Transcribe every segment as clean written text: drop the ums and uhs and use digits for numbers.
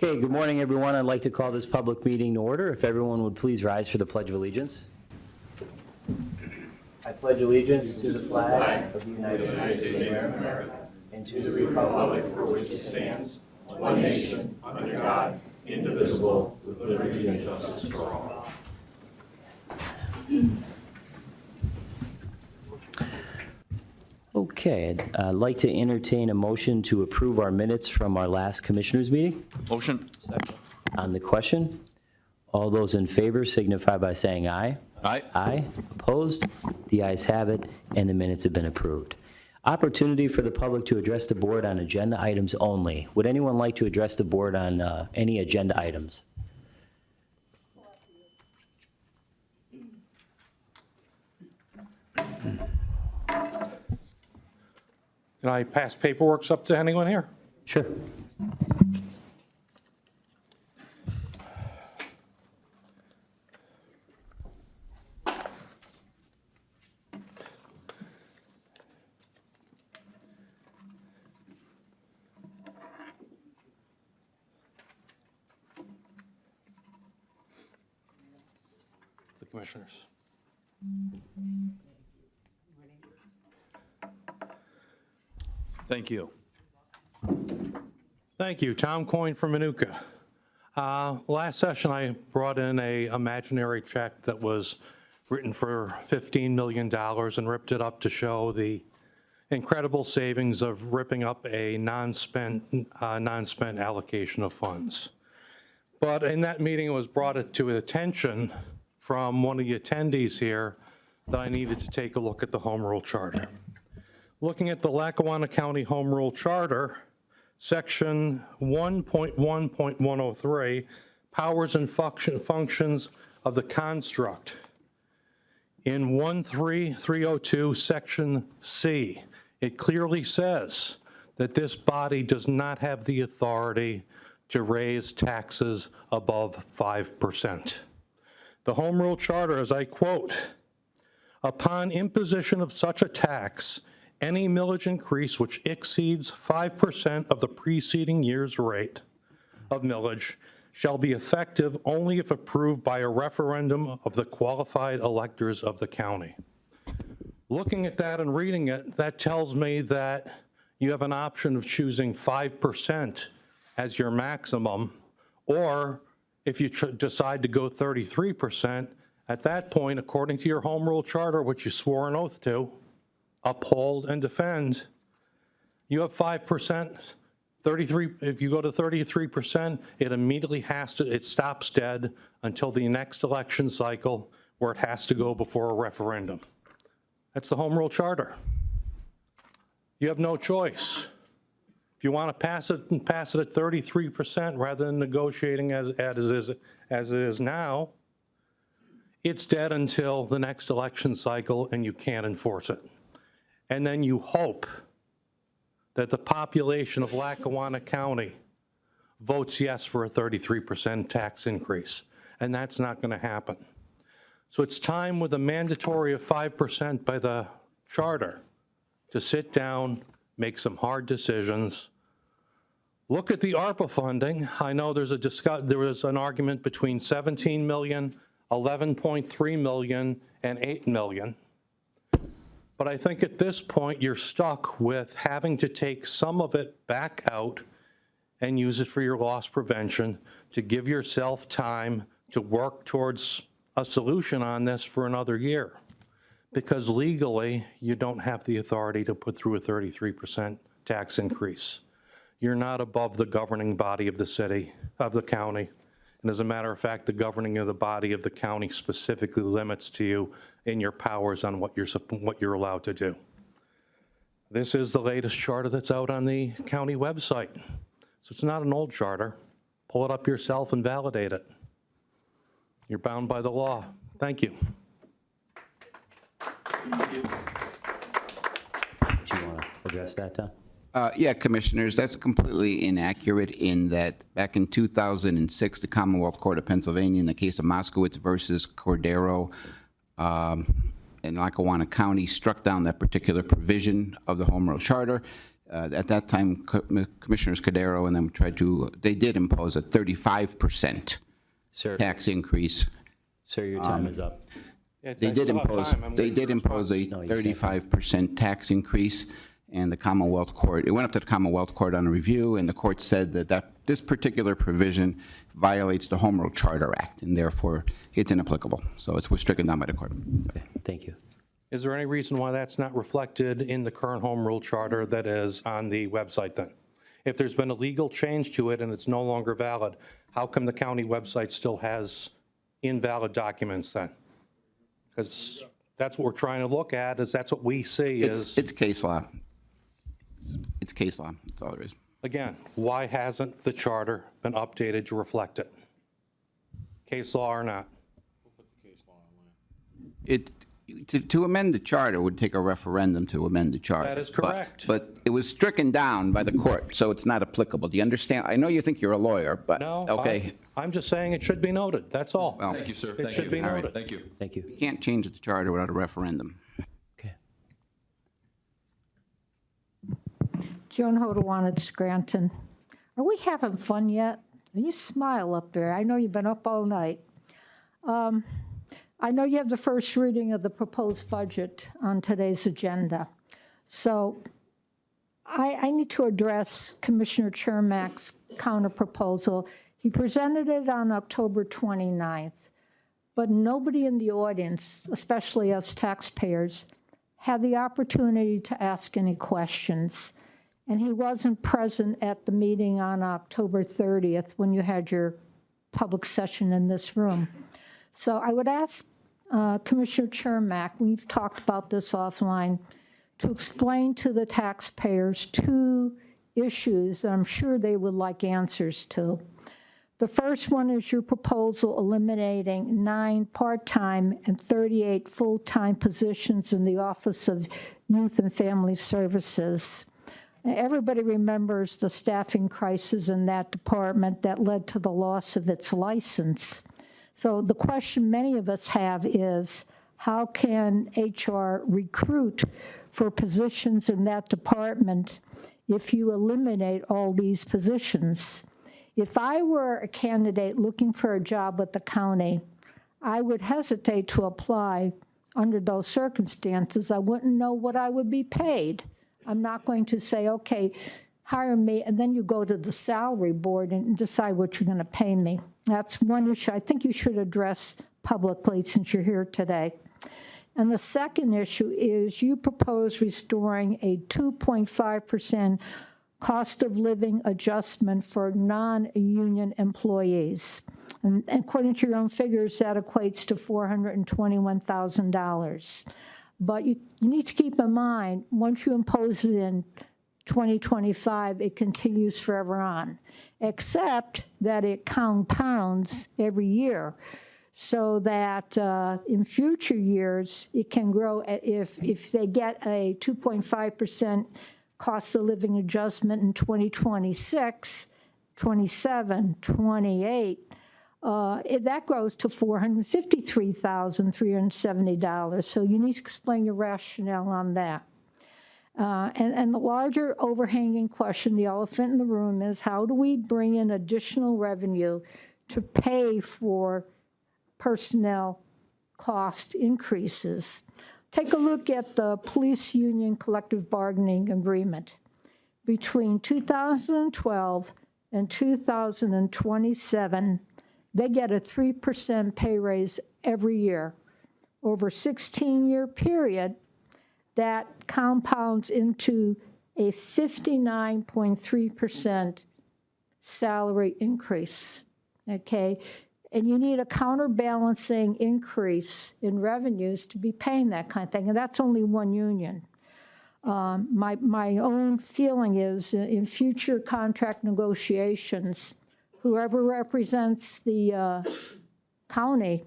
Okay, good morning, everyone. I'd like to call this public meeting to order. If everyone would please rise for the Pledge of Allegiance. I pledge allegiance to the flag of the United States of America and to the republic for which it stands, one nation, under God, indivisible, with liberty and justice for all. Okay, I'd like to entertain a motion to approve our minutes from our last commissioners meeting. Motion. Second. On the question, all those in favor signify by saying aye. Aye. Aye. Opposed? The ayes have it, and the minutes have been approved. Opportunity for the public to address the board on agenda items only. Would anyone like to address the board on any agenda items? Can I pass paperwork up to anyone here? Sure. The commissioners. Thank you. Thank you. Tom Coyne from Manuka. Last session, I brought in a imaginary check that was written for $15 million and ripped it up to show the incredible savings of ripping up a non-spent allocation of funds. But in that meeting, it was brought to attention from one of the attendees here that I needed to take a look at the Home Rule Charter. Looking at the Lackawanna County Home Rule Charter, Section 1.1.103, powers and functions of the construct. In 13302, Section C, it clearly says that this body does not have the authority to raise taxes above 5%. The Home Rule Charter, as I quote, upon imposition of such a tax, any millage increase which exceeds 5% of the preceding year's rate of millage shall be effective only if approved by a referendum of the qualified electors of the county. Looking at that and reading it, that tells me that you have an option of choosing 5% as your maximum, or if you decide to go 33%, at that point, according to your Home Rule Charter, which you swore an oath to, uphold and defend, you have 5%, 33, if you go to 33%, it immediately it stops dead until the next election cycle where it has to go before a referendum. That's the Home Rule Charter. You have no choice. If you want to pass it, and pass it at 33% rather than negotiating as it is now, it's dead until the next election cycle and you can't enforce it. And then you hope that the population of Lackawanna County votes yes for a 33% tax increase, and that's not going to happen. So it's time with a mandatory of 5% by the charter to sit down, make some hard decisions, look at the ARPA funding. I know there was an argument between 17 million, 11.3 million, and 8 million. But I think at this point, you're stuck with having to take some of it back out and use it for your loss prevention to give yourself time to work towards a solution on this for another year. Because legally, you don't have the authority to put through a 33% tax increase. You're not above the governing body of the city, of the county. And as a matter of fact, the governing of the body of the county specifically limits to you in your powers on what you're allowed to do. This is the latest charter that's out on the county website. So it's not an old charter. Pull it up yourself and validate it. You're bound by the law. Thank you. Do you want to address that, Tom? Yeah, Commissioners, that's completely inaccurate in that back in 2006, the Commonwealth Court of Pennsylvania, in the case of Moskowitz versus Cordero in Lackawanna County, struck down that particular provision of the Home Rule Charter. At that time, Commissioners Cordero and them they did impose a 35% Sir, tax increase. sir, your time is up. They did impose a 35% tax increase, and the Commonwealth Court, it went up to the Commonwealth Court on a review, and the court said that this particular provision violates the Home Rule Charter Act, and therefore it's inapplicable. So it was stricken down by the court. Okay, thank you. Is there any reason why that's not reflected in the current home rule charter that is on the website then? If there's been a legal change to it and it's no longer valid, how come the county website still has invalid documents then? Because that's what we're trying to look at, is that's what we see is, It's case law. It's case law, that's all there is. again, why hasn't the charter been updated to reflect it? Case law or not? To amend the charter would take a referendum to amend the charter. That is correct. But it was stricken down by the court, so it's not applicable. Do you understand? I know you think you're a lawyer, but, No, okay. I'm just saying it should be noted, that's all. Well, Thank you, sir. It Thank should you. be All right. noted. Thank you. Thank you. You can't change the charter without a referendum. Okay. Joan Hodawan, Scranton. Are we having fun yet? You smile up there. I know you've been up all night. I know you have the first reading of the proposed budget on today's agenda. So I need to address Commissioner Chermak's counterproposal. He presented it on October 29th, but nobody in the audience, especially us taxpayers, had the opportunity to ask any questions. And he wasn't present at the meeting on October 30th when you had your public session in this room. So I would ask Commissioner Chermak, we've talked about this offline, to explain to the taxpayers two issues that I'm sure they would like answers to. The first one is your proposal eliminating 9 part-time and 38 full-time positions in the Office of Youth and Family Services. Everybody remembers the staffing crisis in that department that led to the loss of its license. So the question many of us have is, how can HR recruit for positions in that department if you eliminate all these positions? If I were a candidate looking for a job with the county, I would hesitate to apply under those circumstances. I wouldn't know what I would be paid. I'm not going to say, okay, hire me, and then you go to the salary board and decide what you're going to pay me. That's one issue I think you should address publicly since you're here today. And the second issue is you propose restoring a 2.5% cost of living adjustment for non-union employees. And according to your own figures, that equates to $421,000. But you need to keep in mind, once you impose it in 2025, it continues forever on, except that it compounds every year, so that in future years, it can grow. If they get a 2.5% cost of living adjustment in 2026, 27, 28, that grows to $453,370. So you need to explain your rationale on that. And the larger overhanging question, the elephant in the room, is how do we bring in additional revenue to pay for personnel cost increases? Take a look at the police union collective bargaining agreement. Between 2012 and 2027, they get a 3% pay raise every year. Over a 16-year period, that compounds into a 59.3% salary increase, okay? And you need a counterbalancing increase in revenues to be paying that kind of thing, and that's only one union. My own feeling is in future contract negotiations, whoever represents the county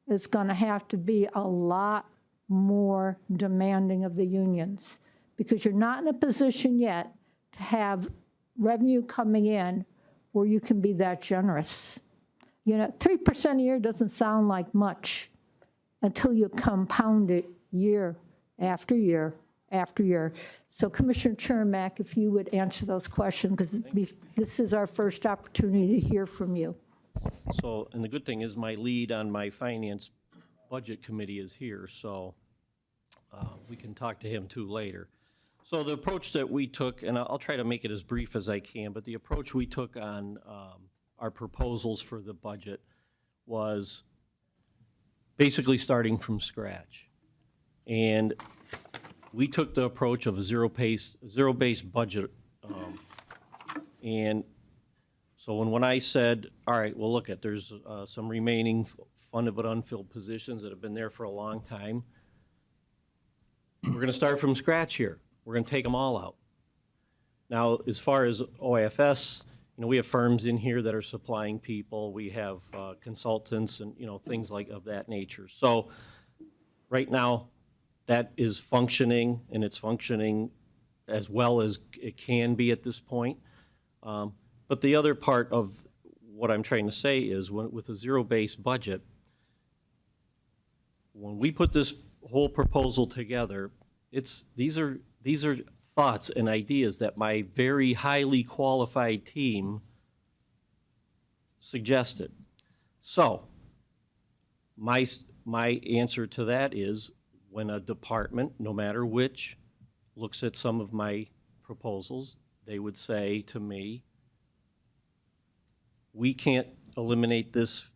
is going to have to be a lot more demanding of the unions, because you're not in a position yet to have revenue coming in where you can be that generous. You know, 3% a year doesn't sound like much until you compound it year after year after year. So Commissioner Chermak, if you would answer those questions, because this is our first opportunity to hear from you. So, and the good thing is my lead on my finance budget committee is here, so we can talk to him too later. So the approach that we took, and I'll try to make it as brief as I can, but the approach we took on our proposals for the budget was basically starting from scratch. And we took the approach of a zero-based budget. And so when I said, all right, well, look, there's some remaining funded but unfilled positions that have been there for a long time. We're going to start from scratch here. We're going to take them all out. Now, as far as OIFS, we have firms in here that are supplying people. We have consultants and, things like of that nature. So right now, that is functioning, and it's functioning as well as it can be at this point. But the other part of what I'm trying to say is with a zero-based budget, when we put this whole proposal together, these are thoughts and ideas that my very highly qualified team suggested. So my answer to that is when a department, no matter which, looks at some of my proposals, they would say to me, we can't eliminate this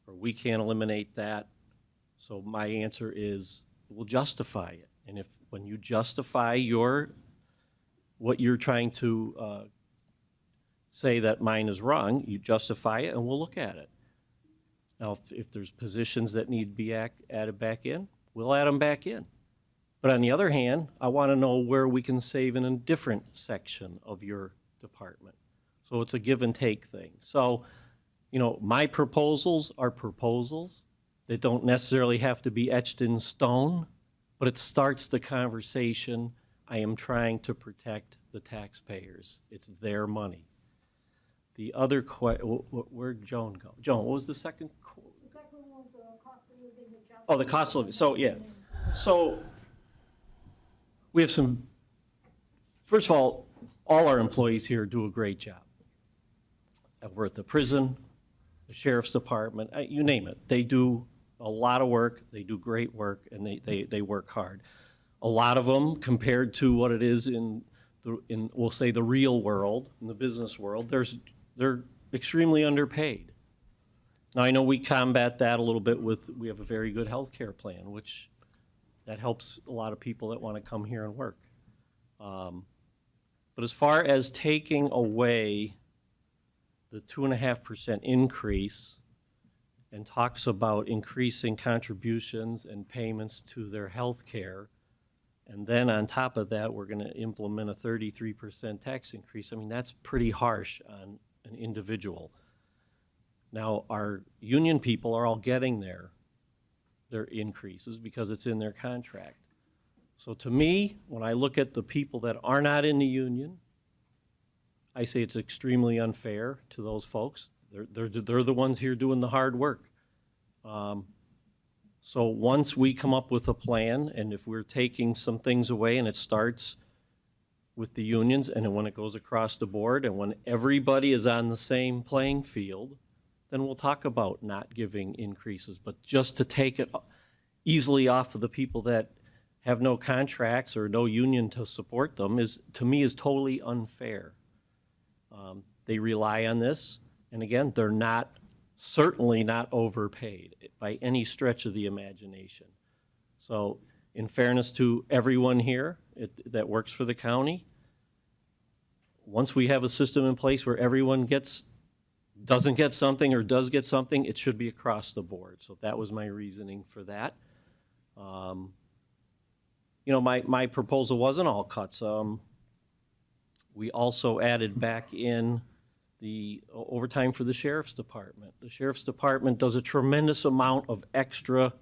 or we can't eliminate that. So my answer is we'll justify it. And when you justify what you're trying to say that mine is wrong, you justify it and we'll look at it. Now, if there's positions that need to be added back in, we'll add them back in. But on the other hand, I want to know where we can save in a different section of your department. So it's a give and take thing. So, my proposals are proposals. They don't necessarily have to be etched in stone, but it starts the conversation. I am trying to protect the taxpayers. It's their money. The other where'd Joan go? Joan, what was the second? The second one was the cost of living adjustment. Oh, the cost of living. So, yeah. So we have first of all our employees here do a great job. We're at the prison, the sheriff's department, you name it. They do a lot of work, they do great work, and they work hard. A lot of them, compared to what it is in we'll say the real world, in the business world, they're extremely underpaid. Now, I know we combat that a little bit we have a very good health care plan, which that helps a lot of people that want to come here and work. But as far as taking away the 2.5% increase and talks about increasing contributions and payments to their health care, and then on top of that, we're going to implement a 33% tax increase. I mean, that's pretty harsh on an individual. Now, our union people are all getting their increases because it's in their contract. So to me, when I look at the people that are not in the union, I say it's extremely unfair to those folks. They're the ones here doing the hard work. So once we come up with a plan, and if we're taking some things away, and it starts with the unions, and then when it goes across the board, and when everybody is on the same playing field, then we'll talk about not giving increases. But just to take it easily off of the people that have no contracts or no union to support them to me, is totally unfair. They rely on this, and again, they're certainly not overpaid by any stretch of the imagination. So in fairness to everyone here that works for the county, once we have a system in place where everyone doesn't get something or does get something, it should be across the board. So that was my reasoning for that. My proposal wasn't all cuts. We also added back in the overtime for the sheriff's department. The sheriff's department does a tremendous amount of extra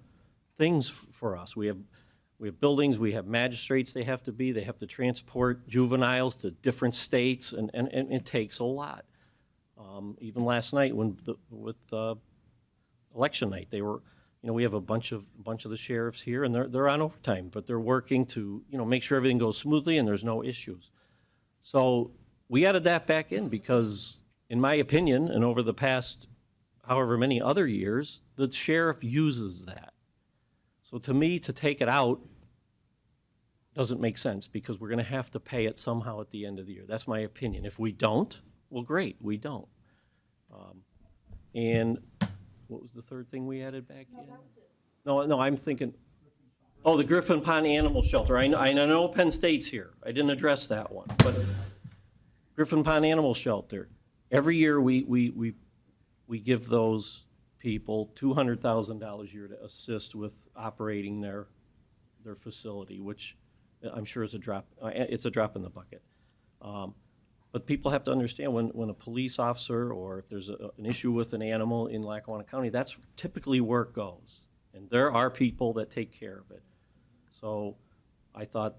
things for us. We have buildings, we have magistrates they have to transport juveniles to different states, and it takes a lot. Even last night with election night, they were, you know, we have a bunch of the sheriffs here, and they're on overtime, but they're working to, you know, make sure everything goes smoothly and there's no issues. So we added that back in because, in my opinion, and over the past however many other years, the sheriff uses that. So to me, to take it out doesn't make sense because we're going to have to pay it somehow at the end of the year. That's my opinion. If we don't, well, great, we don't. And what was the third thing we added back in? No, I'm thinking, oh, the Griffin Pond Animal Shelter. I know Penn State's here. I didn't address that one. But Griffin Pond Animal Shelter, every year we give those people $200,000 a year to assist with operating their facility, which I'm sure is it's a drop in the bucket. But people have to understand when a police officer or if there's an issue with an animal in Lackawanna County, that's typically where it goes. And there are people that take care of it. So I thought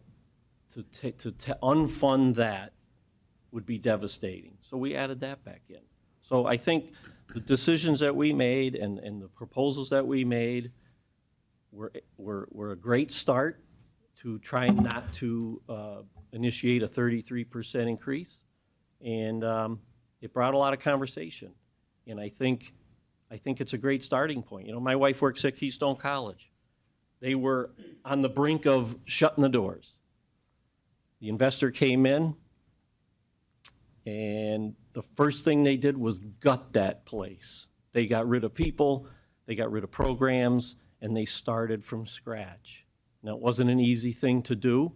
to unfund that would be devastating. So we added that back in. So I think the decisions that we made and the proposals that we made were a great start to try not to initiate a 33% increase. And it brought a lot of conversation. And I think it's a great starting point. You know, my wife works at Keystone College. They were on the brink of shutting the doors. The investor came in, and the first thing they did was gut that place. They got rid of people, they got rid of programs, and they started from scratch. Now, it wasn't an easy thing to do,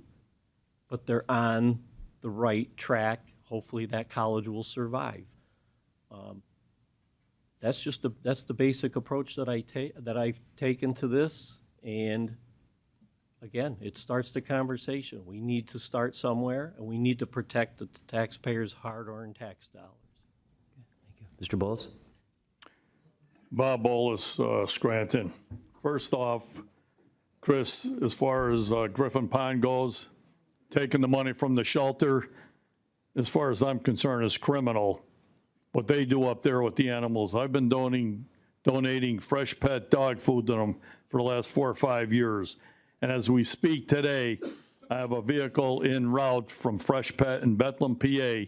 but they're on the right track. Hopefully that college will survive. That's the basic approach that I've taken to this. And again, it starts the conversation. We need to start somewhere, and we need to protect the taxpayers' hard-earned tax dollars. Thank you. Mr. Bowles? Bob Bolus, Scranton. First off, Chris, as far as Griffin Pond goes, taking the money from the shelter, as far as I'm concerned, is criminal. What they do up there with the animals. I've been donating fresh pet dog food to them for the last 4 or 5 years. And as we speak today, I have a vehicle en route from Fresh Pet in Bethlehem, PA,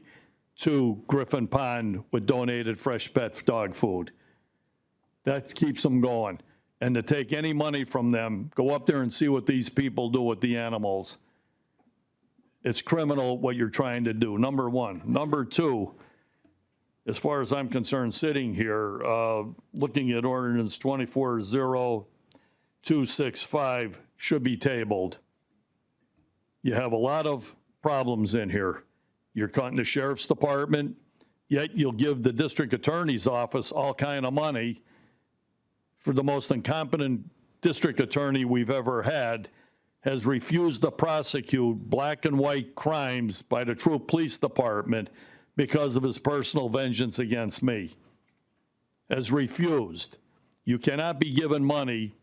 to Griffin Pond with donated fresh pet dog food. That keeps them going. And to take any money from them, go up there and see what these people do with the animals. It's criminal what you're trying to do, number one. Number two, as far as I'm concerned, sitting here, looking at ordinance 240265 should be tabled. You have a lot of problems in here. You're cutting the sheriff's department, yet you'll give the district attorney's office all kind of money for the most incompetent district attorney we've ever had, has refused to prosecute black and white crimes by the Troop Police Department because of his personal vengeance against me. Has refused. You cannot be giving money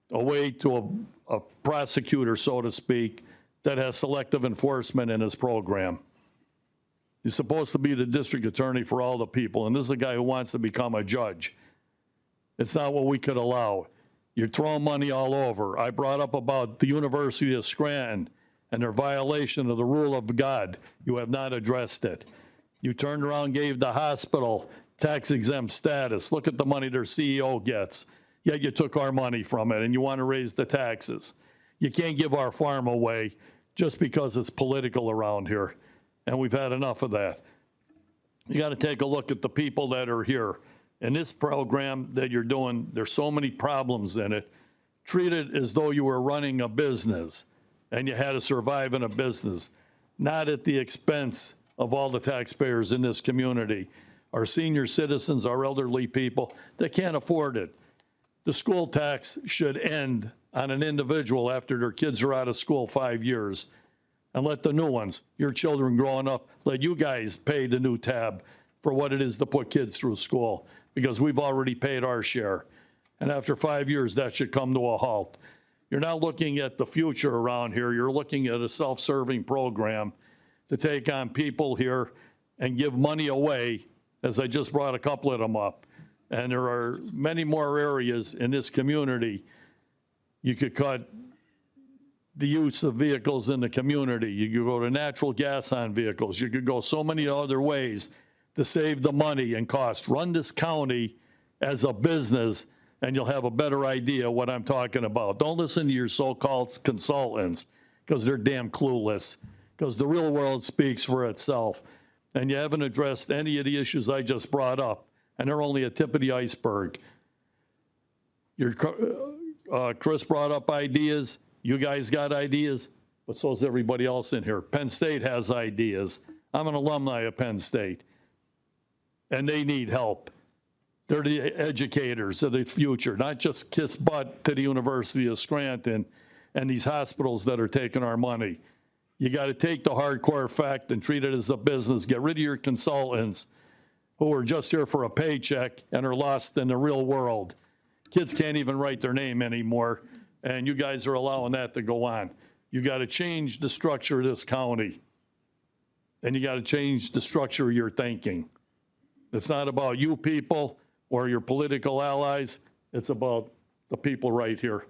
away to a prosecutor, so to speak, that has selective enforcement in his program. He's supposed to be the district attorney for all the people, and this is a guy who wants to become a judge. It's not what we could allow. You're throwing money all over. I brought up about the University of Scranton and their violation of the rule of God. You have not addressed it. You turned around, gave the hospital tax-exempt status. Look at the money their CEO gets. Yet you took our money from it, and you want to raise the taxes. You can't give our farm away just because it's political around here, and we've had enough of that. You got to take a look at the people that are here. In this program that you're doing, there's so many problems in it. Treat it as though you were running a business and you had to survive in a business, not at the expense of all the taxpayers in this community. Our senior citizens, our elderly people, they can't afford it. The school tax should end on an individual after their kids are out of school 5 years, and let the new ones, your children growing up, let you guys pay the new tab for what it is to put kids through school, because we've already paid our share. And after 5 years, that should come to a halt. You're not looking at the future around here. You're looking at a self-serving program to take on people here and give money away, as I just brought a couple of them up, And there are many more areas in this community. You could cut the use of vehicles in the community. You could go to natural gas on vehicles. You could go so many other ways to save the money and cost. Run this county as a business, and you'll have a better idea what I'm talking about. Don't listen to your so-called consultants, because they're damn clueless, because the real world speaks for itself. And you haven't addressed any of the issues I just brought up, and they're only a tip of the iceberg. Chris brought up ideas. You guys got ideas, but so is everybody else in here. Penn State has ideas. I'm an alumni of Penn State, and they need help. They're the educators of the future, not just kiss butt to the University of Scranton and these hospitals that are taking our money. You got to take the hardcore fact and treat it as a business. Get rid of your consultants who are just here for a paycheck and are lost in the real world. Kids can't even write their name anymore, and you guys are allowing that to go on. You got to change the structure of this county, and you got to change the structure of your thinking. It's not about you people or your political allies. It's about the people right here,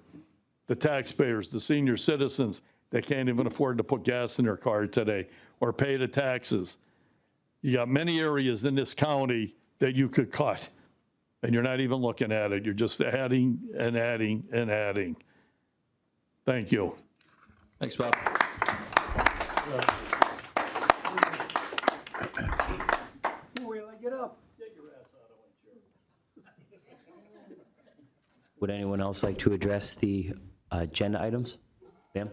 the taxpayers, the senior citizens that can't even afford to put gas in their car today or pay the taxes. You got many areas in this county that you could cut, and you're not even looking at it. You're just adding and adding and adding. Thank you. Thanks, Bob. Would anyone else like to address the agenda items? Pam?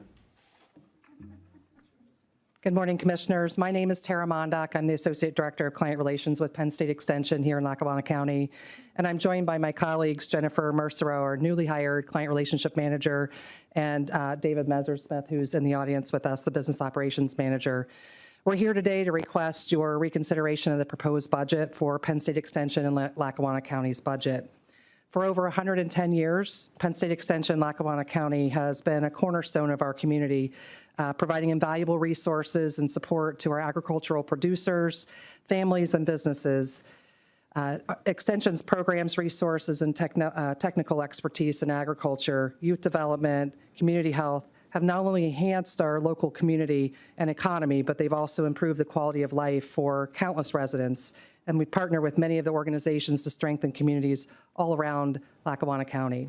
Good morning, Commissioners. My name is Tara Mondock. I'm the Associate Director of Client Relations with Penn State Extension here in Lackawanna County. And I'm joined by my colleagues, Jennifer Mercero, our newly hired Client Relationship Manager, and David Messersmith, who's in the audience with us, the Business Operations Manager. We're here today to request your reconsideration of the proposed budget for Penn State Extension and Lackawanna County's budget. For over 110 years, Penn State Extension Lackawanna County has been a cornerstone of our community, providing invaluable resources and support to our agricultural producers, families, and businesses. Extension's programs, resources, and technical expertise in agriculture, youth development, community health have not only enhanced our local community and economy, but they've also improved the quality of life for countless residents. And we partner with many of the organizations to strengthen communities all around Lackawanna County.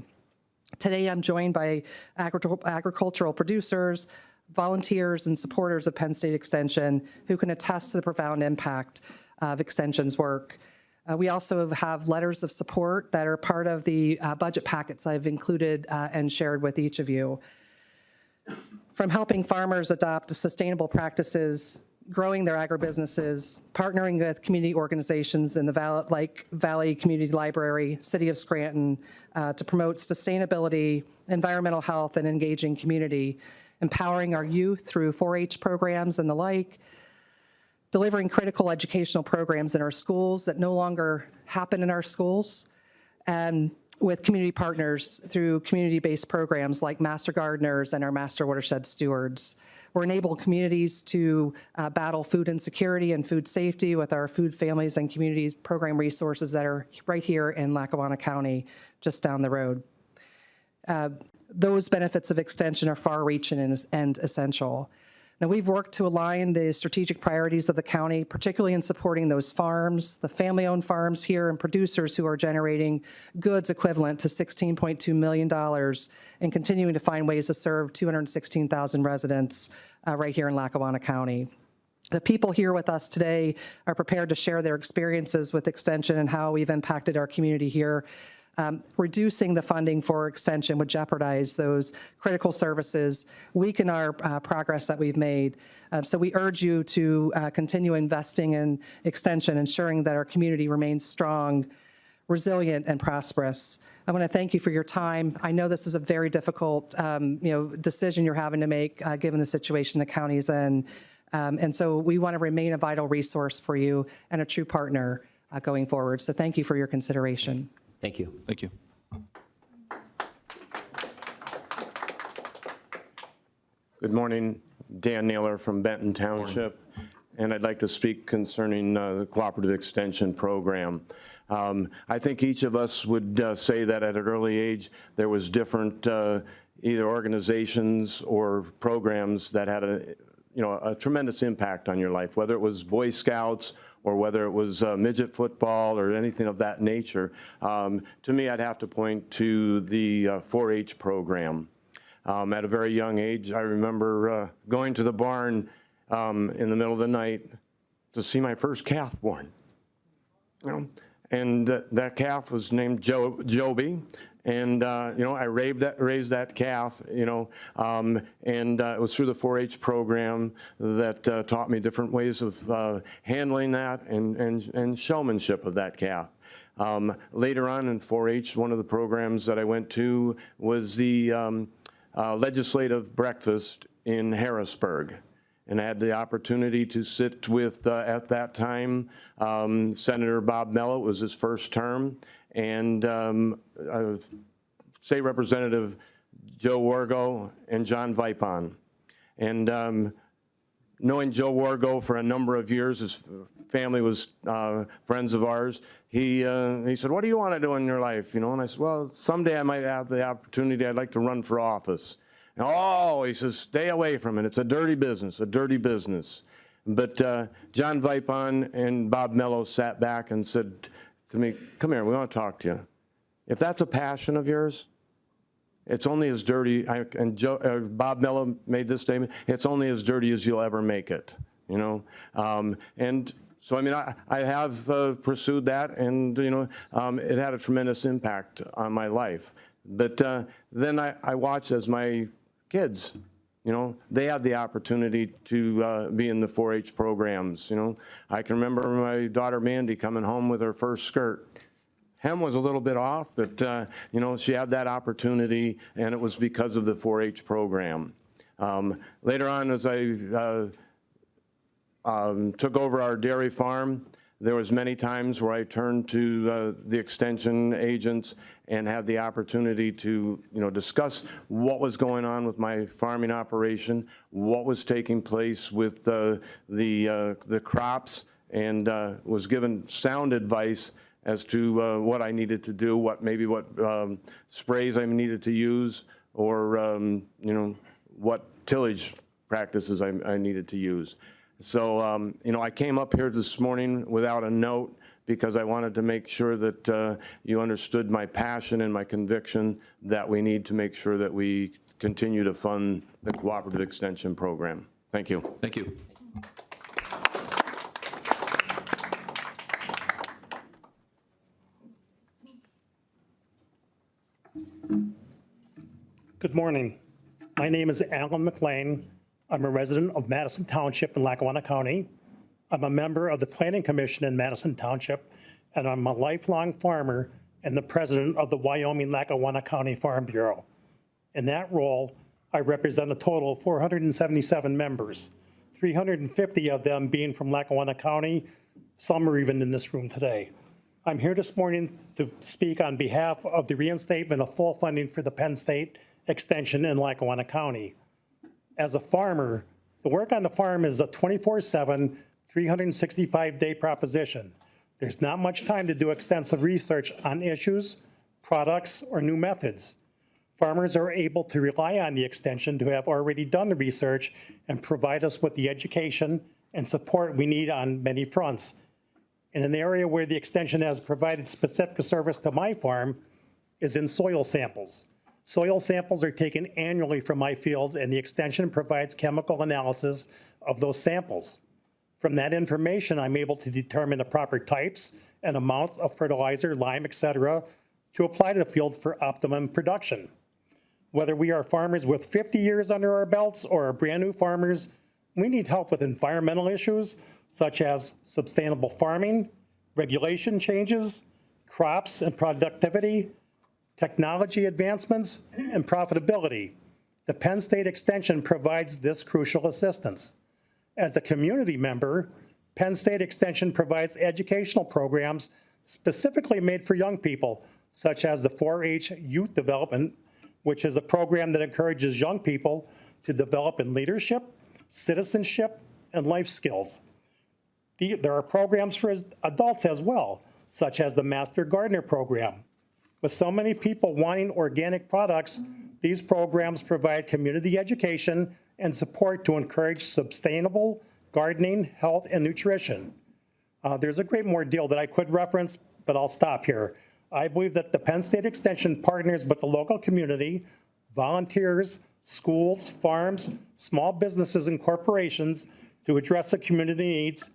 Today, I'm joined by agricultural producers, volunteers, and supporters of Penn State Extension who can attest to the profound impact of Extension's work. We also have letters of support that are part of the budget packets I've included and shared with each of you. From helping farmers adopt sustainable practices, growing their agribusinesses, partnering with community organizations in the Valley Community Library, City of Scranton, to promote sustainability, environmental health, and engaging community, empowering our youth through 4-H programs and the like, delivering critical educational programs in our schools that no longer happen in our schools, and with community partners through community-based programs like Master Gardeners and our Master Watershed Stewards. We're enabling communities to battle food insecurity and food safety with our Food, Families, and Communities program resources that are right here in Lackawanna County, just down the road. Those benefits of Extension are far-reaching and essential. Now, we've worked to align the strategic priorities of the county, particularly in supporting those farms, the family-owned farms here, and producers who are generating goods equivalent to $16.2 million and continuing to find ways to serve 216,000 residents right here in Lackawanna County. The people here with us today are prepared to share their experiences with Extension and how we've impacted our community here. Reducing the funding for Extension would jeopardize those critical services, weaken our progress that we've made. So we urge you to continue investing in Extension, ensuring that our community remains strong, resilient, and prosperous. I want to thank you for your time. I know this is a very difficult decision you're having to make given the situation the county's in. And so we want to remain a vital resource for you and a true partner going forward. So thank you for your consideration. Thank you. Thank you. Good morning, Dan Naylor from Benton Township, and I'd like to speak concerning the Cooperative Extension Program. I think each of us would say that at an early age there was different either organizations or programs that had a tremendous impact on your life, whether it was Boy Scouts or whether it was midget football or anything of that nature. To me, I'd have to point to the 4-H program. At a very young age, I remember going to the barn in the middle of the night to see my first calf born. And that calf was named Joby. And, I raised that calf, and it was through the 4-H program that taught me different ways of handling that and showmanship of that calf. Later on in 4-H, one of the programs that I went to was the legislative breakfast in Harrisburg. And I had the opportunity to sit with, at that time, Senator Bob Mello. It was his first term, and State Representative Joe Wargo and John Vipon. And knowing Joe Wargo for a number of years, his family was friends of ours, he said, "What do you want to do in your life?" And I said, "Well, someday I might have the opportunity. I'd like to run for office." "Oh," he says, "stay away from it. It's a dirty business, a dirty business." But John Vipon and Bob Mello sat back and said to me, "Come here, we want to talk to you. If that's a passion of yours, it's only as dirty," Bob Mello made this statement, "it's only as dirty as you'll ever make it," And so, I have pursued that, and, it had a tremendous impact on my life. But then I watched as my kids, they had the opportunity to be in the 4-H programs. I can remember my daughter Mandy coming home with her first skirt. Hem was a little bit off, but she had that opportunity, and it was because of the 4-H program. Later on, as I took over our dairy farm, there was many times where I turned to the extension agents and had the opportunity to, discuss what was going on with my farming operation, what was taking place with the crops, and was given sound advice as to what I needed to do, what sprays I needed to use, or what tillage practices I needed to use. So, I came up here this morning without a note because I wanted to make sure that you understood my passion and my conviction that we need to make sure that we continue to fund the Cooperative Extension Program. Thank you. Thank you. Good morning. My name is Alan McLean. I'm a resident of Madison Township in Lackawanna County. I'm a member of the Planning Commission in Madison Township, and I'm a lifelong farmer and the president of the Wyoming-Lackawanna County Farm Bureau. In that role, I represent a total of 477 members, 350 of them being from Lackawanna County. Some are even in this room today. I'm here this morning to speak on behalf of the reinstatement of full funding for the Penn State Extension in Lackawanna County. As a farmer, the work on the farm is a 24/7, 365-day proposition. There's not much time to do extensive research on issues, products, or new methods. Farmers are able to rely on the extension to have already done the research and provide us with the education and support we need on many fronts. In an area where the extension has provided specific service to my farm is in soil samples. Soil samples are taken annually from my fields, and the extension provides chemical analysis of those samples. From that information, I'm able to determine the proper types and amounts of fertilizer, lime, etc., to apply to the fields for optimum production. Whether we are farmers with 50 years under our belts or are brand new farmers, we need help with environmental issues such as sustainable farming, regulation changes, crops and productivity, technology advancements, and profitability. The Penn State Extension provides this crucial assistance. As a community member, Penn State Extension provides educational programs specifically made for young people, such as the 4-H Youth Development, which is a program that encourages young people to develop in leadership, citizenship, and life skills. There are programs for adults as well, such as the Master Gardener Program. With so many people wanting organic products, these programs provide community education and support to encourage sustainable gardening, health, and nutrition. There's a great more deal that I could reference, but I'll stop here. I believe that the Penn State Extension partners with the local community, volunteers, schools, farms, small businesses, and corporations to address the community needs,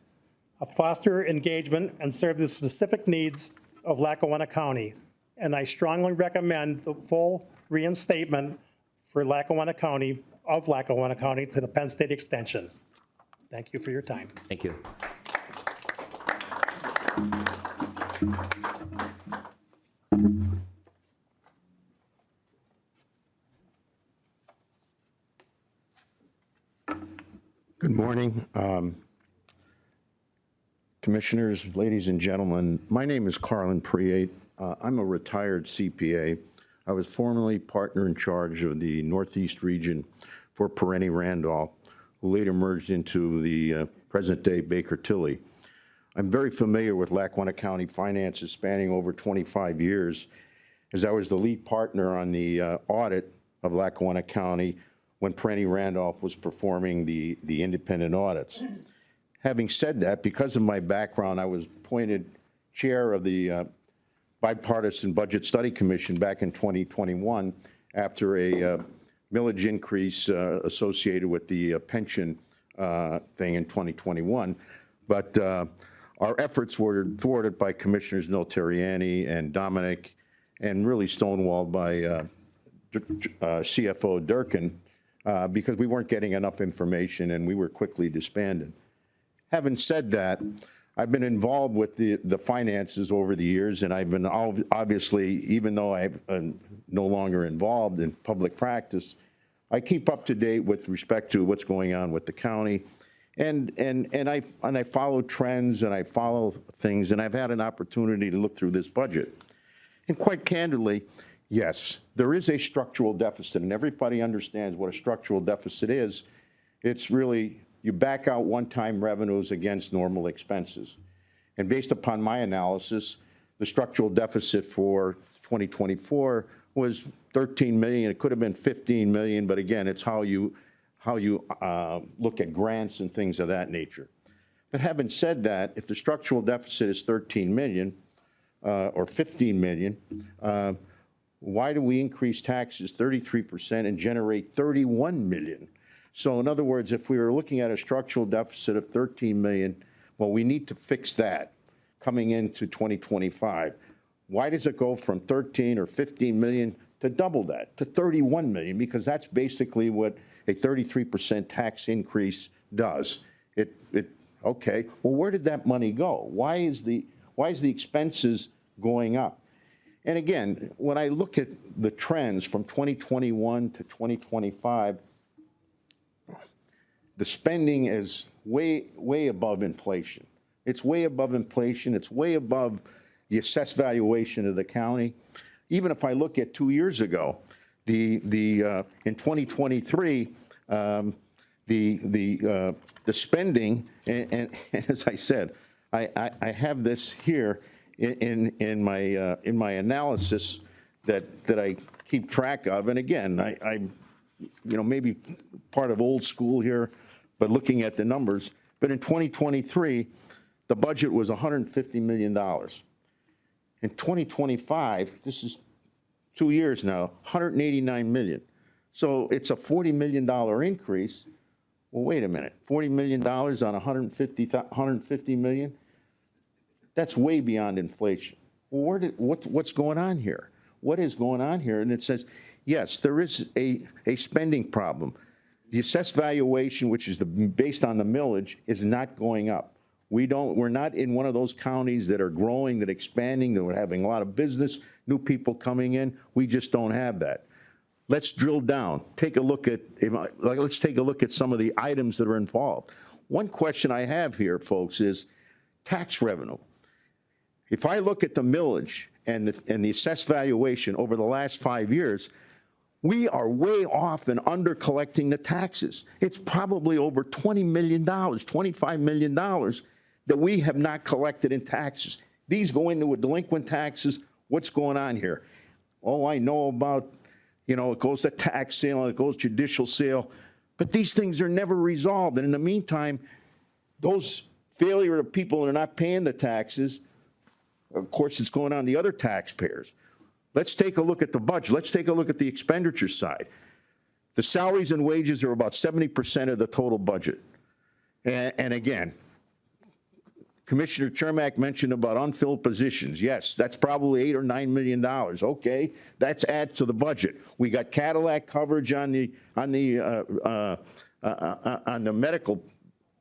foster engagement, and serve the specific needs of Lackawanna County. And I strongly recommend the full reinstatement for Lackawanna County, of Lackawanna County, to the Penn State Extension. Thank you for your time. Thank you. Good morning. Commissioners, ladies and gentlemen, my name is Carlin Priate. I'm a retired CPA. I was formerly partner in charge of the Northeast region for Perenni Randolph, who later merged into the present-day Baker Tilly. I'm very familiar with Lackawanna County finances spanning over 25 years, as I was the lead partner on the audit of Lackawanna County when Perenni Randolph was performing the independent audits. Having said that, because of my background, I was appointed chair of the Bipartisan Budget Study Commission back in 2021 after a millage increase associated with the pension thing in 2021. But our efforts were thwarted by Commissioners Notarianni and Dominic, and really stonewalled by CFO Durkin, because we weren't getting enough information and we were quickly disbanded. Having said that, I've been involved with the finances over the years, and I've been obviously, even though I'm no longer involved in public practice, I keep up to date with respect to what's going on with the county, and I follow trends and I follow things, and I've had an opportunity to look through this budget. And quite candidly, yes, there is a structural deficit, and everybody understands what a structural deficit is. It's really, you back out one-time revenues against normal expenses. And based upon my analysis, the structural deficit for 2024 was 13 million. It could have been 15 million, but again, it's how you look at grants and things of that nature. But having said that, if the structural deficit is 13 million or 15 million, why do we increase taxes 33% and generate 31 million? So in other words, if we were looking at a structural deficit of 13 million, well, we need to fix that coming into 2025. Why does it go from 13 or 15 million to double that, to 31 million? Because that's basically what a 33% tax increase does. Okay, well, where did that money go? Why is the expenses going up? And again, when I look at the trends from 2021 to 2025, the spending is way above inflation. It's way above inflation. It's way above the assessed valuation of the county. Even if I look at 2 years ago, in 2023, the spending, and as I said, I have this here in my analysis that I keep track of. And again, I maybe part of old school here, but looking at the numbers. But in 2023, the budget was $150 million. In 2025, this is 2 years now, $189 million. So it's a $40 million increase. Well, wait a minute, $40 million on $150 million? That's way beyond inflation. Well, what's going on here? What is going on here? And it says, yes, there is a spending problem. The assessed valuation, which is based on the millage, is not going up. We're not in one of those counties that are growing, that are expanding, that are having a lot of business, new people coming in. We just don't have that. Let's drill down. Let's take a look at some of the items that are involved. One question I have here, folks, is tax revenue. If I look at the millage and the assessed valuation over the last 5 years, we are way off and under collecting the taxes. It's probably over $20 million, $25 million that we have not collected in taxes. These go into delinquent taxes. What's going on here? Oh, I know about, it goes to tax sale, it goes judicial sale, but these things are never resolved. And in the meantime, those failure of people that are not paying the taxes, of course, it's going on the other taxpayers. Let's take a look at the budget. Let's take a look at the expenditure side. The salaries and wages are about 70% of the total budget. And again, Commissioner Chermak mentioned about unfilled positions. Yes, that's probably $8 or $9 million. Okay, that's adds to the budget. We got Cadillac coverage on the medical.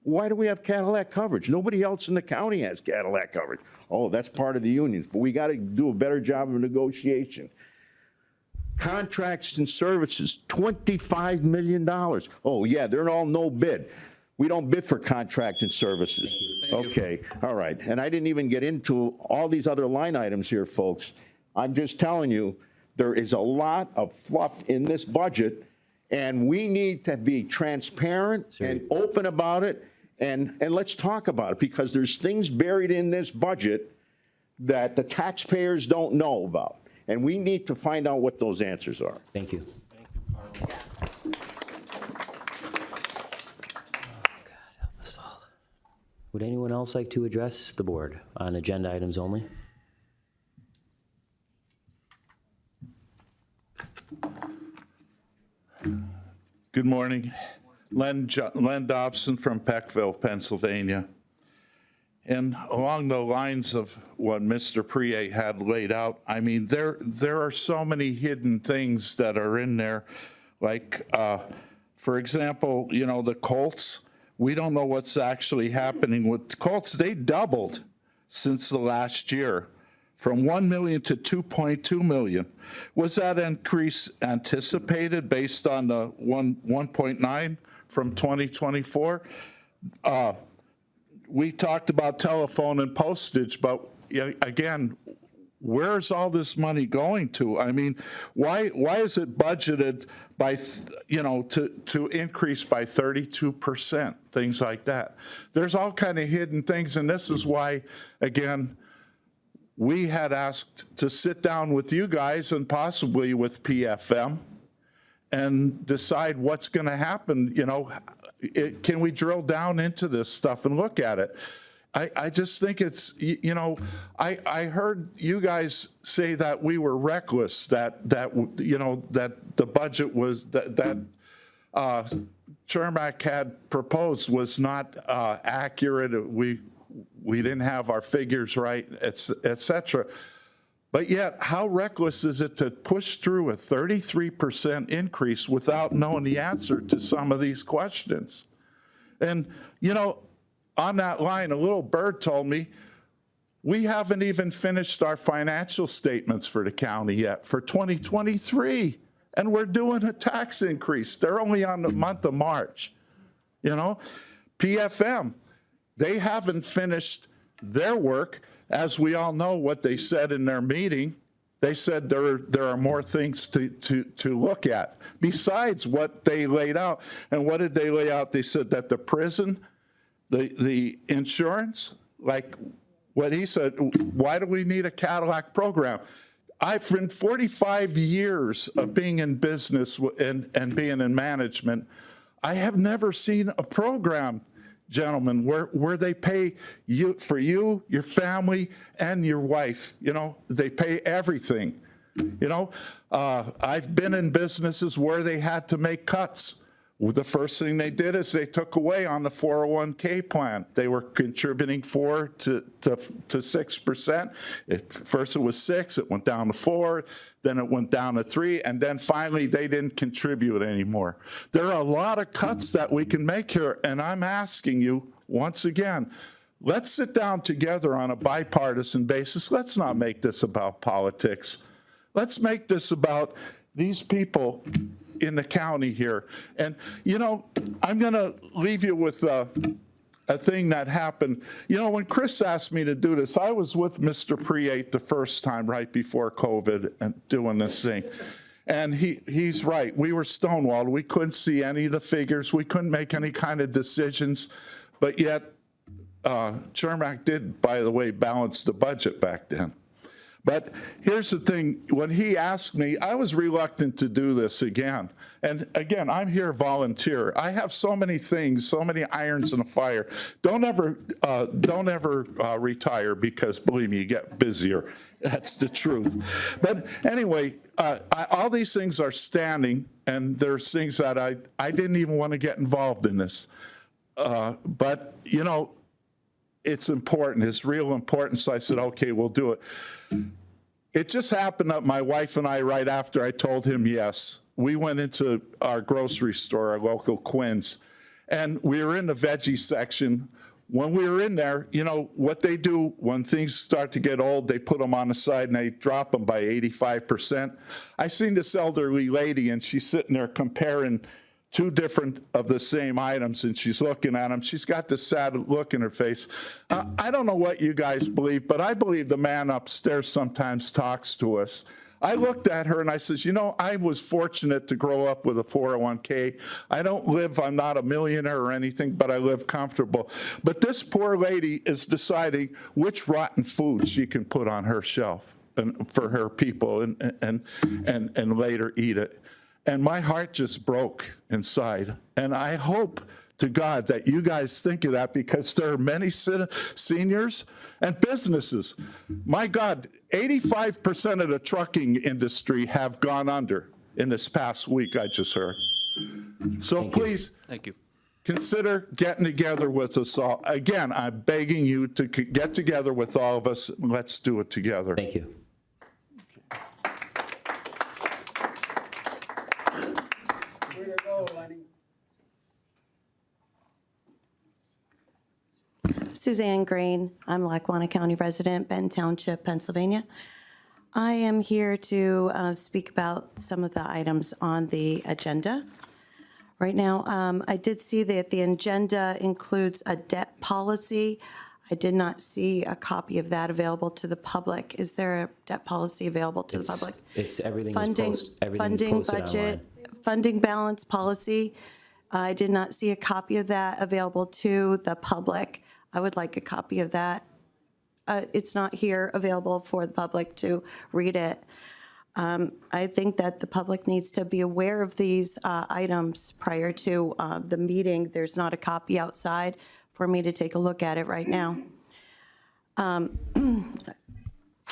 Why do we have Cadillac coverage? Nobody else in the county has Cadillac coverage. Oh, that's part of the unions, but we got to do a better job of negotiation. Contracts and services, $25 million. Oh, yeah, they're all no bid. We don't bid for contract and services. Okay, all right. And I didn't even get into all these other line items here, folks. I'm just telling you, there is a lot of fluff in this budget, and we need to be transparent and open about it, and let's talk about it, because there's things buried in this budget that the taxpayers don't know about, and we need to find out what those answers are. Thank you. Would anyone else like to address the board on agenda items only? Good morning. Len Dobson from Peckville, Pennsylvania. And along the lines of what Mr. Priet had laid out, I mean, there are so many hidden things that are in there. Like, for example, the Colts. We don't know what's actually happening with the Colts. They doubled since the last year, from 1 million to 2.2 million. Was that increase anticipated based on the 1.9 from 2024? We talked about telephone and postage, but again, where's all this money going to? I mean, why is it budgeted by, to increase by 32%, things like that? There's all kind of hidden things, and this is why, again, we had asked to sit down with you guys and possibly with PFM and decide what's going to happen. Can we drill down into this stuff and look at it? I just think it's, I heard you guys say that we were reckless, that the budget was, that Chermak had proposed was not accurate. We didn't have our figures right, et cetera. But yet, how reckless is it to push through a 33% increase without knowing the answer to some of these questions? And, on that line, a little bird told me, we haven't even finished our financial statements for the county yet for 2023, and we're doing a tax increase. They're only on the month of March. PFM, they haven't finished their work. As we all know what they said in their meeting, they said there are more things to look at besides what they laid out. And what did they lay out? They said that the prison, the insurance, like what he said, why do we need a Cadillac program? I've been 45 years of being in business and being in management. I have never seen a program, gentlemen, where they pay you for you, your family, and your wife. They pay everything. I've been in businesses where they had to make cuts. The first thing they did is they took away on the 401k plan. They were contributing 4 to 6%. First it was 6, it went down to 4, then it went down to 3, and then finally they didn't contribute anymore. There are a lot of cuts that we can make here, and I'm asking you once again, let's sit down together on a bipartisan basis. Let's not make this about politics. Let's make this about these people in the county here. And, I'm going to leave you with a thing that happened. When Chris asked me to do this, I was with Mr. Priet the first time right before COVID and doing this thing. And he's right. We were stonewalled. We couldn't see any of the figures. We couldn't make any kind of decisions. But yet, Chermak did, by the way, balance the budget back then. But here's the thing, when he asked me, I was reluctant to do this again. And again, I'm here volunteer. I have so many things, so many irons in the fire. Don't ever retire, because believe me, you get busier. That's the truth. But anyway, all these things are standing, and there's things that I didn't even want to get involved in this. But, you know, it's important. It's real important. So I said, okay, we'll do it. It just happened that my wife and I, right after I told him yes, we went into our grocery store, our local Quinn's, and we were in the veggie section. When we were in there, you know, what they do when things start to get old, they put them on the side and they drop them by 85%. I seen this elderly lady, and she's sitting there comparing two different of the same items, and she's looking at them. She's got this sad look in her face. I don't know what you guys believe, but I believe the man upstairs sometimes talks to us. I looked at her and I says, you know, I was fortunate to grow up with a 401k. I'm not a millionaire or anything, but I live comfortable. But this poor lady is deciding which rotten food she can put on her shelf for her people and later eat it. And my heart just broke inside. And I hope to God that you guys think of that, because there are many seniors and businesses. My God, 85% of the trucking industry have gone under in this past week, I just heard. So please, Thank you. consider getting together with us all. Again, I'm begging you to get together with all of us. Let's do it together. Thank you. Suzanne Green. I'm a Lackawanna County resident, Benton Township, Pennsylvania. I am here to speak about some of the items on the agenda. Right now, I did see that the agenda includes a debt policy. I did not see a copy of that available to the public. Is there a debt policy available to the public? It's everything Funding, is posted budget, online. funding balance policy. I did not see a copy of that available to the public. I would like a copy of that. It's not here available for the public to read it. I think that the public needs to be aware of these items prior to the meeting. There's not a copy outside for me to take a look at it right now. I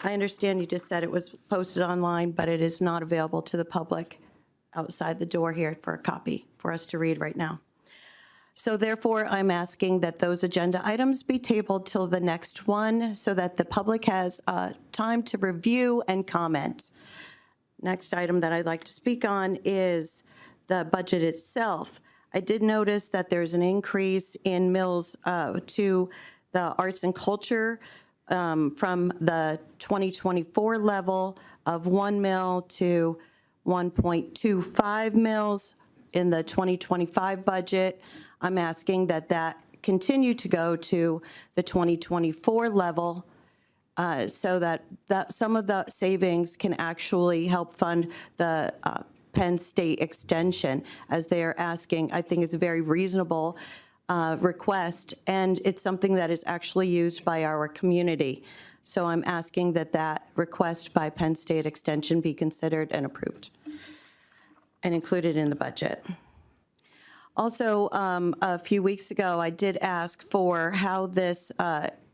understand you just said it was posted online, but it is not available to the public outside the door here for a copy for us to read right now. So therefore, I'm asking that those agenda items be tabled till the next one so that the public has time to review and comment. Next item that I'd like to speak on is the budget itself. I did notice that there's an increase in mills to the arts and culture from the 2024 level of 1 mill to 1.25 mills in the 2025 budget. I'm asking that that continue to go to the 2024 level so that some of the savings can actually help fund the Penn State extension, as they are asking. I think it's a very reasonable request, and it's something that is actually used by our community. So I'm asking that that request by Penn State extension be considered and approved and included in the budget. Also, a few weeks ago, I did ask for how this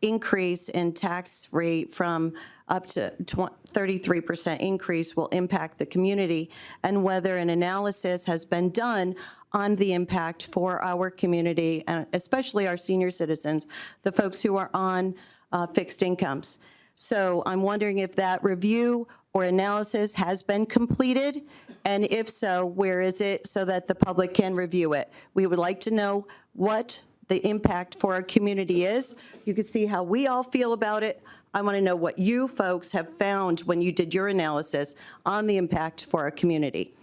increase in tax rate from up to 33% increase will impact the community, and whether an analysis has been done on the impact for our community, and especially our senior citizens, the folks who are on fixed incomes. So I'm wondering if that review or analysis has been completed, and if so, where is it so that the public can review it? We would like to know what the impact for our community is. You can see how we all feel about it. I want to know what you folks have found when you did your analysis on the impact for our community.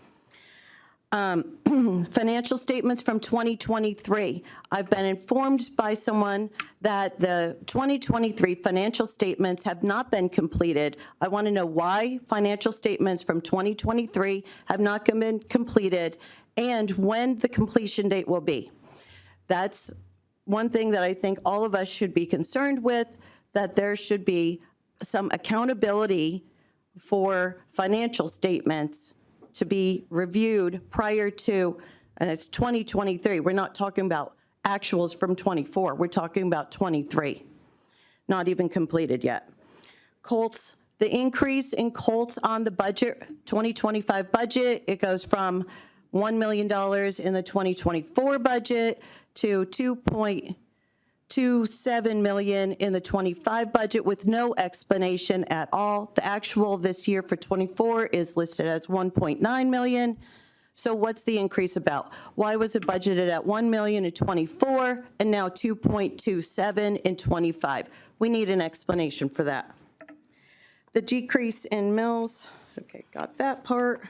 Financial statements from 2023. I've been informed by someone that the 2023 financial statements have not been completed. I want to know why financial statements from 2023 have not been completed and when the completion date will be. That's one thing that I think all of us should be concerned with, that there should be some accountability for financial statements to be reviewed prior to, and it's 2023. We're not talking about actuals from 24. We're talking about 23, not even completed yet. Colts, the increase in Colts on the budget, 2025 budget, it goes from $1 million in the 2024 budget to $2.27 million in the 25 budget with no explanation at all. The actual this year for 24 is listed as 1.9 million. So what's the increase about? Why was it budgeted at 1 million in 24 and now 2.27 in 25? We need an explanation for that. The decrease in mills, okay, got that part.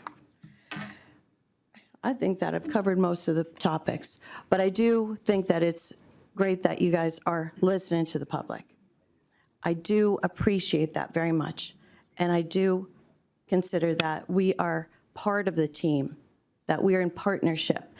I think that I've covered most of the topics, but I do think that it's great that you guys are listening to the public. I do appreciate that very much, and I do consider that we are part of the team, that we are in partnership,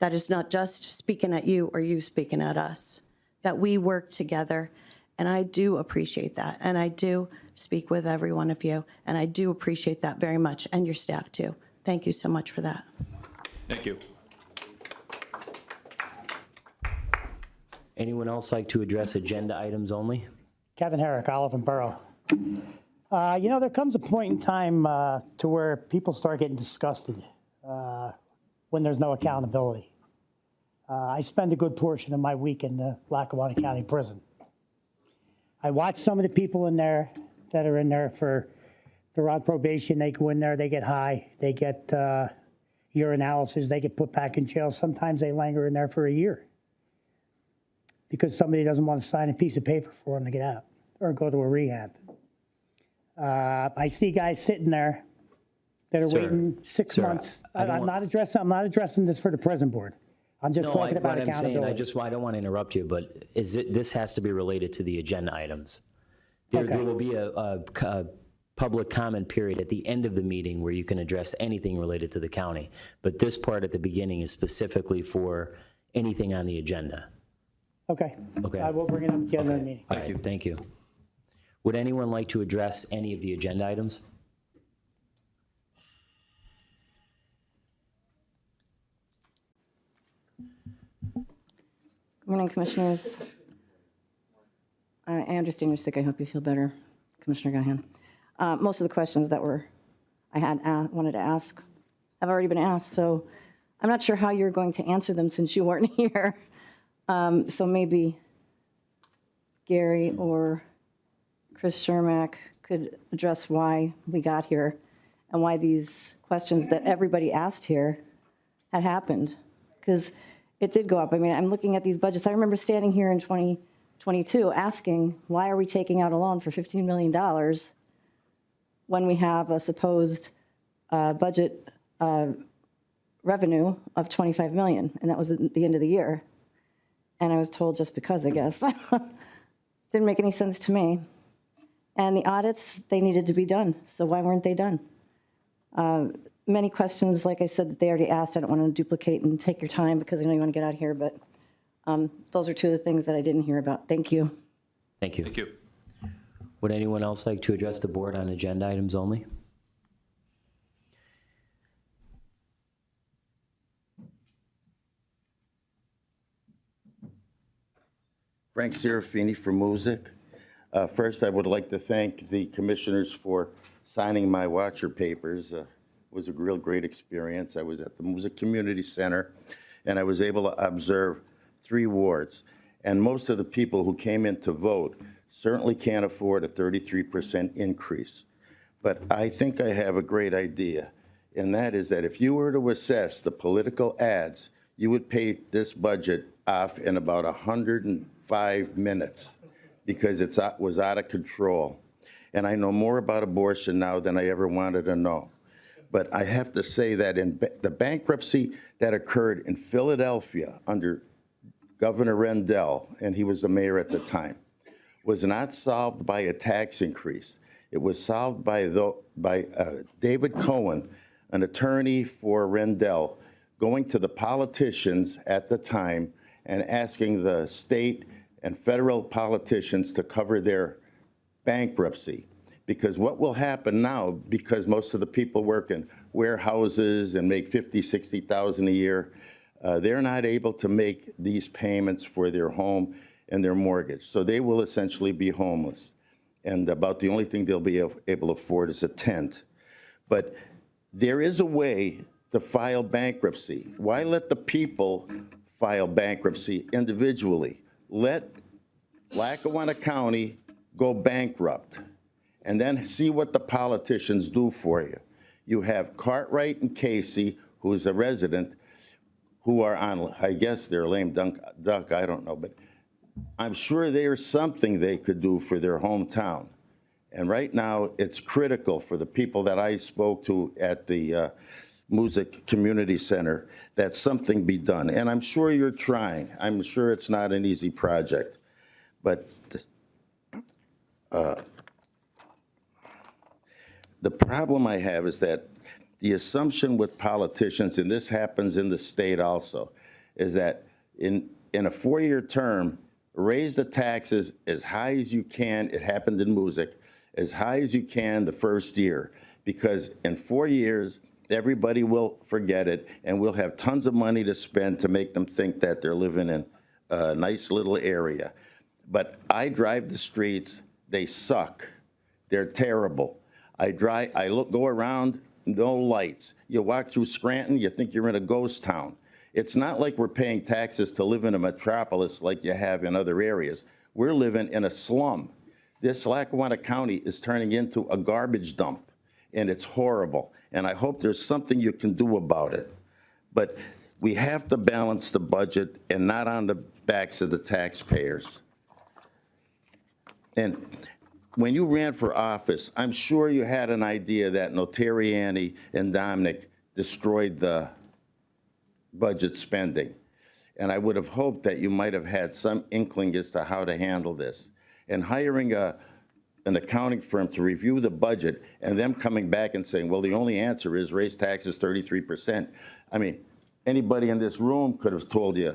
that is not just speaking at you or you speaking at us, that we work together, and I do appreciate that, and I do speak with every one of you, and I do appreciate that very much, and your staff too. Thank you so much for that. Thank you. Anyone else like to address agenda items only? Kevin Herrick, Olive Borough. There comes a point in time to where people start getting disgusted when there's no accountability. I spend a good portion of my week in the Lackawanna County Prison. I watch some of the people in there that are in there they're on probation, they go in there, they get high, they get urinalysis, they get put back in jail. Sometimes they linger in there for a year because somebody doesn't want to sign a piece of paper for them to get out or go to a rehab. I see guys sitting there that are waiting 6 months. I'm not addressing this for the prison board. I'm just talking about accountability. I don't want to interrupt you, but this has to be related to the agenda items. There will be a public comment period at the end of the meeting where you can address anything related to the county. But this part at the beginning is specifically for anything on the agenda. Okay. Okay. I will bring it up at the end of the meeting. All right, thank you. Would anyone like to address any of the agenda items? Good morning, Commissioners. I understand you're sick. I hope you feel better, Commissioner Gahan. Most of the questions that I wanted to ask have already been asked, so I'm not sure how you're going to answer them since you weren't here. So maybe Gary or Chris Shermack could address why we got here and why these questions that everybody asked here had happened, because it did go up. I mean, I'm looking at these budgets. I remember standing here in 2022 asking, why are we taking out a loan for $15 million when we have a supposed budget revenue of $25 million, and that was at the end of the year. And I was told just because, I guess. Didn't make any sense to me. And the audits, they needed to be done, so why weren't they done? Many questions, like I said, that they already asked. I don't want to duplicate and take your time because I know you want to get out of here, but those are two of the things that I didn't hear about. Thank you. Thank you. Thank you. Would anyone else like to address the board on agenda items only? Frank Serafini for Music. First, I would like to thank the commissioners for signing my Watcher papers. It was a real great experience. I was at the Music Community Center, and I was able to observe 3 wards. And most of the people who came in to vote certainly can't afford a 33% increase. But I think I have a great idea, and that is that if you were to assess the political ads, you would pay this budget off in about 105 minutes because it was out of control. And I know more about abortion now than I ever wanted to know. But I have to say that in the bankruptcy that occurred in Philadelphia under Governor Rendell, and he was the mayor at the time, was not solved by a tax increase. It was solved by David Cohen, an attorney for Rendell, going to the politicians at the time and asking the state and federal politicians to cover their bankruptcy. Because what will happen now, because most of the people work in warehouses and make $50,000, $60,000 a year, they're not able to make these payments for their home and their mortgage. So they will essentially be homeless. And about the only thing they'll be able to afford is a tent. But there is a way to file bankruptcy. Why let the people file bankruptcy individually? Let Lackawanna County go bankrupt and then see what the politicians do for you. You have Cartwright and Casey, who's a resident, who are on, I guess they're lame duck, I don't know, but I'm sure there's something they could do for their hometown. And right now, it's critical for the people that I spoke to at the Music Community Center that something be done. And I'm sure you're trying. I'm sure it's not an easy project. But the problem I have is that the assumption with politicians, and this happens in the state also, is that in a 4-year term, raise the taxes as high as you can. It happened in music, as high as you can the first year, because in 4 years, everybody will forget it, and we'll have tons of money to spend to make them think that they're living in a nice little area. But I drive the streets, they suck. They're terrible. Go around, no lights. You walk through Scranton, you think you're in a ghost town. It's not like we're paying taxes to live in a metropolis like you have in other areas. We're living in a slum. This Lackawanna County is turning into a garbage dump, and it's horrible. And I hope there's something you can do about it. But we have to balance the budget and not on the backs of the taxpayers. And when you ran for office, I'm sure you had an idea that Notarianni and Dominic destroyed the budget spending. And I would have hoped that you might have had some inkling as to how to handle this. And hiring an accounting firm to review the budget and them coming back and saying, well, the only answer is raise taxes 33%. I mean, anybody in this room could have told you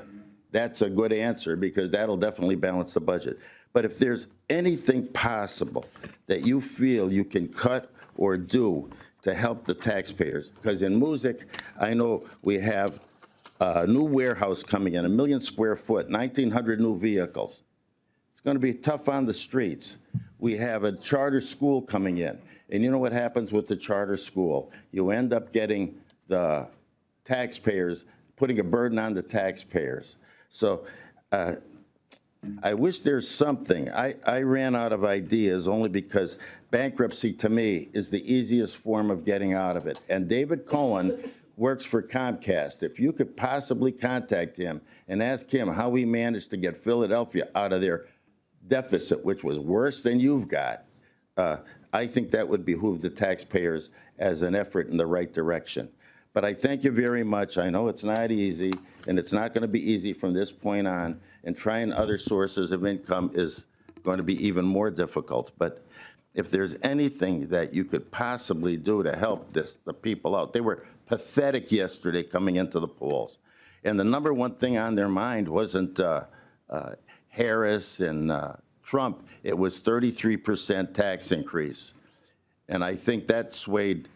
that's a good answer because that'll definitely balance the budget. But if there's anything possible that you feel you can cut or do to help the taxpayers, because in music, I know we have a new warehouse coming in, 1 million square foot, 1,900 new vehicles. It's going to be tough on the streets. We have a charter school coming in. And you know what happens with the charter school? You end up getting the taxpayers, putting a burden on the taxpayers. So I wish there's something. I ran out of ideas only because bankruptcy to me is the easiest form of getting out of it. And David Cohen works for Comcast. If you could possibly contact him and ask him how he managed to get Philadelphia out of their deficit, which was worse than you've got, I think that would behoove the taxpayers as an effort in the right direction. But I thank you very much. I know it's not easy, and it's not going to be easy from this point on, and trying other sources of income is going to be even more difficult. But if there's anything that you could possibly do to help the people out, they were pathetic yesterday coming into the polls. And the number one thing on their mind wasn't Harris and Trump. It was 33% tax increase. And I think that swayed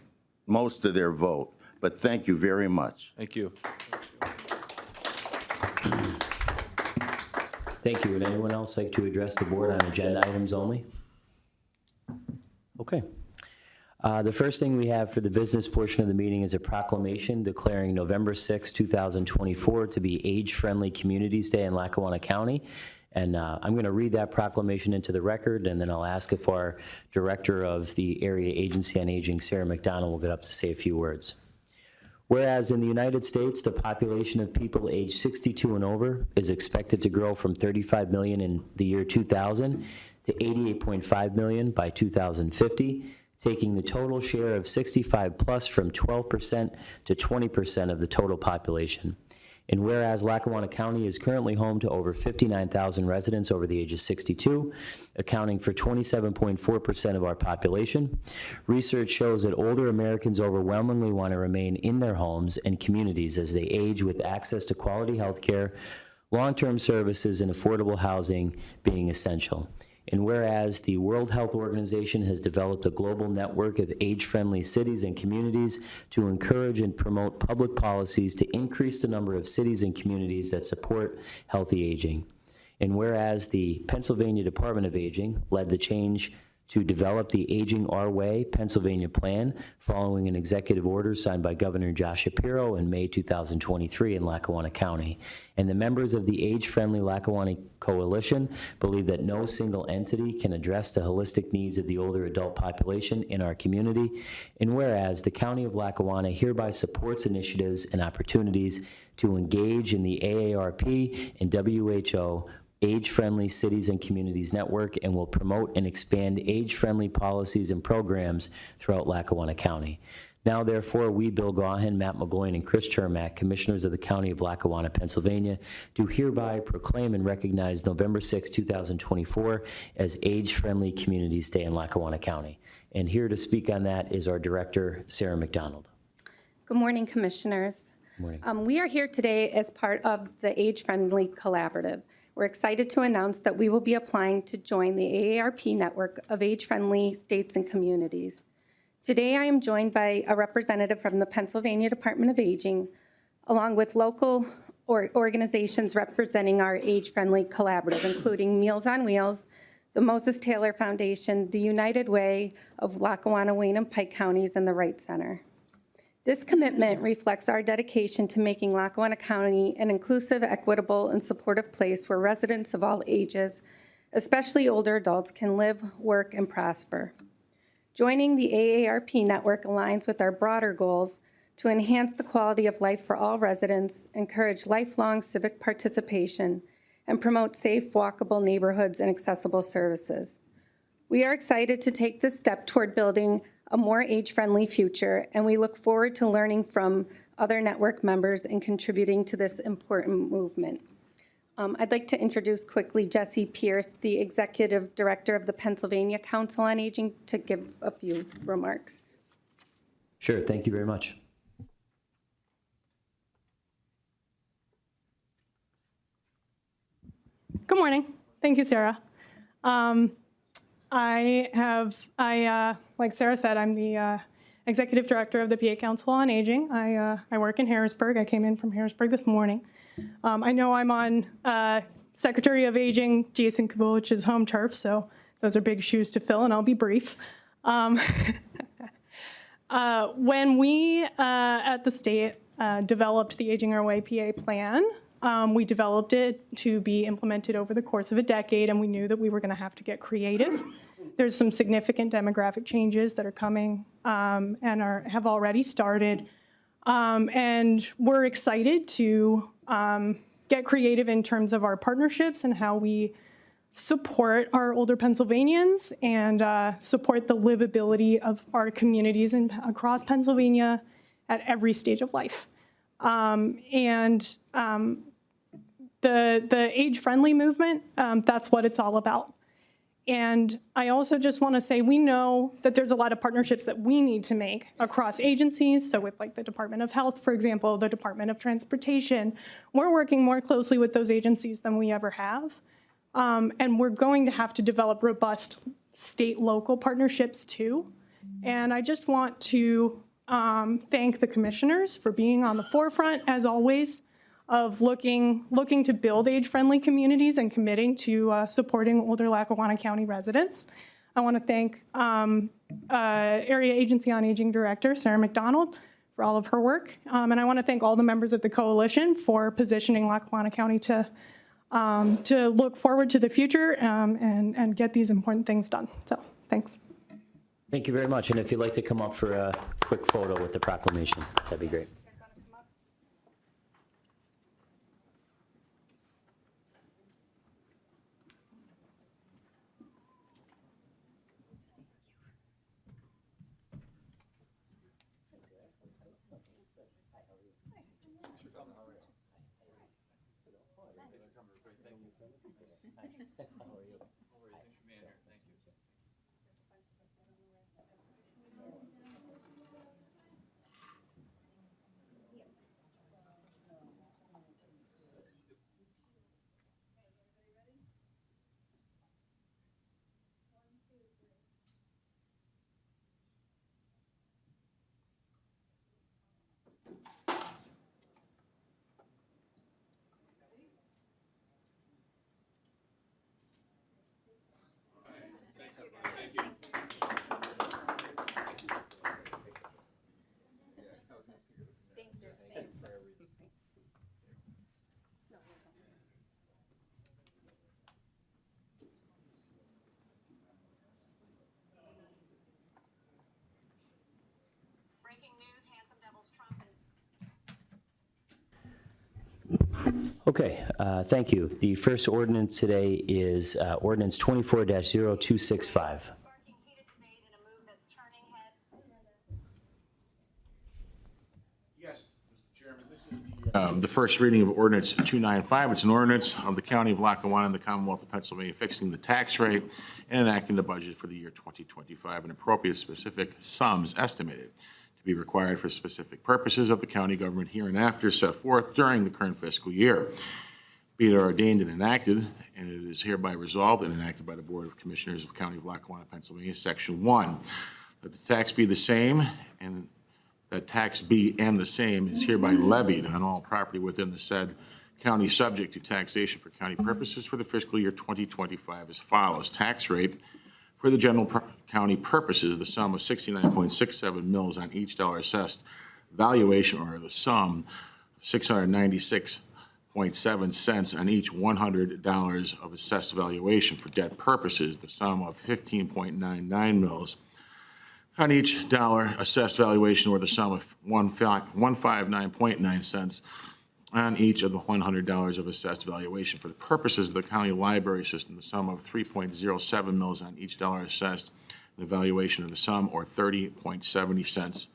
most of their vote. But thank you very much. Thank you. Thank you. Would anyone else like to address the board on agenda items only? Okay. The first thing we have for the business portion of the meeting is a proclamation declaring November 6, 2024 to be Age-Friendly Communities Day in Lackawanna County. And I'm going to read that proclamation into the record, and then I'll ask if our Director of the Area Agency on Aging, Sarah McDonald, will get up to say a few words. Whereas in the United States, the population of people aged 62 and over is expected to grow from 35 million in the year 2000 to 88.5 million by 2050, taking the total share of 65 plus from 12% to 20% of the total population. And whereas Lackawanna County is currently home to over 59,000 residents over the age of 62, accounting for 27.4% of our population, research shows that older Americans overwhelmingly want to remain in their homes and communities as they age with access to quality health care, long-term services, and affordable housing being essential. And whereas the World Health Organization has developed a global network of age-friendly cities and communities to encourage and promote public policies to increase the number of cities and communities that support healthy aging. And whereas the Pennsylvania Department of Aging led the change to develop the Aging Our Way Pennsylvania Plan following an executive order signed by Governor Josh Shapiro in May 2023 in Lackawanna County. And the members of the Age-Friendly Lackawanna Coalition believe that no single entity can address the holistic needs of the older adult population in our community. And whereas the County of Lackawanna hereby supports initiatives and opportunities to engage in the AARP and WHO Age-Friendly Cities and Communities Network and will promote and expand age-friendly policies and programs throughout Lackawanna County. Now, therefore, we, Bill Gaughan, Matt McGloin, and Chris Chermak, Commissioners of the County of Lackawanna, Pennsylvania, do hereby proclaim and recognize November 6, 2024 as Age-Friendly Communities Day in Lackawanna County. And here to speak on that is our Director, Sarah McDonald. Good morning, Commissioners. Good morning. We are here today as part of the Age-Friendly Collaborative. We're excited to announce that we will be applying to join the AARP network of age-friendly states and communities. Today, I am joined by a representative from the Pennsylvania Department of Aging, along with local organizations representing our age-friendly collaborative, including Meals on Wheels, the Moses Taylor Foundation, the United Way of Lackawanna, Wayne, and Pike counties, and the Wright Center. This commitment reflects our dedication to making Lackawanna County an inclusive, equitable, and supportive place where residents of all ages, especially older adults, can live, work, and prosper. Joining the AARP network aligns with our broader goals to enhance the quality of life for all residents, encourage lifelong civic participation, and promote safe, walkable neighborhoods and accessible services. We are excited to take this step toward building a more age-friendly future, and we look forward to learning from other network members and contributing to this important movement. I'd like to introduce quickly Jesse Pierce, the Executive Director of the Pennsylvania Council on Aging, to give a few remarks. Sure, thank you very much. Good morning. Thank you, Sarah. Like Sarah said, I'm the Executive Director of the PA Council on Aging. I work in Harrisburg. I came in from Harrisburg this morning. I know I'm on Secretary of Aging Jason Kavulich's home turf, so those are big shoes to fill, and I'll be brief. When we at the state developed the Aging Our Way PA plan, we developed it to be implemented over the course of a decade, and we knew that we were going to have to get creative. There's some significant demographic changes that are coming and have already started, and we're excited to get creative in terms of our partnerships and how we support our older Pennsylvanians and support the livability of our communities across Pennsylvania at every stage of life. The age-friendly movement, that's what it's all about. And I also just want to say we know that there's a lot of partnerships that we need to make across agencies. So with like the Department of Health, for example, the Department of Transportation, we're working more closely with those agencies than we ever have. And we're going to have to develop robust state-local partnerships too. And I just want to thank the commissioners for being on the forefront, as always, of looking to build age-friendly communities and committing to supporting older Lackawanna County residents. I want to thank Area Agency on Aging Director Sarah McDonald for all of her work, and I want to thank all the members of the coalition for positioning Lackawanna County to look forward to the future and get these important things done. So, thanks. Thank you very much. And if you'd like to come up for a quick photo with the proclamation, that'd be great. Okay, thank you. The first ordinance today is ordinance 24-0265. The first reading of ordinance 295, it's an ordinance of the County of Lackawanna and the Commonwealth of Pennsylvania fixing the tax rate and enacting the budget for the year 2025 and appropriate specific sums estimated to be required for specific purposes of the county government hereinafter set forth during the current fiscal year. Be it ordained and enacted, and it is hereby resolved and enacted by the Board of Commissioners of the County of Lackawanna, Pennsylvania, Section 1, that the tax be the same and that tax be and the same is hereby levied on all property within the said county subject to taxation for county purposes for the fiscal year 2025 as follows. Tax rate for the general county purposes, the sum of 69.67 mils on each dollar assessed valuation, or the sum of 696.7 cents on each $100 of assessed valuation. For debt purposes, the sum of 15.99 mils on each dollar assessed valuation, or the sum of 159.9 cents on each of the $100 of assessed valuation. For the purposes of the county library system, the sum of 3.07 mils on each dollar assessed, the valuation of the sum, or 30.70 cents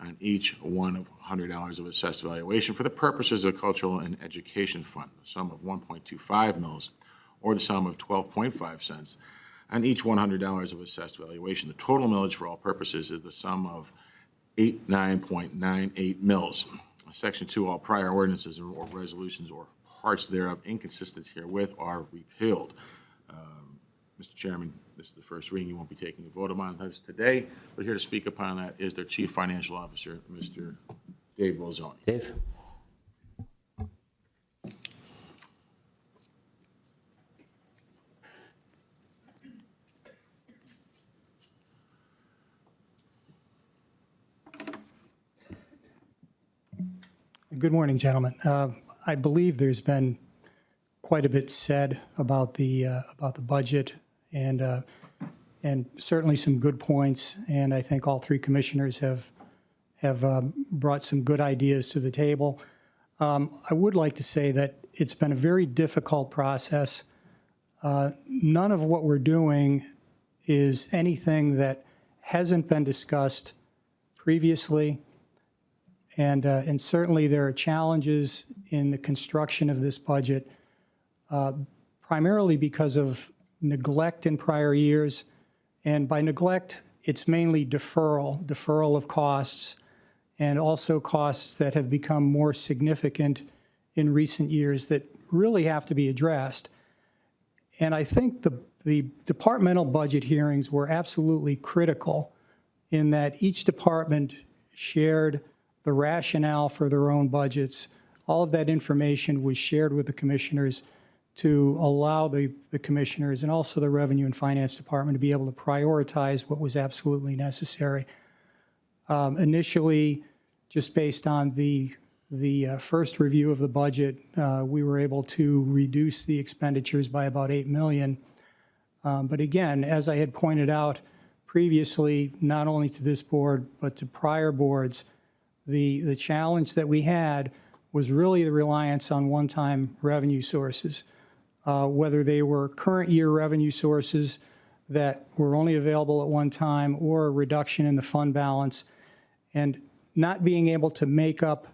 on each one of $100 of assessed valuation. For the purposes of the cultural and education fund, the sum of 1.25 mils, or the sum of 12.5 cents on each $100 of assessed valuation. The total millage for all purposes is the sum of 89.98 mils. Section 2, all prior ordinances or resolutions or parts thereof inconsistent herewith are repealed. Mr. Chairman, this is the first reading. You won't be taking a vote on this today, but here to speak upon that is their Chief Financial Officer, Mr. Dave Bolzoni. Dave? Good morning, gentlemen. I believe there's been quite a bit said about the budget and certainly some good points. And I think all three commissioners have brought some good ideas to the table. I would like to say that it's been a very difficult process. None of what we're doing is anything that hasn't been discussed previously. And certainly there are challenges in the construction of this budget, primarily because of neglect in prior years. And by neglect, it's mainly deferral of costs, and also costs that have become more significant in recent years that really have to be addressed. And I think the departmental budget hearings were absolutely critical in that each department shared the rationale for their own budgets. All of that information was shared with the commissioners to allow the commissioners and also the Revenue and Finance Department to be able to prioritize what was absolutely necessary. Initially, just based on the first review of the budget, we were able to reduce the expenditures by about $8 million. But again, as I had pointed out previously, not only to this board, but to prior boards, the challenge that we had was really the reliance on one-time revenue sources, whether they were current year revenue sources that were only available at one time or a reduction in the fund balance, and not being able to make up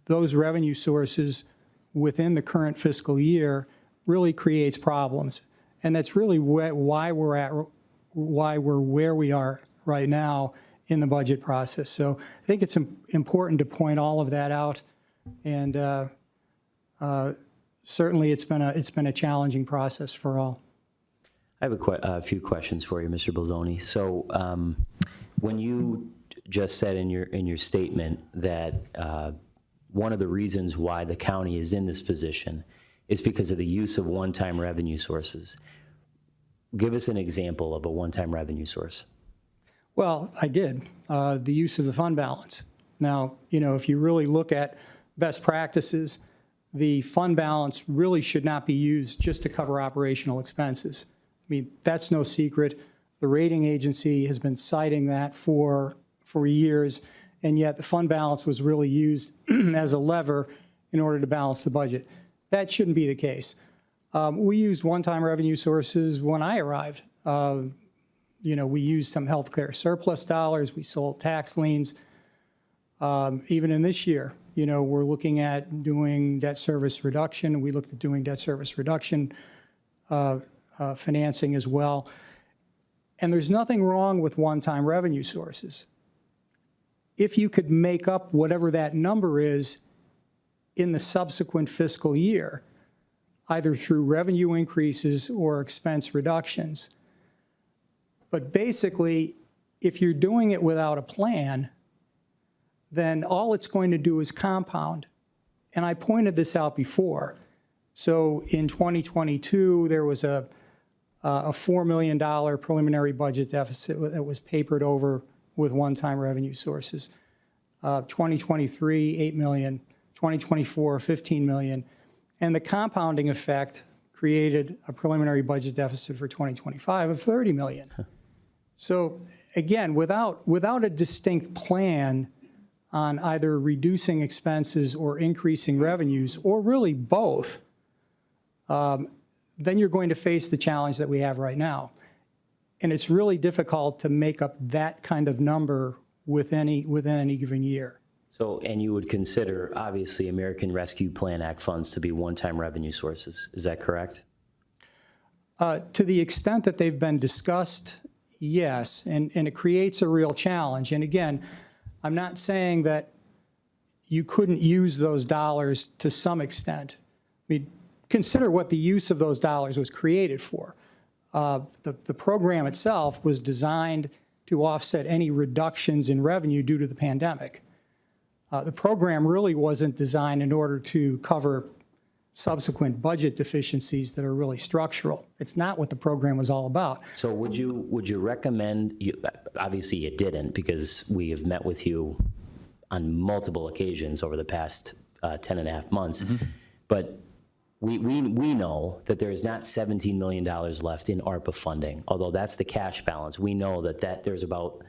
those revenue sources within the current fiscal year really creates problems. And that's really why we're where we are right now in the budget process. So I think it's important to point all of that out, and certainly it's been a challenging process for all. I have a few questions for you, Mr. Bolzoni. So when you just said in your statement that one of the reasons why the county is in this position is because of the use of one-time revenue sources. Give us an example of a one-time revenue source. Well, I did. The use of the fund balance. Now, if you really look at best practices, the fund balance really should not be used just to cover operational expenses. I mean, that's no secret. The rating agency has been citing that for years, and yet the fund balance was really used as a lever in order to balance the budget. That shouldn't be the case. We used one-time revenue sources when I arrived. We used some healthcare surplus dollars. We sold tax liens. Even in this year, we're looking at doing debt service reduction. We looked at doing debt service reduction financing as well. And there's nothing wrong with one-time revenue sources. If you could make up whatever that number is in the subsequent fiscal year, either through revenue increases or expense reductions. But basically, if you're doing it without a plan, then all it's going to do is compound. And I pointed this out before. So in 2022, there was a $4 million preliminary budget deficit that was papered over with one-time revenue sources. 2023, $8 million. 2024, $15 million. And the compounding effect created a preliminary budget deficit for 2025 of $30 million. So again, without a distinct plan on either reducing expenses or increasing revenues, or really both, then you're going to face the challenge that we have right now. And it's really difficult to make up that kind of number within any given year. So, and you would consider, obviously, American Rescue Plan Act funds to be one-time revenue sources. Is that correct? To the extent that they've been discussed, yes, and it creates a real challenge. And again, I'm not saying that you couldn't use those dollars to some extent. I mean, consider what the use of those dollars was created for. The program itself was designed to offset any reductions in revenue due to the pandemic. The program really wasn't designed in order to cover subsequent budget deficiencies that are really structural. It's not what the program was all about. So would you recommend, obviously you didn't, because we have met with you on multiple occasions over the past 10 and a half months, but we know that there is not $17 million left in ARPA funding, although that's the cash balance. We know that there's about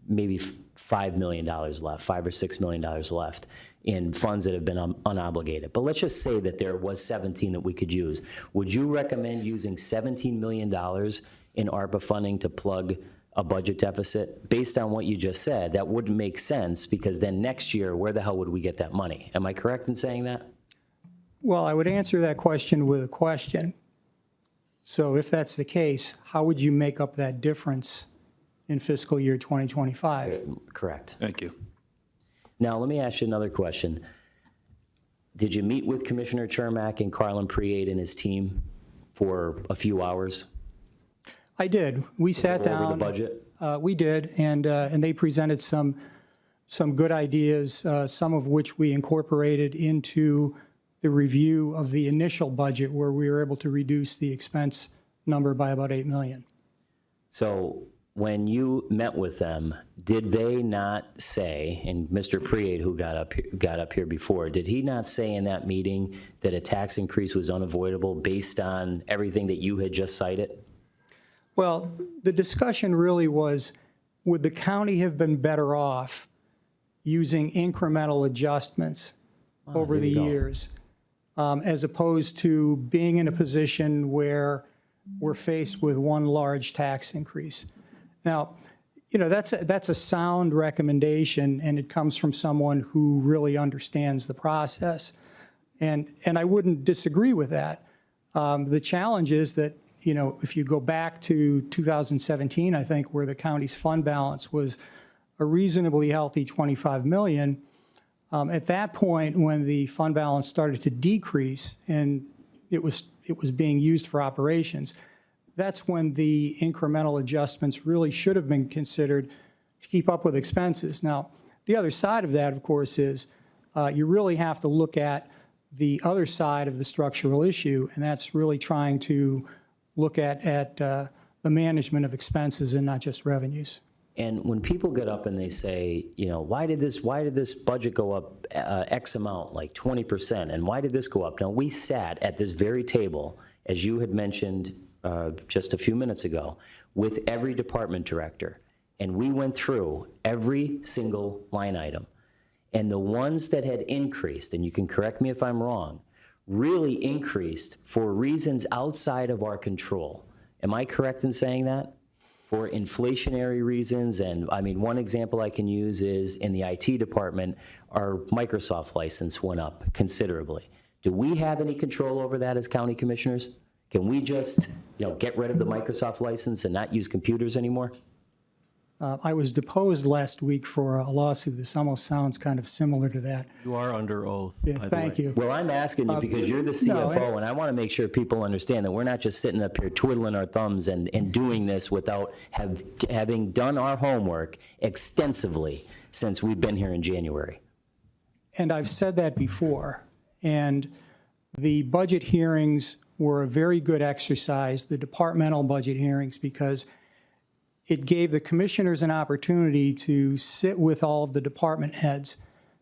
maybe $5 million left, $5 or $6 million left in funds that have been unobligated. But let's just say that there was 17 that we could use. Would you recommend using $17 million in ARPA funding to plug a budget deficit? Based on what you just said, that wouldn't make sense, because then next year, where the hell would we get that money? Am I correct in saying that? Well, I would answer that question with a question. So if that's the case, how would you make up that difference in fiscal year 2025? Correct. Thank you. Now, let me ask you another question. Did you meet with Commissioner Chermak and Carlin Priate and his team for a few hours? I did. We sat down. Over the budget? We did, and they presented some good ideas, some of which we incorporated into the review of the initial budget, where we were able to reduce the expense number by about $8 million. So when you met with them, did they not say, and Mr. Priate, who got up here before, did he not say in that meeting that a tax increase was unavoidable based on everything that you had just cited? Well, the discussion really was, would the county have been better off using incremental adjustments over the years, as opposed to being in a position where we're faced with one large tax increase? Now, that's a sound recommendation, and it comes from someone who really understands the process. And I wouldn't disagree with that. The challenge is that, if you go back to 2017, I think, where the county's fund balance was a reasonably healthy $25 million, at that point, when the fund balance started to decrease and it was being used for operations, that's when the incremental adjustments really should have been considered to keep up with expenses. Now, the other side of that, of course, is you really have to look at the other side of the structural issue, and that's really trying to look at the management of expenses and not just revenues. And when people get up and they say, why did this budget go up X amount, like 20%, and why did this go up? Now, we sat at this very table, as you had mentioned just a few minutes ago, with every department director, and we went through every single line item. And the ones that had increased, and you can correct me if I'm wrong, really increased for reasons outside of our control. Am I correct in saying that? For inflationary reasons, and I mean, one example I can use is in the IT department, our Microsoft license went up considerably. Do we have any control over that as county commissioners? Can we just, get rid of the Microsoft license and not use computers anymore? I was deposed last week for a lawsuit. This almost sounds kind of similar to that. You are under oath, Yeah, by the way. thank you. Well, I'm asking you because you're the CFO, and I want to make sure people understand that we're not just sitting up here twiddling our thumbs and doing this without having done our homework extensively since we've been here in January. And I've said that before. And the budget hearings were a very good exercise, the departmental budget hearings, because it gave the commissioners an opportunity to sit with all of the department heads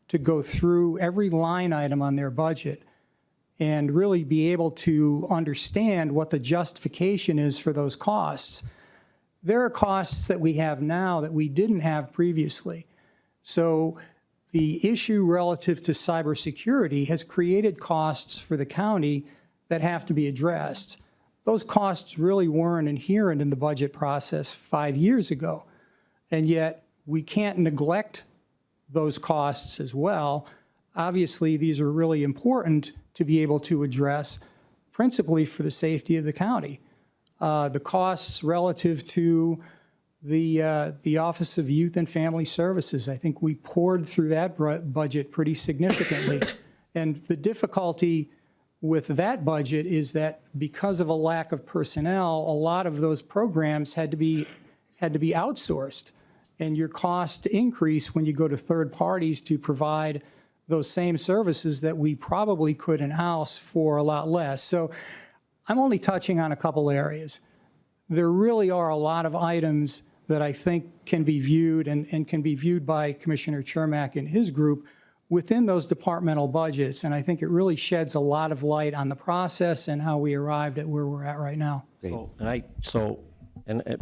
to go through every line item on their budget and really be able to understand what the justification is for those costs. There are costs that we have now that we didn't have previously. So the issue relative to cybersecurity has created costs for the county that have to be addressed. Those costs really weren't inherent in the budget process 5 years ago. And yet we can't neglect those costs as well. Obviously, these are really important to be able to address, principally for the safety of the county. The costs relative to the Office of Youth and Family Services, I think we poured through that budget pretty significantly. And the difficulty with that budget is that because of a lack of personnel, a lot of those programs had to be outsourced. And your costs increase when you go to third parties to provide those same services that we probably could in-house for a lot less. So I'm only touching on a couple areas. There really are a lot of items that I think can be viewed and can be viewed by Commissioner Chermak and his group within those departmental budgets. And I think it really sheds a lot of light on the process and how we arrived at where we're at right now. And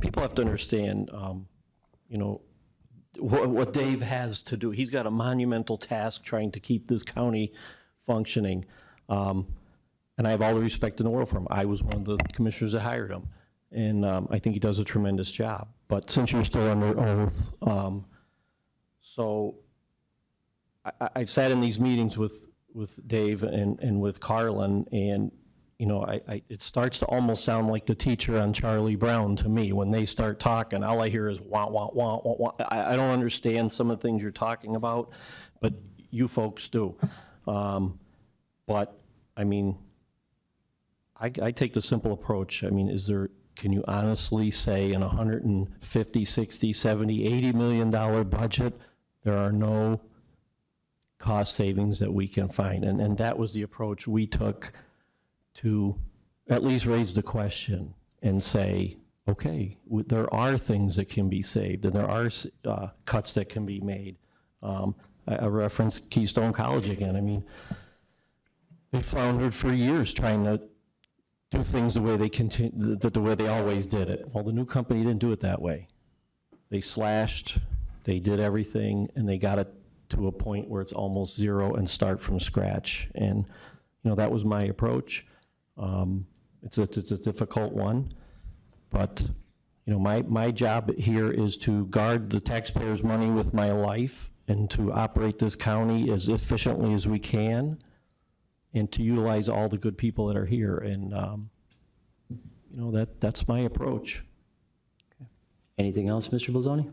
people have to understand, what Dave has to do. He's got a monumental task trying to keep this county functioning. And I have all the respect in the world for him. I was one of the commissioners that hired him. And I think he does a tremendous job. But since you're still under oath, I've sat in these meetings with Dave and with Carlin, and it starts to almost sound like the teacher on Charlie Brown to me. When they start talking, all I hear is wah, wah, wah, wah, wah. I don't understand some of the things you're talking about, but you folks do. But, I mean, I take the simple approach. I mean, can you honestly say in a $150, $60, $70, $80 million budget, there are no cost savings that we can find? And that was the approach we took to at least raise the question and say, okay, there are things that can be saved and there are cuts that can be made. I reference Keystone College again. I mean, they floundered for years trying to do things the way the way they always did it. Well, the new company didn't do it that way. They slashed, they did everything, and they got it to a point where it's almost zero and start from scratch. And that was my approach. It's a difficult one, but my job here is to guard the taxpayers' money with my life and to operate this county as efficiently as we can and to utilize all the good people that are here. And that's my approach. Okay. Anything else, Mr. Bolzoni?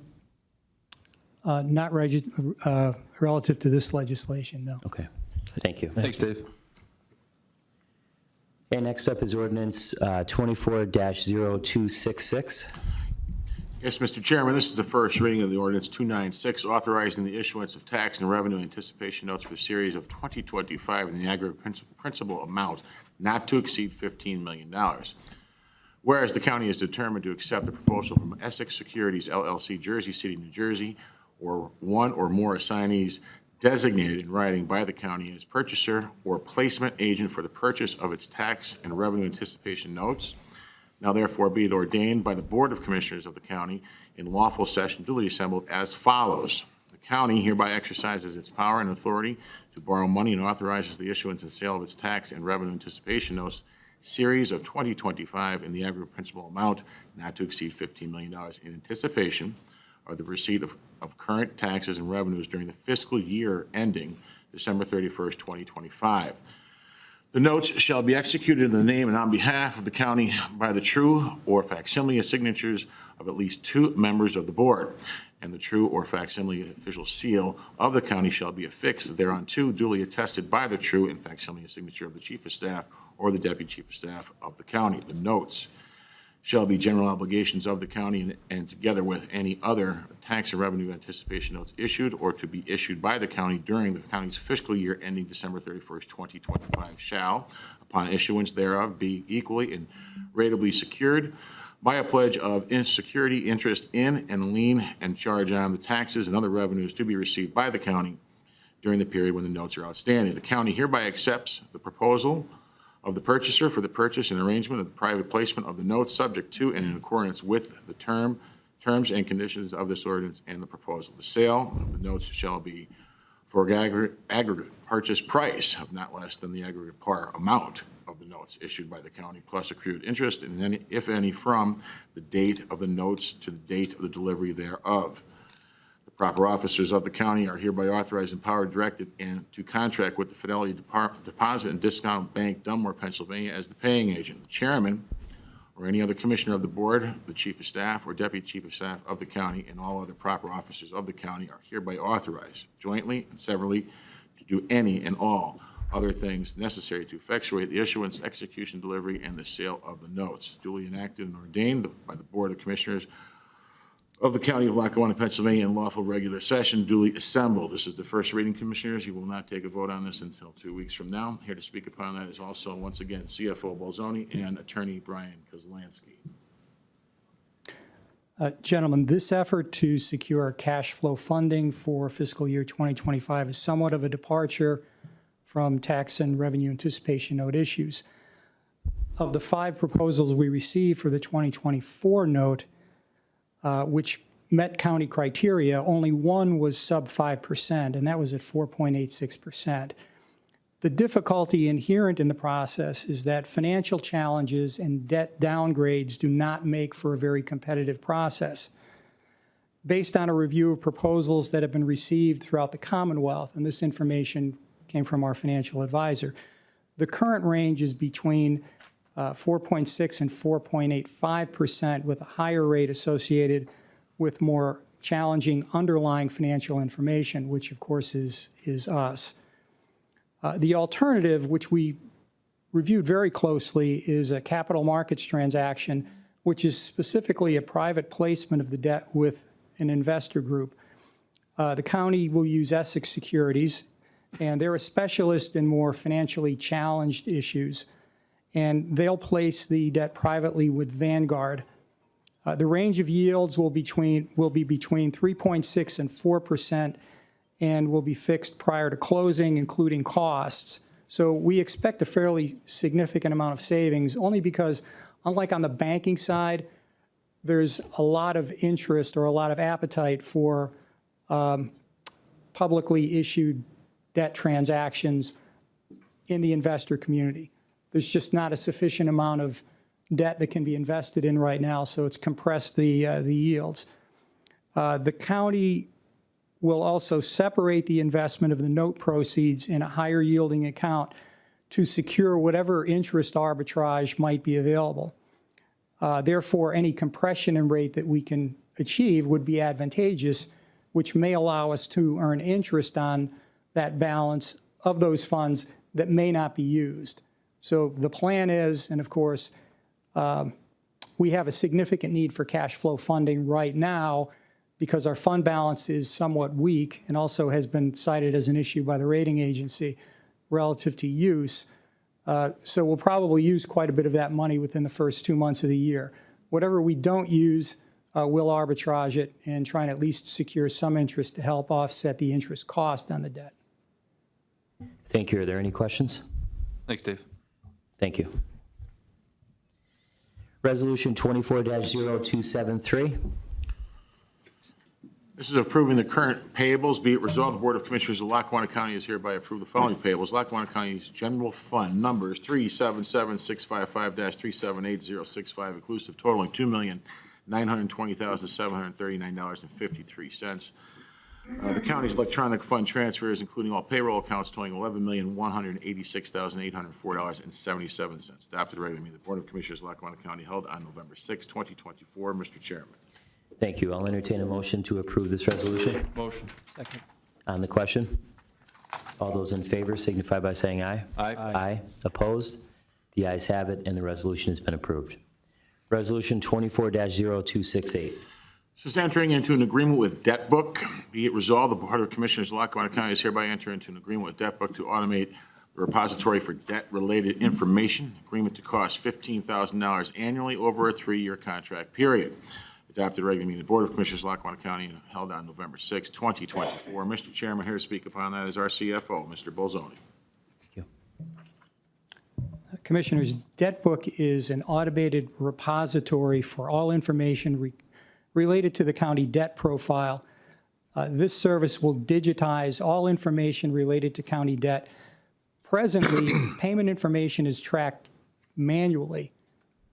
Not relative to this legislation, no. Okay, thank you. Thanks, Dave. Okay, next up is ordinance 24-0266. Yes, Mr. Chairman, this is the first reading of the ordinance 296, authorizing the issuance of tax and revenue anticipation notes for the series of 2025 in the aggregate principal amount not to exceed $15 million. Whereas the county is determined to accept the proposal from Essex Securities LLC, Jersey City, New Jersey, or one or more assignees designated in writing by the county as purchaser or placement agent for the purchase of its tax and revenue anticipation notes. Now therefore be it ordained by the Board of Commissioners of the county in lawful session duly assembled as follows. The county hereby exercises its power and authority to borrow money and authorizes the issuance and sale of its tax and revenue anticipation notes series of 2025 in the aggregate principal amount not to exceed $15 million in anticipation of the receipt of current taxes and revenues during the fiscal year ending December 31st, 2025. The notes shall be executed in the name and on behalf of the county by the true or facsimile signatures of at least 2 members of the board, and the true or facsimile official seal of the county shall be affixed thereunto, duly attested by the true and facsimile signature of the chief of staff or the deputy chief of staff of the county. The notes shall be general obligations of the county and together with any other tax and revenue anticipation notes issued or to be issued by the county during the county's fiscal year ending December 31st, 2025 shall, upon issuance thereof, be equally and ratably secured by a pledge of security, interest in, and lien and charge on the taxes and other revenues to be received by the county during the period when the notes are outstanding. The county hereby accepts the proposal of the purchaser for the purchase and arrangement of the private placement of the notes subject to and in accordance with the terms and conditions of this ordinance and the proposal. The sale of the notes shall be for aggregate purchase price of not less than the aggregate par amount of the notes issued by the county plus accrued interest, and any, if any, from the date of the notes to the date of the delivery thereof. The proper officers of the county are hereby authorized, empowered, directed, and to contract with the Fidelity Deposit and Discount Bank, Dunmore, Pennsylvania, as the paying agent. The chairman or any other commissioner of the board, the chief of staff or deputy chief of staff of the county, and all other proper officers of the county are hereby authorized, jointly and severally, to do any and all other things necessary to effectuate the issuance, execution, delivery, and the sale of the notes, duly enacted and ordained by the Board of Commissioners of the County of Lackawanna, Pennsylvania, in lawful regular session, duly assembled. This is the first reading, Commissioners. You will not take a vote on this until 2 weeks from now. Here to speak upon that is also, once again, CFO Bolzoni and Attorney Brian Kozlansky. Gentlemen, this effort to secure cash flow funding for fiscal year 2025 is somewhat of a departure from tax and revenue anticipation note issues. Of the 5 proposals we received for the 2024 note, which met county criteria, only one was sub 5%, and that was at 4.86%. The difficulty inherent in the process is that financial challenges and debt downgrades do not make for a very competitive process. Based on a review of proposals that have been received throughout the Commonwealth, and this information came from our financial advisor, the current range is between 4.6 and 4.85%, with a higher rate associated with more challenging underlying financial information, which of course is us. The alternative, which we reviewed very closely, is a capital markets transaction, which is specifically a private placement of the debt with an investor group. The county will use Essex Securities, and they're a specialist in more financially challenged issues, and they'll place the debt privately with Vanguard. The range of yields will be between 3.6 and 4%, and will be fixed prior to closing, including costs. So we expect a fairly significant amount of savings, only because, unlike on the banking side, there's a lot of interest or a lot of appetite for publicly issued debt transactions in the investor community. There's just not a sufficient amount of debt that can be invested in right now, so it's compressed the yields. The county will also separate the investment of the note proceeds in a higher yielding account to secure whatever interest arbitrage might be available. Therefore, any compression in rate that we can achieve would be advantageous, which may allow us to earn interest on that balance of those funds that may not be used. So the plan is, and of course, we have a significant need for cash flow funding right now because our fund balance is somewhat weak and also has been cited as an issue by the rating agency relative to use. So we'll probably use quite a bit of that money within the first 2 months of the year. Whatever we don't use, we'll arbitrage it and try and at least secure some interest to help offset the interest cost on the debt. Thank you. Are there any questions? Thanks, Dave. Thank you. Resolution 24-0273. This is approving the current payables. Be it resolved, the Board of Commissioners of Lackawanna County is hereby approve the following payables. Lackawanna County's General Fund numbers 377-655-378-065 inclusive, totaling $2,920,739.53. The county's electronic fund transfers, including all payroll accounts, totaling $11,186,804.77. Adopted regularly meeting of the Board of Commissioners of Lackawanna County held on November 6, 2024. Mr. Chairman. Thank you. I'll entertain a motion to approve this resolution. Motion. Second. On the question, all those in favor signify by saying aye. Aye. Aye. Opposed? The ayes have it, and the resolution has been approved. Resolution 24-0268. This is entering into an agreement with DebtBook. Be it resolved, the Board of Commissioners of Lackawanna County is hereby entering into an agreement with DebtBook to automate the repository for debt-related information. Agreement to cost $15,000 annually over a 3-year contract period. Adopted regular meeting of the Board of Commissioners of Lackawanna County held on November 6, 2024. Mr. Chairman, here to speak upon that is our CFO, Mr. Bolzoni. Thank you. Commissioners, DebtBook is an automated repository for all information related to the county debt profile. This service will digitize all information related to county debt. Presently, payment information is tracked manually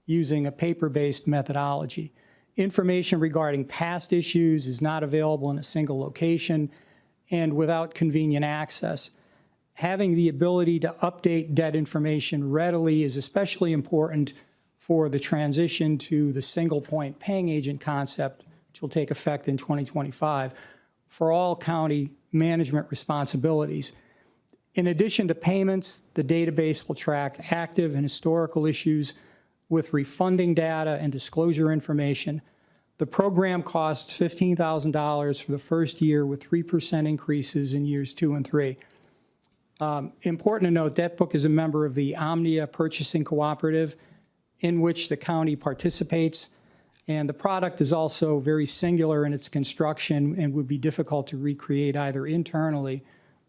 using a paper-based methodology. Information regarding past issues is not available in a single location and without convenient access. Having the ability to update debt information readily is especially important for the transition to the single point paying agent concept, which will take effect in 2025, for all county management responsibilities. In addition to payments, the database will track active and historical issues with refunding data and disclosure information. The program costs $15,000 for the first year with 3% increases in years 2 and 3. Important to note, DebtBook is a member of the Omnia Purchasing Cooperative in which the county participates, and the product is also very singular in its construction and would be difficult to recreate either internally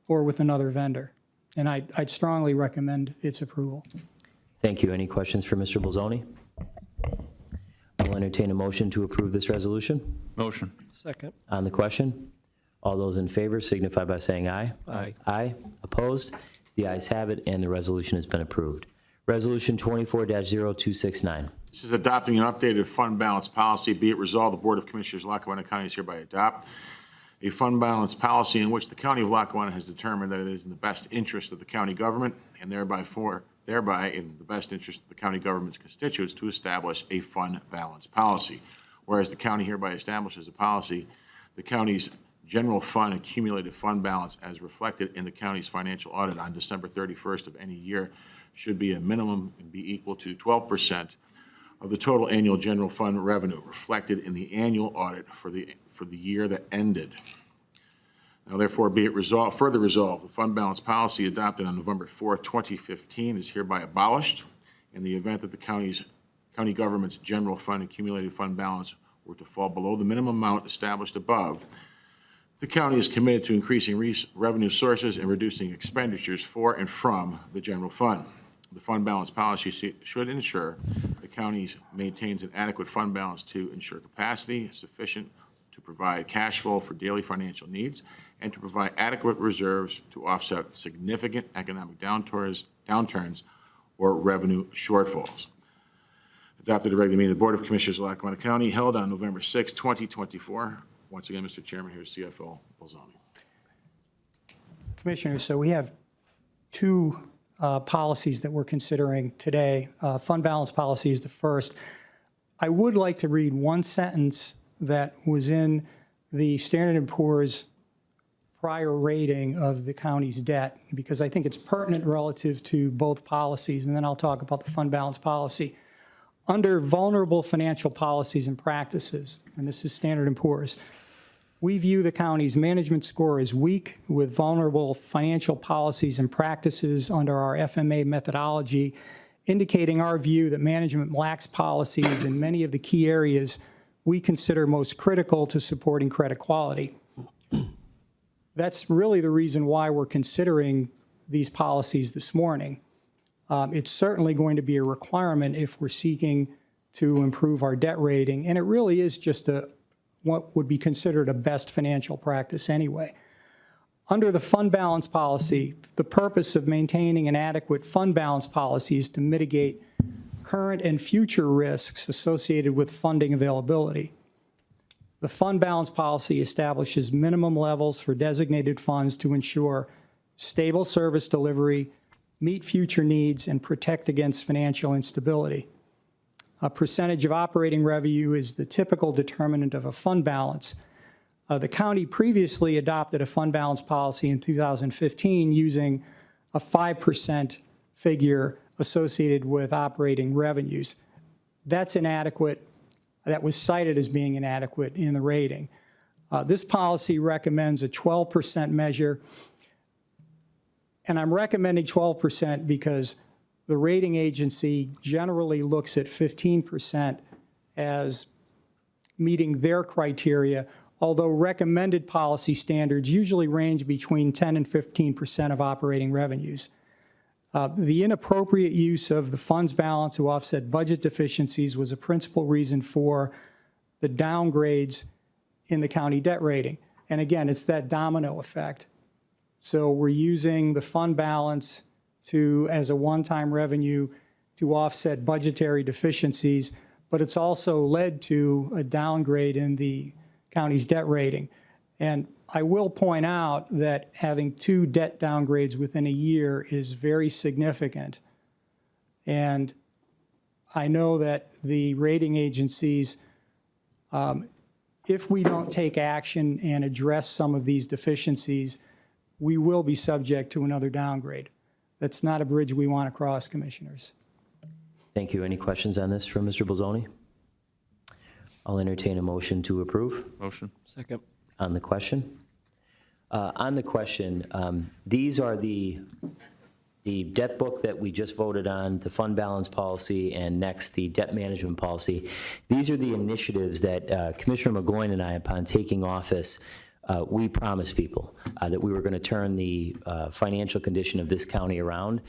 or with another vendor. And I'd strongly recommend its approval. Thank you. Any questions for Mr. Bolzoni? I'll entertain a motion to approve this resolution. Motion. Second. On the question, all those in favor signify by saying aye. Aye. Aye. Opposed? The ayes have it, and the resolution has been approved. Resolution 24-0269. This is adopting an updated fund balance policy. Be it resolved, the Board of Commissioners of Lackawanna County is hereby adopt a fund balance policy in which the County of Lackawanna has determined that it is in the best interest of the county government and thereby in the best interest of the county government's constituents to establish a fund balance policy. Whereas the county hereby establishes a policy, the county's general fund accumulated fund balance as reflected in the county's financial audit on December 31st of any year should be a minimum and be equal to 12% of the total annual general fund revenue reflected in the annual audit for the year that ended. Now, therefore, be it resolved, further resolved, the fund balance policy adopted on November 4th, 2015 is hereby abolished in the event that the county government's general fund accumulated fund balance were to fall below the minimum amount established above. The county is committed to increasing revenue sources and reducing expenditures for and from the general fund. The fund balance policy should ensure the county maintains an adequate fund balance to ensure capacity sufficient to provide cash flow for daily financial needs and to provide adequate reserves to offset significant economic downturns or revenue shortfalls. Adopted a regular meeting of the Board of Commissioners of Lackawanna County held on November 6, 2024. Once again, Mr. Chairman, here's CFO Bolzoni. Commissioners, so we have two policies that we're considering today. Fund balance policy is the first. I would like to read one sentence that was in the Standard & Poor's prior rating of the county's debt, because I think it's pertinent relative to both policies, and then I'll talk about the fund balance policy. Under vulnerable financial policies and practices, and this is Standard & Poor's, we view the county's management score as weak with vulnerable financial policies and practices under our FMA methodology, indicating our view that management lacks policies in many of the key areas we consider most critical to supporting credit quality. That's really the reason why we're considering these policies this morning. It's certainly going to be a requirement if we're seeking to improve our debt rating, and it really is just a what would be considered a best financial practice anyway. Under the fund balance policy, the purpose of maintaining an adequate fund balance policy is to mitigate current and future risks associated with funding availability. The fund balance policy establishes minimum levels for designated funds to ensure stable service delivery, meet future needs, and protect against financial instability. A percentage of operating revenue is the typical determinant of a fund balance. The county previously adopted a fund balance policy in 2015 using a 5% figure associated with operating revenues. That's inadequate. That was cited as being inadequate in the rating. This policy recommends a 12% measure, and I'm recommending 12% because the rating agency generally looks at 15% as meeting their criteria, although recommended policy standards usually range between 10 and 15% of operating revenues. The inappropriate use of the funds balance to offset budget deficiencies was a principal reason for the downgrades in the county debt rating. And again, it's that domino effect. So we're using the fund balance as a one-time revenue to offset budgetary deficiencies, but it's also led to a downgrade in the county's debt rating. And I will point out that having 2 debt downgrades within a year is very significant. And I know that the rating agencies, if we don't take action and address some of these deficiencies, we will be subject to another downgrade. That's not a bridge we want to cross, Commissioners. Thank you. Any questions on this from Mr. Bolzoni? I'll entertain a motion to approve. Motion. Second. On the question? These are the debt book that we just voted on, the fund balance policy, and next, the debt management policy. These are the initiatives that Commissioner McGloin and I, upon taking office, we promised people that we were going to turn the financial condition of this county around.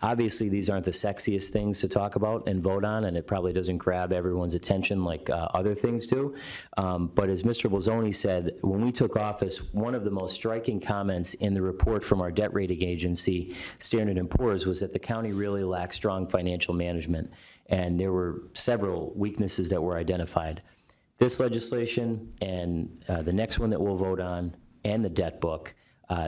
Obviously, these aren't the sexiest things to talk about and vote on, and it probably doesn't grab everyone's attention like other things do. But as Mr. Bolzoni said, when we took office, one of the most striking comments in the report from our debt rating agency, Standard & Poor's, was that the county really lacked strong financial management, and there were several weaknesses that were identified. This legislation and the next one that we'll vote on, and the debt book,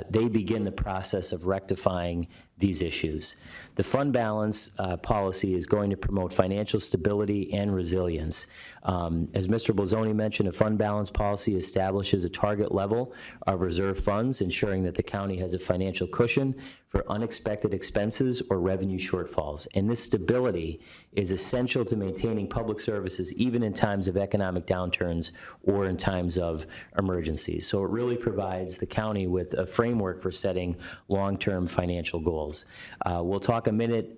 they begin the process of rectifying these issues. The fund balance policy is going to promote financial stability and resilience. As Mr. Bolzoni mentioned, a fund balance policy establishes a target level of reserve funds, ensuring that the county has a financial cushion for unexpected expenses or revenue shortfalls. And this stability is essential to maintaining public services even in times of economic downturns or in times of emergencies. So it really provides the county with a framework for setting long-term financial goals. We'll talk in a minute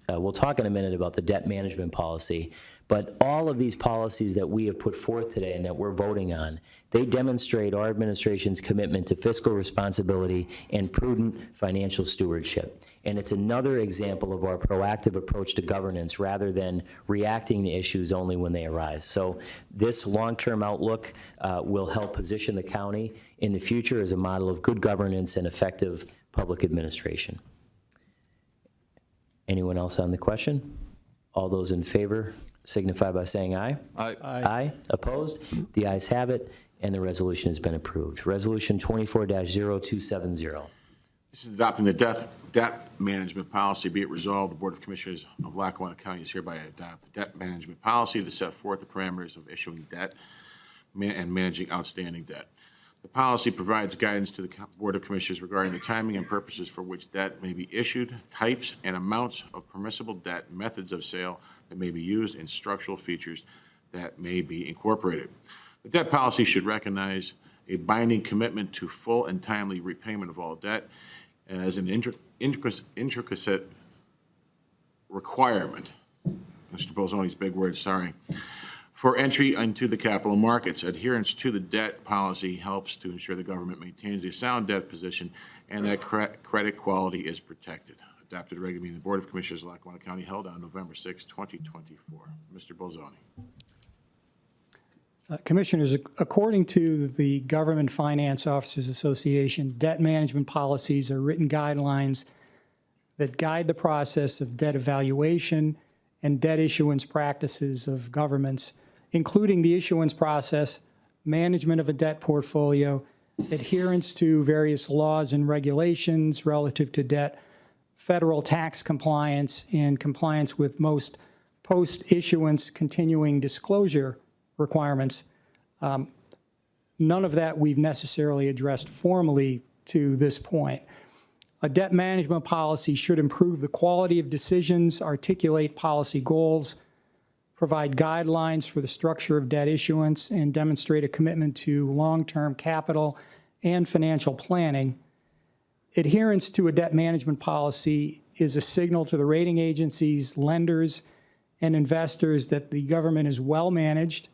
about the debt management policy, but all of these policies that we have put forth today and that we're voting on, they demonstrate our administration's commitment to fiscal responsibility and prudent financial stewardship. And it's another example of our proactive approach to governance rather than reacting to issues only when they arise. So this long-term outlook will help position the county in the future as a model of good governance and effective public administration. Anyone else on the question? All those in favor signify by saying aye. Aye. Aye. Opposed? The ayes have it, and the resolution has been approved. Resolution 24-0270. This is adopting the debt management policy. Be it resolved, the Board of Commissioners of Lackawanna County is hereby adopt the debt management policy to set forth the parameters of issuing debt and managing outstanding debt. The policy provides guidance to the Board of Commissioners regarding the timing and purposes for which debt may be issued, types and amounts of permissible debt, methods of sale that may be used, and structural features that may be incorporated. The debt policy should recognize a binding commitment to full and timely repayment of all debt as an intricate requirement. Mr. Bolzoni's big word, sorry. For entry into the capital markets, adherence to the debt policy helps to ensure the government maintains a sound debt position and that credit quality is protected. Adopted regular meeting of the Board of Commissioners of Lackawanna County held on November 6, 2024. Mr. Bolzoni. Commissioners, according to the Government Finance Officers Association, debt management policies are written guidelines that guide the process of debt evaluation and debt issuance practices of governments, including the issuance process, management of a debt portfolio, adherence to various laws and regulations relative to debt, federal tax compliance, and compliance with most post-issuance continuing disclosure requirements. None of that we've necessarily addressed formally to this point. A debt management policy should improve the quality of decisions, articulate policy goals, provide guidelines for the structure of debt issuance, and demonstrate a commitment to long-term capital and financial planning. Adherence to a debt management policy is a signal to the rating agencies, lenders, and investors that the government is well managed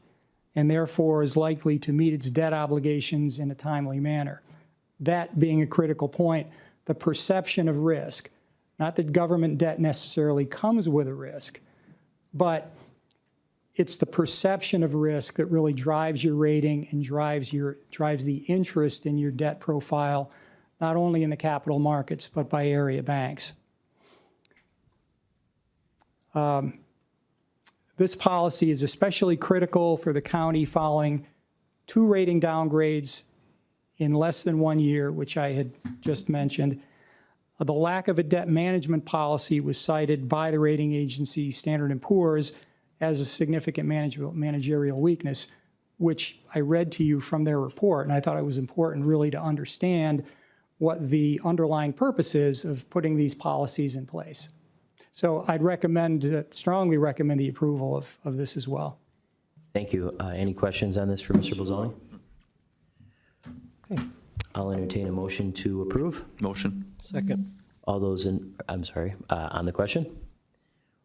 and therefore is likely to meet its debt obligations in a timely manner. That being a critical point, the perception of risk, not that government debt necessarily comes with a risk, but it's the perception of risk that really drives your rating and drives the interest in your debt profile, not only in the capital markets, but by area banks. This policy is especially critical for the county following 2 rating downgrades in less than 1 year, which I had just mentioned. The lack of a debt management policy was cited by the rating agency Standard & Poor's as a significant managerial weakness, which I read to you from their report, and I thought it was important really to understand what the underlying purpose is of putting these policies in place. So I'd recommend, strongly recommend the approval of this as well. Thank you. Any questions on this for Mr. Bolzoni? Okay. I'll entertain a motion to approve. Motion. Second. All those in, I'm sorry, on the question?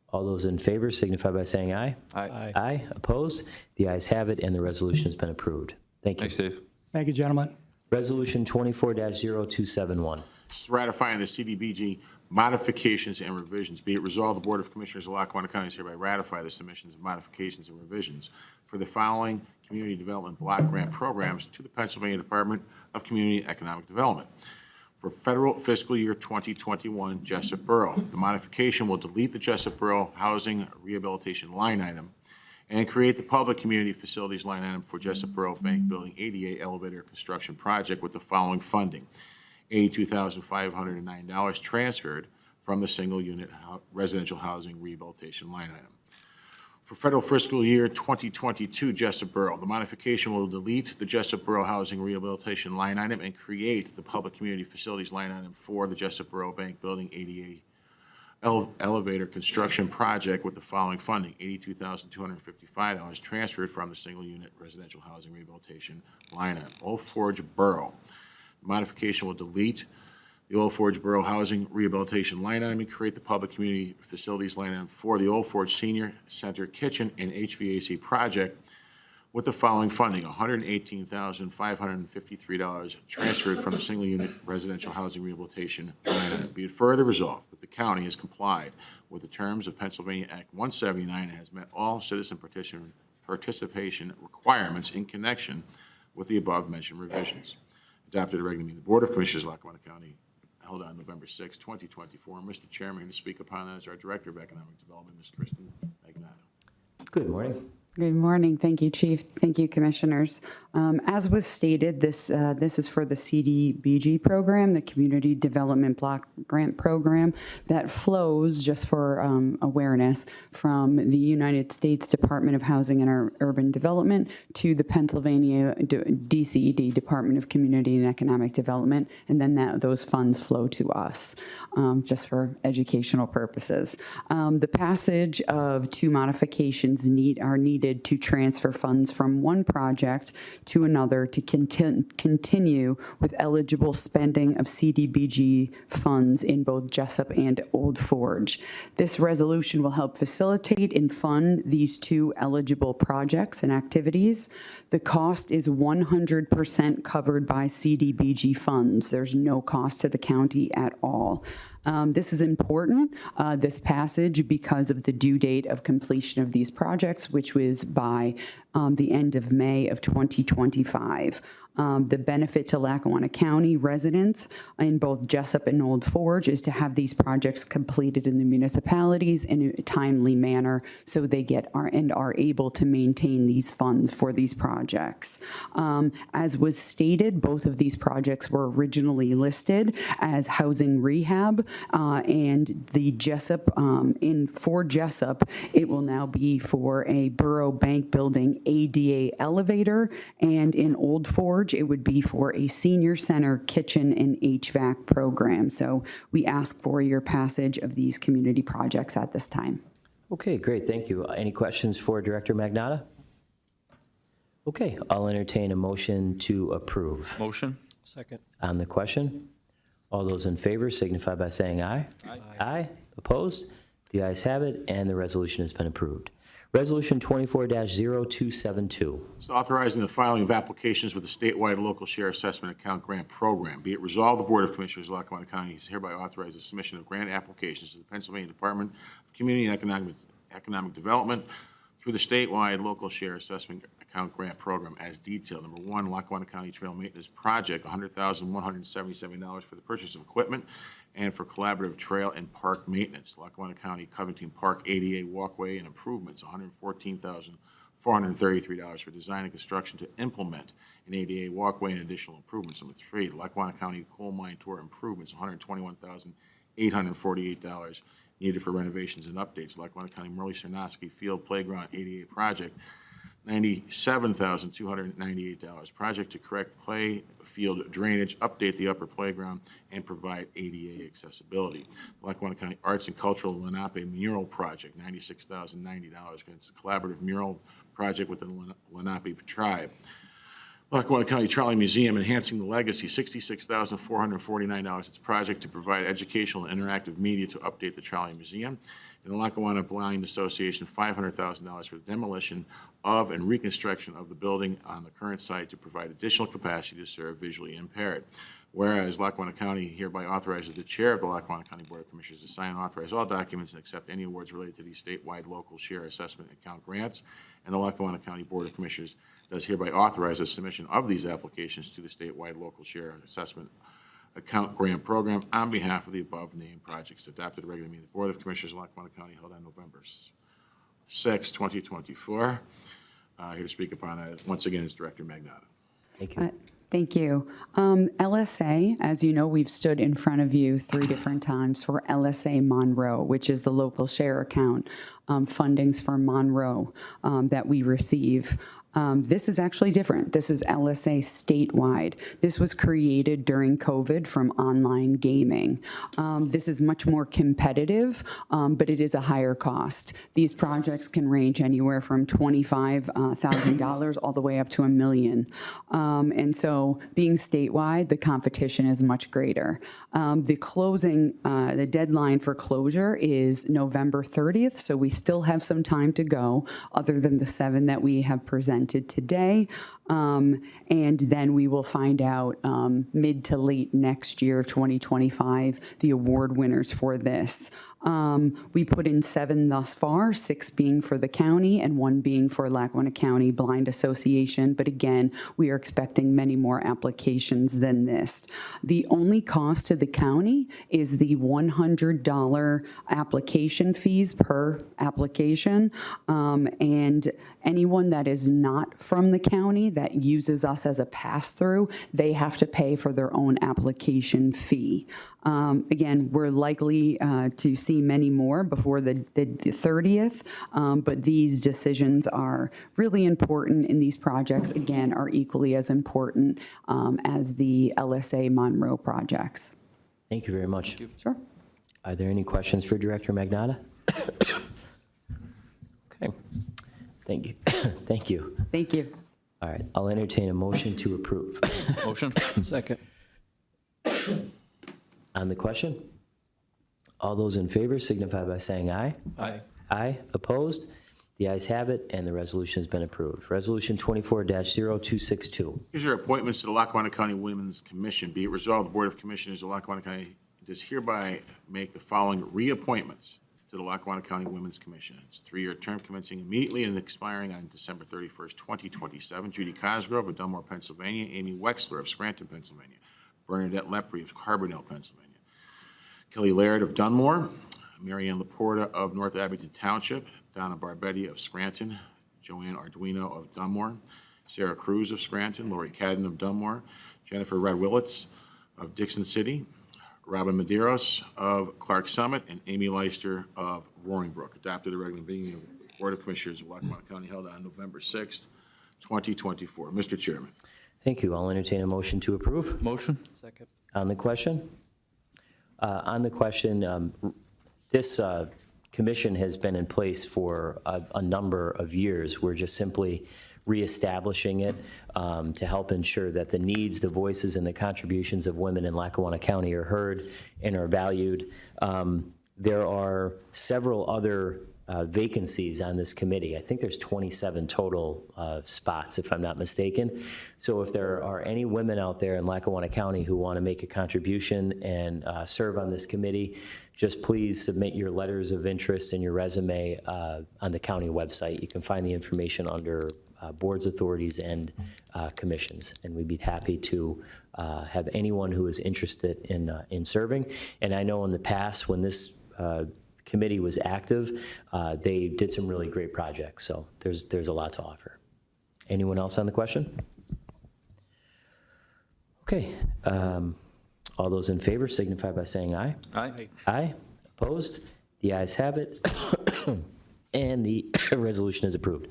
All those in favor signify by saying aye. Aye. Aye. Opposed? The ayes have it, and the resolution has been approved. Thank you. Thanks, Dave. Thank you, gentlemen. Resolution 24-0271. Ratifying the CDBG modifications and revisions. Be it resolved, the Board of Commissioners of Lackawanna County is hereby ratify the submissions of modifications and revisions for the following community development block grant programs to the Pennsylvania Department of Community and Economic Development. For federal fiscal year 2021 Jessup Borough, the modification will delete the Jessup Borough Housing Rehabilitation line item and create the Public Community Facilities line item for Jessup Borough Bank Building ADA Elevator Construction Project with the following funding. $82,509 transferred from the single-unit residential housing rehabilitation line item. For federal fiscal year 2022 Jessup Borough, the modification will delete the Jessup Borough Housing Rehabilitation line item and create the Public Community Facilities line item for the Jessup Borough Bank Building ADA Elevator Construction Project with the following funding. $82,255 transferred from the single-unit residential housing rehabilitation line item. Old Forge Borough. The modification will delete the Old Forge Borough Housing Rehabilitation line item and create the Public Community Facilities line item for the Old Forge Senior Center Kitchen and HVAC Project with the following funding. $118,553 transferred from the single-unit residential housing rehabilitation line item. Be it further resolved that the county has complied with the terms of Pennsylvania Act 179 and has met all citizen participation requirements in connection with the above-mentioned revisions. Adopted at regular meeting of the Board of Commissioners of Lackawanna County held on November 6, 2024. Mr. Chairman, to speak upon that is our Director of Economic Development, Ms. Kristen Magnato. Good morning. Good morning. Thank you, Chief. Thank you, Commissioners. As was stated, this is for the CDBG program, the Community Development Block Grant Program, that flows, just for awareness, from the United States Department of Housing and Urban Development to the Pennsylvania DCED, Department of Community and Economic Development, and then those funds flow to us, just for educational purposes. The passage of 2 modifications are needed to transfer funds from one project to another to continue with eligible spending of CDBG funds in both Jessup and Old Forge. This resolution will help facilitate and fund these 2 eligible projects and activities. The cost is 100% covered by CDBG funds. There's no cost to the county at all. This is important, this passage, because of the due date of completion of these projects, which was by the end of May of 2025. The benefit to Lackawanna County residents in both Jessup and Old Forge is to have these projects completed in the municipalities in a timely manner so they are able to maintain these funds for these projects. As was stated, both of these projects were originally listed as housing rehab, and the Jessup, for Jessup, it will now be for a Borough Bank Building ADA elevator, and in Old Forge, it would be for a senior center kitchen and HVAC program. So we ask for your passage of these community projects at this time. Okay, great, thank you. Any questions for Director Magnotta? Okay, I'll entertain a motion to approve. Motion? Second. On the question, all those in favor signify by saying aye. Aye. Aye. Opposed? The ayes have it, and the resolution has been approved. Resolution 24-0272. It's authorizing the filing of applications with the statewide local share assessment account grant program. Be it resolved, the Board of Commissioners of Lackawanna County is hereby authorized the submission of grant applications to the Pennsylvania Department of Community and Economic Development through the statewide local share assessment account grant program as detailed. Number one, Lackawanna County Trail Maintenance Project, $100,177 for the purchase of equipment and for collaborative trail and park maintenance. Lackawanna County Covington Park ADA walkway and improvements, $114,433 for design and construction to implement an ADA walkway and additional improvements. Number three, Lackawanna County Coal Mine Tour improvements, $121,848 needed for renovations and updates. Lackawanna County Merle Cernoski Field Playground ADA project, $97,298. Project to correct play field drainage, update the upper playground, and provide ADA accessibility. Lackawanna County Arts and Cultural Lenape Mural Project, $96,090. It's a collaborative mural project with the Lenape tribe. Lackawanna County Trolley Museum Enhancing the Legacy, $66,449. It's a project to provide educational and interactive media to update the Trolley Museum. And the Lackawanna Blind Association, $500,000 for the demolition of and reconstruction of the building on the current site to provide additional capacity to serve visually impaired. Whereas Lackawanna County hereby authorizes the chair of the Lackawanna County Board of Commissioners to sign and authorize all documents and accept any awards related to these statewide local share assessment account grants. And the Lackawanna County Board of Commissioners does hereby authorize the submission of these applications to the statewide local share assessment account grant program on behalf of the above named projects adopted at the regular meeting of the Board of Commissioners of Lackawanna County held on November 6, 2024. Here to speak upon it once again is Director Magnotta. Thank you. Thank you. LSA, as you know, we've stood in front of you 3 different times for LSA Monroe, which is the local share account fundings for Monroe that we receive. This is actually different. This is LSA statewide. This was created during COVID from online gaming. This is much more competitive, but it is a higher cost. These projects can range anywhere from $25,000 all the way up to $1 million. And so being statewide, the competition is much greater. The deadline for closure is November 30th, so we still have some time to go, other than the 7 that we have presented today, and then we will find out mid to late next year, 2025, the award winners for this. We put in 7 thus far, 6 being for the county and 1 being for Lackawanna County Blind Association. But again, we are expecting many more applications than this. The only cost to the county is the $100 application fees per application. And anyone that is not from the county that uses us as a pass-through, they have to pay for their own application fee. Again, we're likely to see many more before the 30th, but these decisions are really important, and these projects, again, are equally as important as the LSA Monroe projects. Thank you very much. Sure. Are there any questions for Director Magnotta? Okay. Thank you. Thank you. Thank you. All right, I'll entertain a motion to approve. Motion? Second. On the question, all those in favor signify by saying aye. Aye. Aye. Opposed? The ayes have it, and the resolution has been approved. Resolution 24-0262. Here's your appointments to the Lackawanna County Women's Commission. Be it resolved, the Board of Commissioners of Lackawanna County does hereby make the following reappointments to the Lackawanna County Women's Commission. It's a 3-year term commencing immediately and expiring on December 31st, 2027. Judy Cosgrove of Dunmore, Pennsylvania. Amy Wexler of Scranton, Pennsylvania. Bernadette Lepre of Carbondale, Pennsylvania. Kelly Laird of Dunmore. Marianne Laporta of North Abington Township. Donna Barbetti of Scranton. Joanne Arduino of Dunmore. Sarah Cruz of Scranton. Lori Cadden of Dunmore. Jennifer Red Willits of Dixon City. Robin Medeiros of Clark Summit, and Amy Leister of Roaring Brook. Adopted a regular meeting of the Board of Commissioners of Lackawanna County held on November 6th, 2024. Mr. Chairman. Thank you. I'll entertain a motion to approve. Motion? Second. On the question? This commission has been in place for a number of years. We're just simply reestablishing it to help ensure that the needs, the voices, and the contributions of women in Lackawanna County are heard and are valued. There are several other vacancies on this committee. I think there's 27 total spots, if I'm not mistaken. So if there are any women out there in Lackawanna County who want to make a contribution and serve on this committee, just please submit your letters of interest and your resume on the county website. You can find the information under boards, authorities, and commissions. And we'd be happy to have anyone who is interested in serving. And I know in the past when this committee was active, they did some really great projects. So there's a lot to offer. Anyone else on the question? Okay. All those in favor signify by saying aye. Aye. Aye. Opposed? The ayes have it. And the resolution is approved.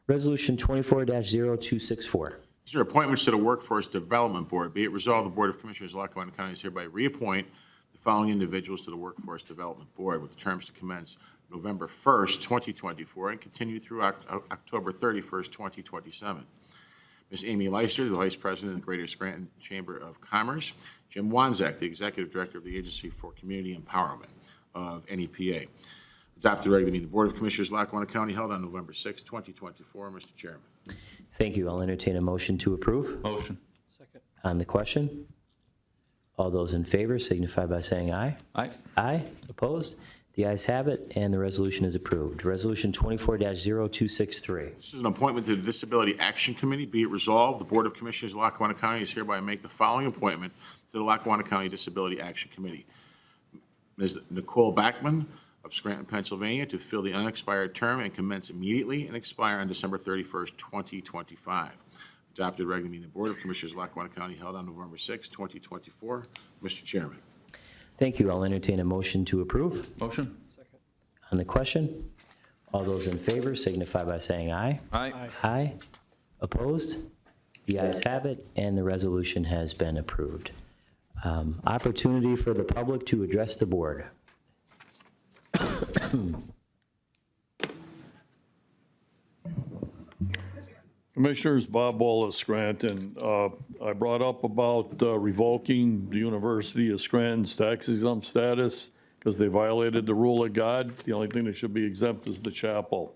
Resolution 24-0264. These are appointments to the Workforce Development Board. Be it resolved, the Board of Commissioners of Lackawanna County is hereby reappoint the following individuals to the Workforce Development Board with terms to commence November 1st, 2024, and continue through October 31st, 2027. Ms. Amy Leister, the Vice President of the Greater Scranton Chamber of Commerce. Jim Wanzak, the Executive Director of the Agency for Community Empowerment of NEPA. Adopted regular meeting of the Board of Commissioners of Lackawanna County held on November 6, 2024. Mr. Chairman. Thank you. I'll entertain a motion to approve. Motion. Second. On the question? All those in favor signify by saying aye. Aye. Aye. Opposed? The ayes have it, and the resolution is approved. Resolution 24-0263. This is an appointment to the Disability Action Committee. Be it resolved, the Board of Commissioners of Lackawanna County is hereby make the following appointment to the Lackawanna County Disability Action Committee. Ms. Nicole Backman of Scranton, Pennsylvania, to fill the unexpired term and commence immediately and expire on December 31st, 2025. Adopted regular meeting of the Board of Commissioners of Lackawanna County held on November 6, 2024. Mr. Chairman. Thank you. I'll entertain a motion to approve. Motion? Second. On the question? All those in favor signify by saying aye. Aye. Aye. Opposed? The ayes have it, and the resolution has been approved. Opportunity for the public to address the board. Commissioners, Bob Wallace, Scranton. I brought up about revoking the University of Scranton's tax exempt status because they violated the rule of God. The only thing that should be exempt is the chapel.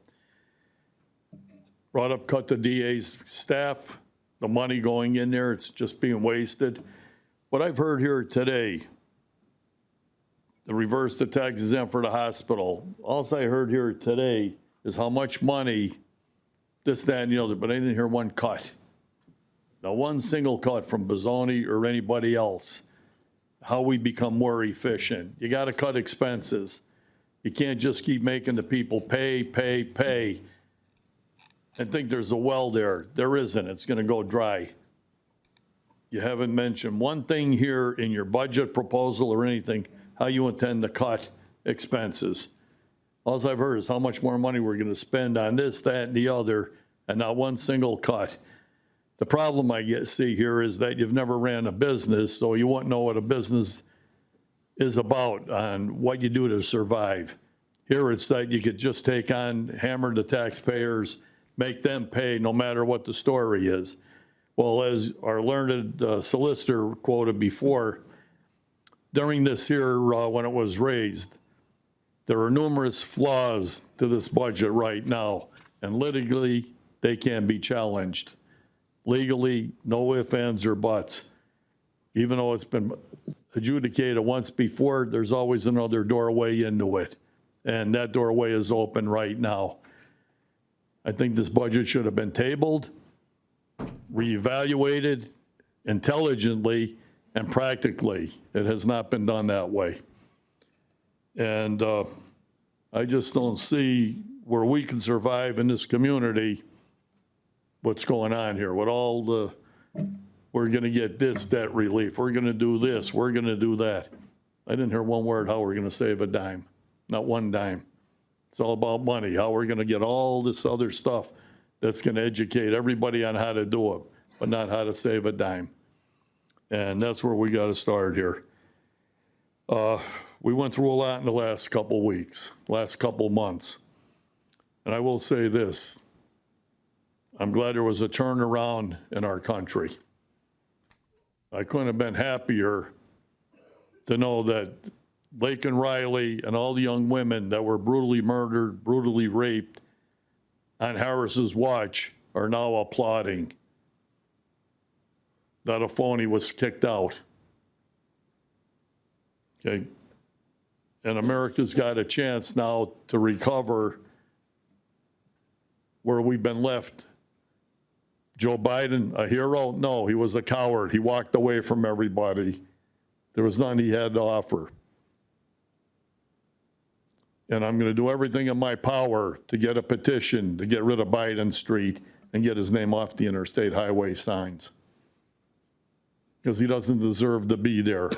Brought up cut the DA's staff, the money going in there, it's just being wasted. What I've heard here today, the reverse the tax exempt for the hospital, all I heard here today is how much money this, that, and the other, but I didn't hear one cut. Not one single cut from Bozzoni or anybody else. How we become more efficient. You got to cut expenses. You can't just keep making the people pay, pay, pay, and think there's a well there. There isn't. It's going to go dry. You haven't mentioned one thing here in your budget proposal or anything, how you intend to cut expenses. All I've heard is how much more money we're going to spend on this, that, and the other, and not one single cut. The problem I see here is that you've never ran a business, so you won't know what a business is about on what you do to survive. Here it's that you could just take on, hammer the taxpayers, make them pay no matter what the story is. Well, as our learned solicitor quoted before, during this year when it was raised, there are numerous flaws to this budget right now, and legally, they can be challenged. Legally, no ifs, ands, or buts. Even though it's been adjudicated once before, there's always another doorway into it. And that doorway is open right now. I think this budget should have been tabled, reevaluated intelligently and practically. It has not been done that way. And I just don't see where we can survive in this community what's going on here with all the, we're going to get this debt relief, we're going to do this, we're going to do that. I didn't hear one word how we're going to save a dime, not one dime. It's all about money, how we're going to get all this other stuff that's going to educate everybody on how to do it, but not how to save a dime. And that's where we got to start here. We went through a lot in the last couple weeks, last couple months. And I will say this, I'm glad there was a turnaround in our country. I couldn't have been happier to know that Lake and Riley and all the young women that were brutally murdered, brutally raped on Harris's watch are now applauding that a phony was kicked out. Okay. And America's got a chance now to recover where we've been left. Joe Biden, a hero? No, he was a coward. He walked away from everybody. There was none he had to offer. And I'm going to do everything in my power to get a petition to get rid of Biden Street and get his name off the interstate highway signs. Because he doesn't deserve to be there.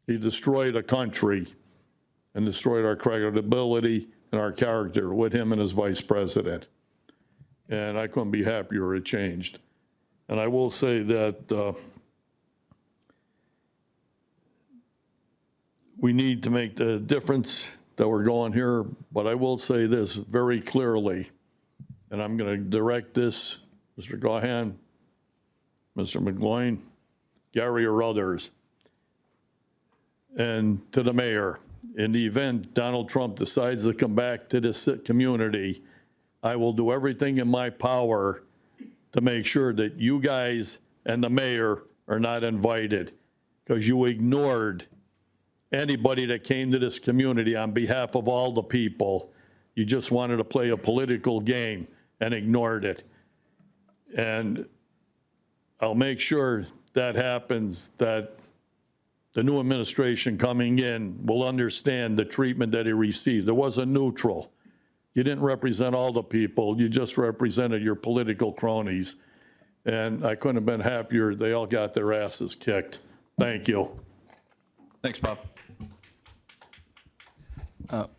He destroyed a country and destroyed our credibility and our character with him and his vice president. And I couldn't be happier it changed. And I will say that we need to make the difference that we're going here, but I will say this very clearly, and I'm going to direct this, Mr. Gahan, Mr. McGloin, Gary or others, and to the mayor. In the event Donald Trump decides to come back to this community, I will do everything in my power to make sure that you guys and the mayor are not invited, because you ignored anybody that came to this community on behalf of all the people. You just wanted to play a political game and ignored it. And I'll make sure that happens, that the new administration coming in will understand the treatment that he received. It wasn't neutral. You didn't represent all the people. You just represented your political cronies. And I couldn't have been happier. They all got their asses kicked. Thank you. Thanks, Bob.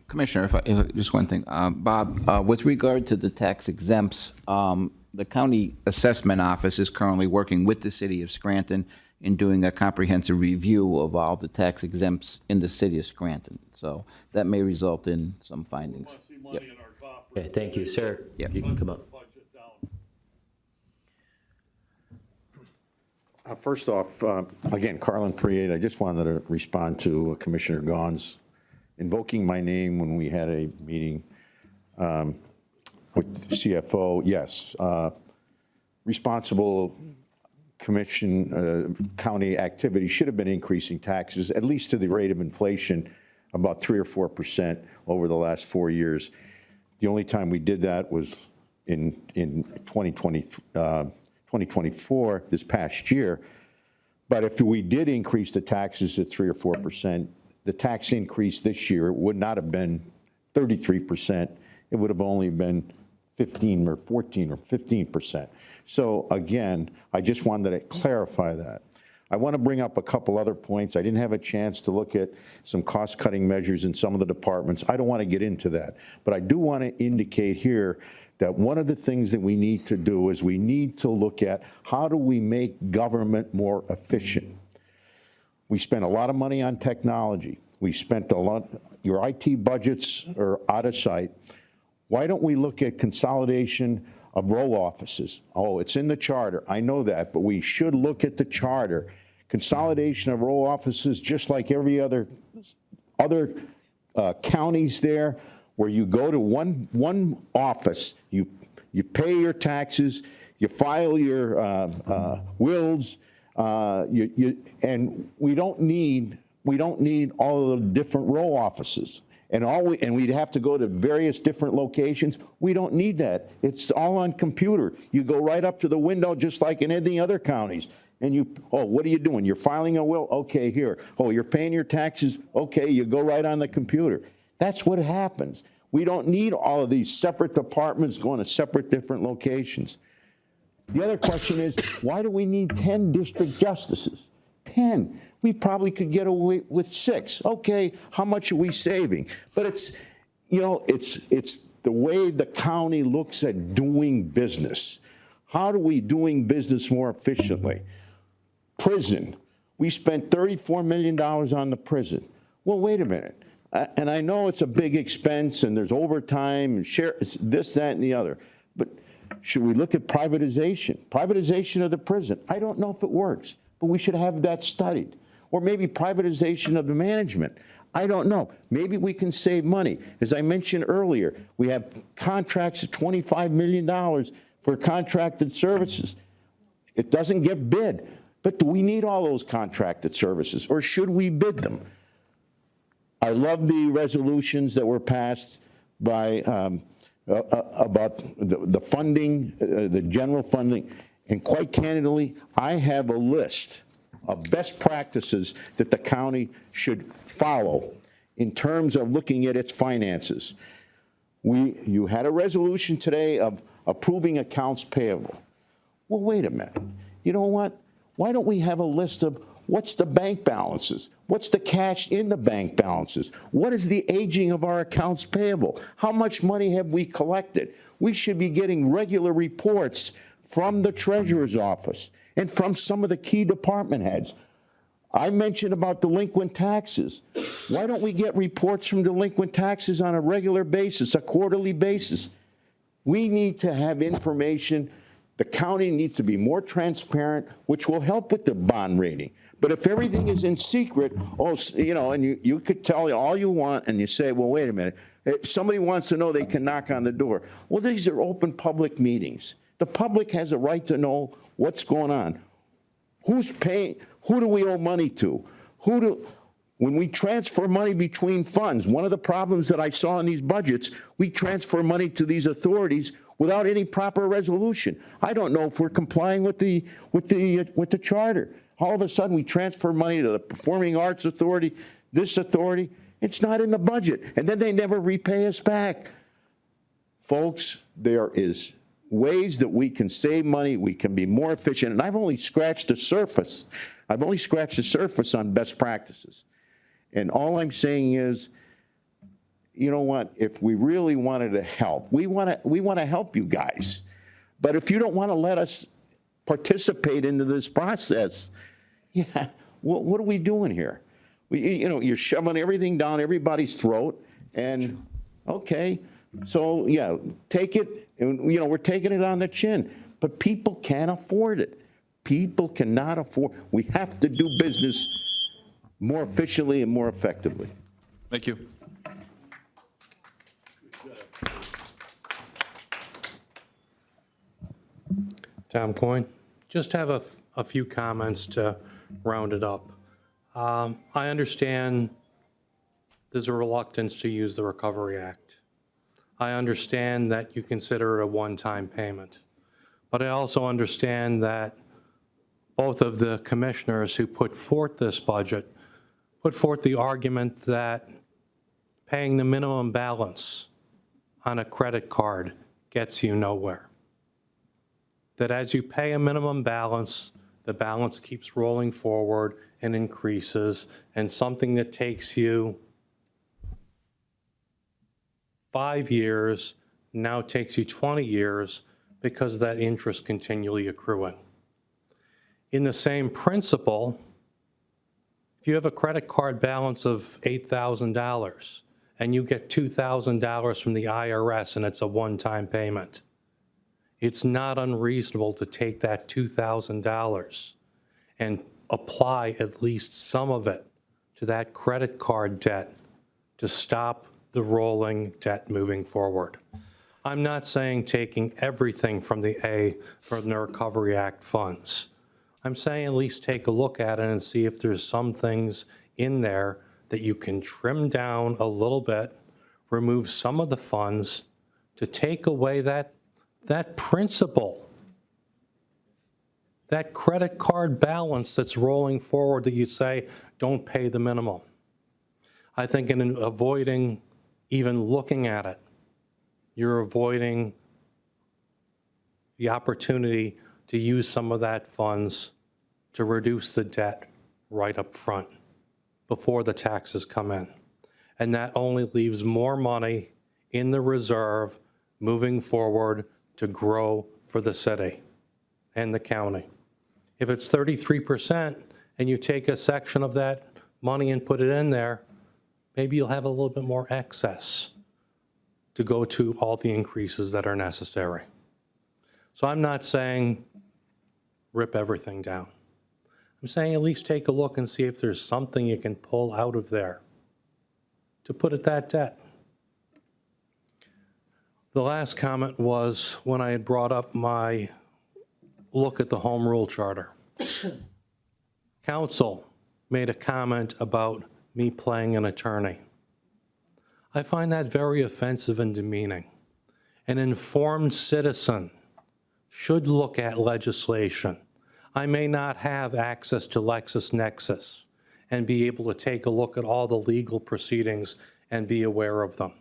Commissioner, just one thing. Bob, with regard to the tax exempts, the county assessment office is currently working with the city of Scranton in doing a comprehensive review of all the tax exempts in the city of Scranton. So that may result in some findings. Yep. Okay, thank you, sir. Yep. You can come up. First off, again, Carlin Priate, I just wanted to respond to Commissioner Gaughan's invoking my name when we had a meeting with the CFO. Yes, responsible commission, county activity should have been increasing taxes, at least to the rate of inflation, about 3 or 4% over the last 4 years. The only time we did that was in 2024, this past year. But if we did increase the taxes at 3 or 4%, the tax increase this year would not have been 33%. It would have only been 15 or 14 or 15%. So again, I just wanted to clarify that. I want to bring up a couple other points. I didn't have a chance to look at some cost-cutting measures in some of the departments. I don't want to get into that. But I do want to indicate here that one of the things that we need to do is we need to look at how do we make government more efficient. We spend a lot of money on technology. We spent a lot, your IT budgets are out of sight. Why don't we look at consolidation of row offices? Oh, it's in the charter. I know that, but we should look at the charter. Consolidation of row offices, just like every other counties there, where you go to one office, you pay your taxes, you file your wills, And we don't need all of the different row offices. And we'd have to go to various different locations. We don't need that. It's all on computer. You go right up to the window just like in any other counties. And what are you doing? You're filing a will? Okay, here. Oh, you're paying your taxes? Okay, you go right on the computer. That's what happens. We don't need all of these separate departments going to separate different locations. The other question is, why do we need 10 district justices? 10. We probably could get away with 6. Okay, how much are we saving? But it's the way the county looks at doing business. How do we doing business more efficiently? Prison. We spent $34 million on the prison. Well, wait a minute. And I know it's a big expense and there's overtime and share this, that, and the other. But should we look at privatization? Privatization of the prison. I don't know if it works, but we should have that studied. Or maybe privatization of the management. I don't know. Maybe we can save money. As I mentioned earlier, we have contracts of $25 million for contracted services. It doesn't get bid. But do we need all those contracted services, or should we bid them? I love the resolutions that were passed by about the funding, the general funding, and quite candidly, I have a list of best practices that the county should follow in terms of looking at its finances. You had a resolution today of approving accounts payable. Well, wait a minute. You know what? Why don't we have a list of what's the bank balances? What's the cash in the bank balances? What is the aging of our accounts payable? How much money have we collected? We should be getting regular reports from the treasurer's office and from some of the key department heads. I mentioned about delinquent taxes. Why don't we get reports from delinquent taxes on a regular basis, a quarterly basis? We need to have information. The county needs to be more transparent, which will help with the bond rating. But if everything is in secret, and you could tell all you want, and you say, well, wait a minute, if somebody wants to know, they can knock on the door. Well, these are open public meetings. The public has a right to know what's going on. Who's paying? Who do we owe money to? When we transfer money between funds, one of the problems that I saw in these budgets, we transfer money to these authorities without any proper resolution. I don't know if we're complying with the charter. All of a sudden, we transfer money to the Performing Arts Authority, this authority. It's not in the budget, and then they never repay us back. Folks, there is ways that we can save money, we can be more efficient, and I've only scratched the surface. I've only scratched the surface on best practices. And all I'm saying is, you know what, if we really wanted to help, we want to help you guys. But if you don't want to let us participate into this process, what are we doing here? You're shoving everything down everybody's throat, and okay, so yeah, take it, and we're taking it on the chin, but people can't afford it. People cannot afford. We have to do business more efficiently and more effectively. Thank you. Tom Coyne, just have a few comments to round it up. I understand there's a reluctance to use the Recovery Act. I understand that you consider it a one-time payment. But I also understand that both of the commissioners who put forth this budget put forth the argument that paying the minimum balance on a credit card gets you nowhere. That as you pay a minimum balance, the balance keeps rolling forward and increases, and something that takes you 5 years now takes you 20 years because that interest continually accruing. In the same principle, if you have a credit card balance of $8,000 and you get $2,000 from the IRS and it's a one-time payment, it's not unreasonable to take that $2,000 and apply at least some of it to that credit card debt to stop the rolling debt moving forward. I'm not saying taking everything from the Recovery Act funds. I'm saying at least take a look at it and see if there's some things in there that you can trim down a little bit, remove some of the funds to take away that principal, that credit card balance that's rolling forward that you say, don't pay the minimum. I think in avoiding even looking at it, you're avoiding the opportunity to use some of that funds to reduce the debt right up front before the taxes come in. And that only leaves more money in the reserve moving forward to grow for the city and the county. If it's 33% and you take a section of that money and put it in there, maybe you'll have a little bit more excess to go to all the increases that are necessary. So I'm not saying rip everything down. I'm saying at least take a look and see if there's something you can pull out of there to put at that debt. The last comment was when I had brought up my look at the home rule charter. Council made a comment about me playing an attorney. I find that very offensive and demeaning. An informed citizen should look at legislation. I may not have access to LexisNexis and be able to take a look at all the legal proceedings and be aware of them.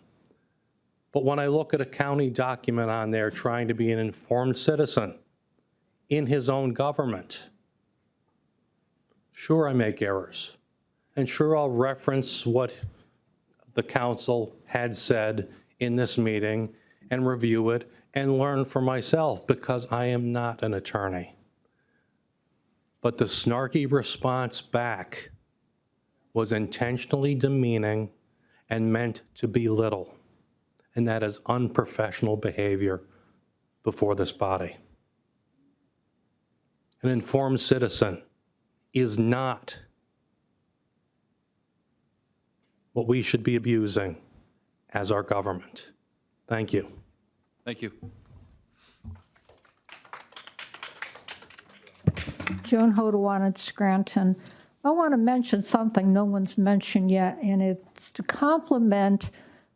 But when I look at a county document on there trying to be an informed citizen in his own government, sure, I make errors. And sure, I'll reference what the council had said in this meeting and review it and learn for myself because I am not an attorney. But the snarky response back was intentionally demeaning and meant to belittle. And that is unprofessional behavior before this body. An informed citizen is not what we should be abusing as our government. Thank you. Thank you. Joan Hodawan at Scranton. I want to mention something no one's mentioned yet, and it's to compliment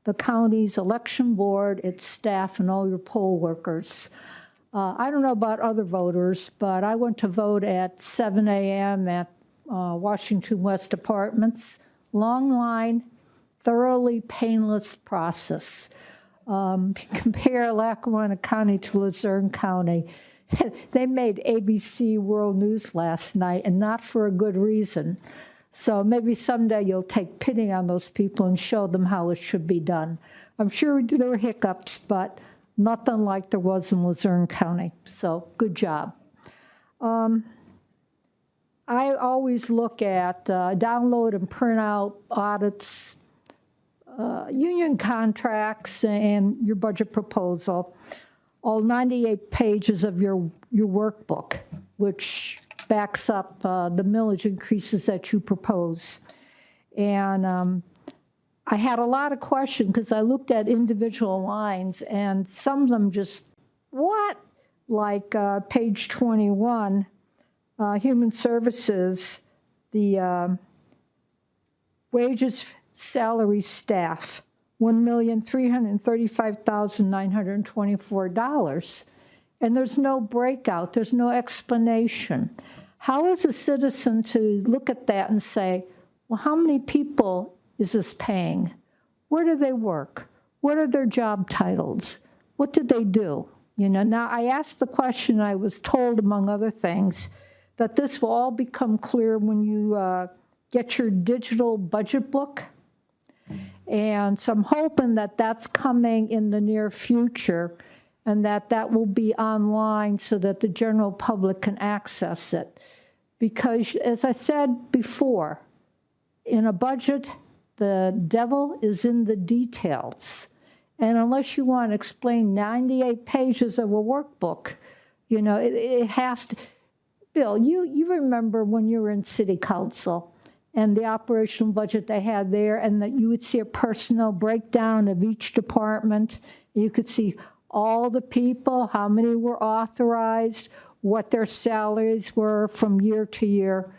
the county's election board, its staff, and all your poll workers. I don't know about other voters, but I went to vote at 7 a.m. at Washington West Apartments. Long line, thoroughly painless process. Compare Lackawanna County to Luzerne County. They made ABC World News last night, and not for a good reason. So maybe someday you'll take pity on those people and show them how it should be done. I'm sure there were hiccups, but nothing like there was in Luzerne County. So good job. I always look at download and print out audits, union contracts, and your budget proposal. All 98 pages of your workbook, which backs up the millage increases that you propose. And I had a lot of questions because I looked at individual lines, and some of them just, what? Like page 21, Human Services, the wages, salary, staff, $1,335,924. And there's no breakout, there's no explanation. How is a citizen to look at that and say, well, how many people is this paying? Where do they work? What are their job titles? What do they do? You know, now I asked the question, I was told, among other things, that this will all become clear when you get your digital budget book. And so I'm hoping that that's coming in the near future and that will be online so that the general public can access it. Because as I said before, in a budget, the devil is in the details. And unless you want to explain 98 pages of a workbook, you know, it has to. Bill, you remember when you were in city council and the operational budget they had there, and that you would see a personnel breakdown of each department. You could see all the people, how many were authorized, what their salaries were from year to year.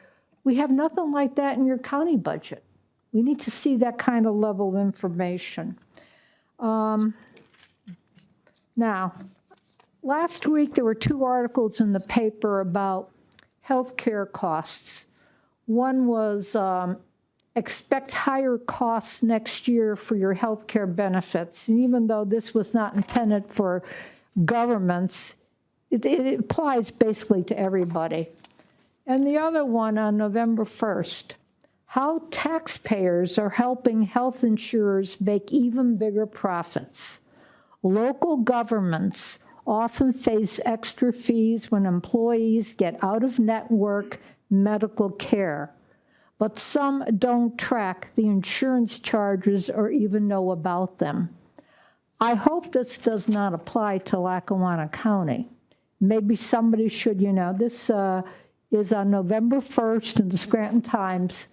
We have nothing like that in your county budget. We need to see that kind of level of information. Now, last week there were 2 articles in the paper about healthcare costs. One was expect higher costs next year for your healthcare benefits. And even though this was not intended for governments, it applies basically to everybody. And the other one on November 1st, how taxpayers are helping health insurers make even bigger profits. Local governments often face extra fees when employees get out-of-network medical care, but some don't track the insurance charges or even know about them. I hope this does not apply to Lackawanna County. Maybe somebody should, this is on November 1st in the Scranton Times.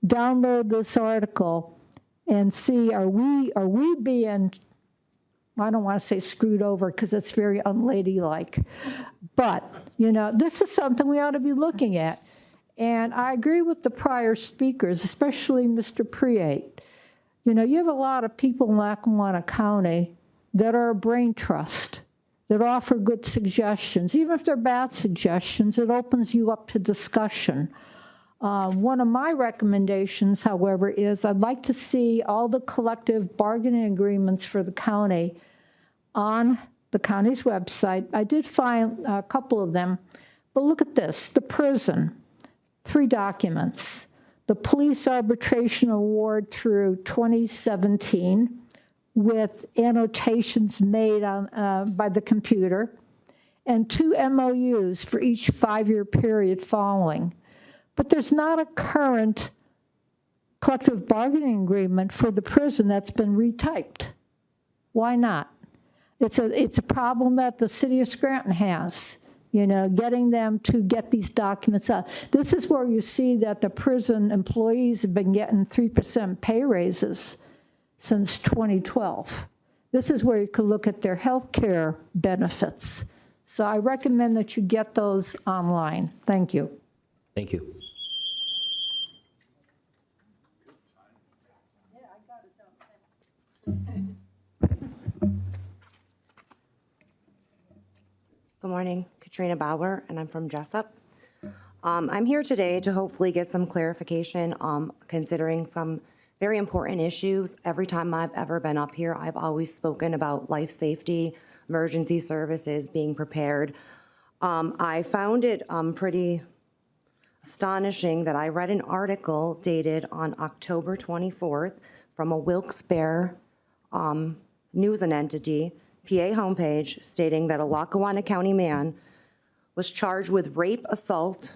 Download this article and see, are we being, I don't want to say screwed over because it's very unladylike, but, this is something we ought to be looking at. And I agree with the prior speakers, especially Mr. Priate. You have a lot of people in Lackawanna County that are a brain trust, that offer good suggestions. Even if they're bad suggestions, it opens you up to discussion. One of my recommendations, however, is I'd like to see all the collective bargaining agreements for the county on the county's website. I did find a couple of them, but look at this. The prison, 3 documents. The police arbitration award through 2017 with annotations made on, by the computer, and 2 MOUs for each 5-year period following. But there's not a current collective bargaining agreement for the prison that's been retyped. Why not? It's a problem that the city of Scranton has, getting them to get these documents out. This is where you see that the prison employees have been getting 3% pay raises since 2012. This is where you can look at their health care benefits. So I recommend that you get those online. Thank you. Thank you. Good morning, Katrina Bauer, and I'm from Jessup. I'm here today to hopefully get some clarification considering some very important issues. Every time I've ever been up here, I've always spoken about life safety, emergency services, being prepared. I found it pretty astonishing that I read an article dated on October 24th from a Wilkes-Barre news and entity, PA homepage, stating that a Lackawanna County man was charged with rape, assault,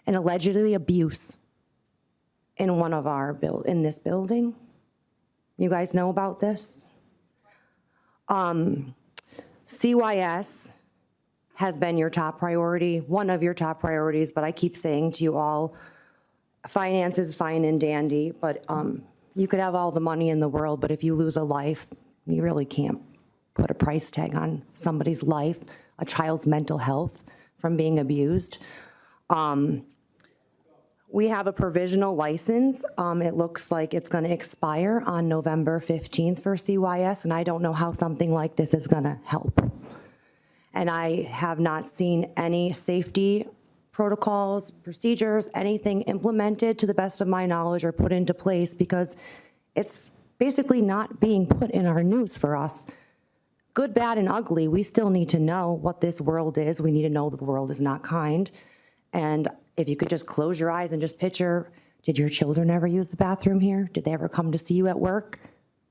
and allegedly abuse in one of our in this building. You guys know about this? CYS has been your top priority, one of your top priorities, but I keep saying to you all, finance is fine and dandy, but you could have all the money in the world, but if you lose a life, you really can't put a price tag on somebody's life, a child's mental health from being abused. We have a provisional license. It looks like it's going to expire on November 15th for CYS, and I don't know how something like this is going to help. And I have not seen any safety protocols, procedures, anything implemented to the best of my knowledge or put into place because it's basically not being put in our news for us. Good, bad, and ugly, we still need to know what this world is. We need to know that the world is not kind. And if you could just close your eyes and just picture, did your children ever use the bathroom here? Did they ever come to see you at work?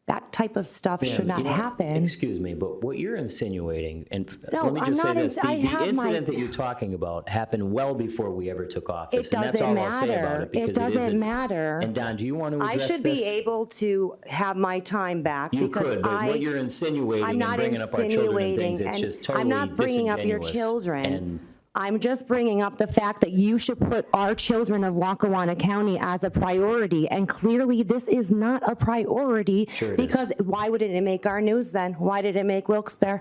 That type of stuff should not happen. Excuse me, but what you're insinuating, and No, let me just say I'm this, not the have incident my- that you're talking about happened well before we ever took office. It And that's doesn't all I'll say about matter. it, because It doesn't isn't. matter. And Don, do you want to I address should this? be able to have my time back You because could, but what you're insinuating I'm and not bringing up our children and things, it's and just totally I'm not bringing up your disingenuous. children. And I'm just bringing up the fact that you should put our children of Lackawanna County as a priority, and clearly this is not a priority. Sure it is. Because why would it make our news then? Why did it make Wilkes-Barre?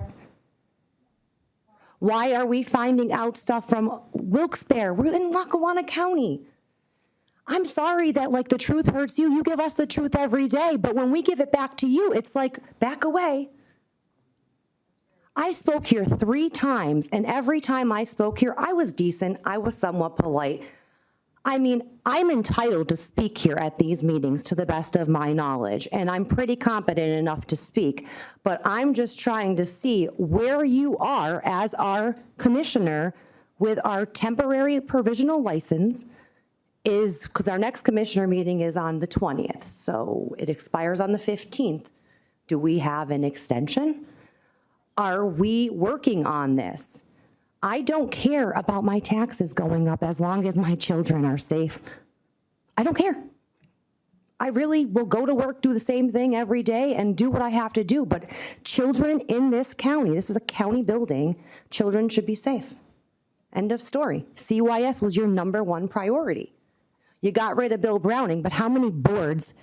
Why are we finding out stuff from Wilkes-Barre? We're in Lackawanna County. I'm sorry that like the truth hurts you. You give us the truth every day, but when we give it back to you, it's like, back away. I spoke here 3 times, and every time I spoke here, I was decent. I was somewhat polite. I mean, I'm entitled to speak here at these meetings to the best of my knowledge, and I'm pretty competent enough to speak, but I'm just trying to see where you are as our commissioner with our temporary provisional license because our next commissioner meeting is on the 20th, so it expires on the 15th. Do we have an extension? Are we working on this? I don't care about my taxes going up as long as my children are safe. I don't care. I really will go to work, do the same thing every day, and do what I have to do. But children in this county, this is a county building, children should be safe. End of story. CYS was your #1 priority. You got rid of Bill Browning, but how many boards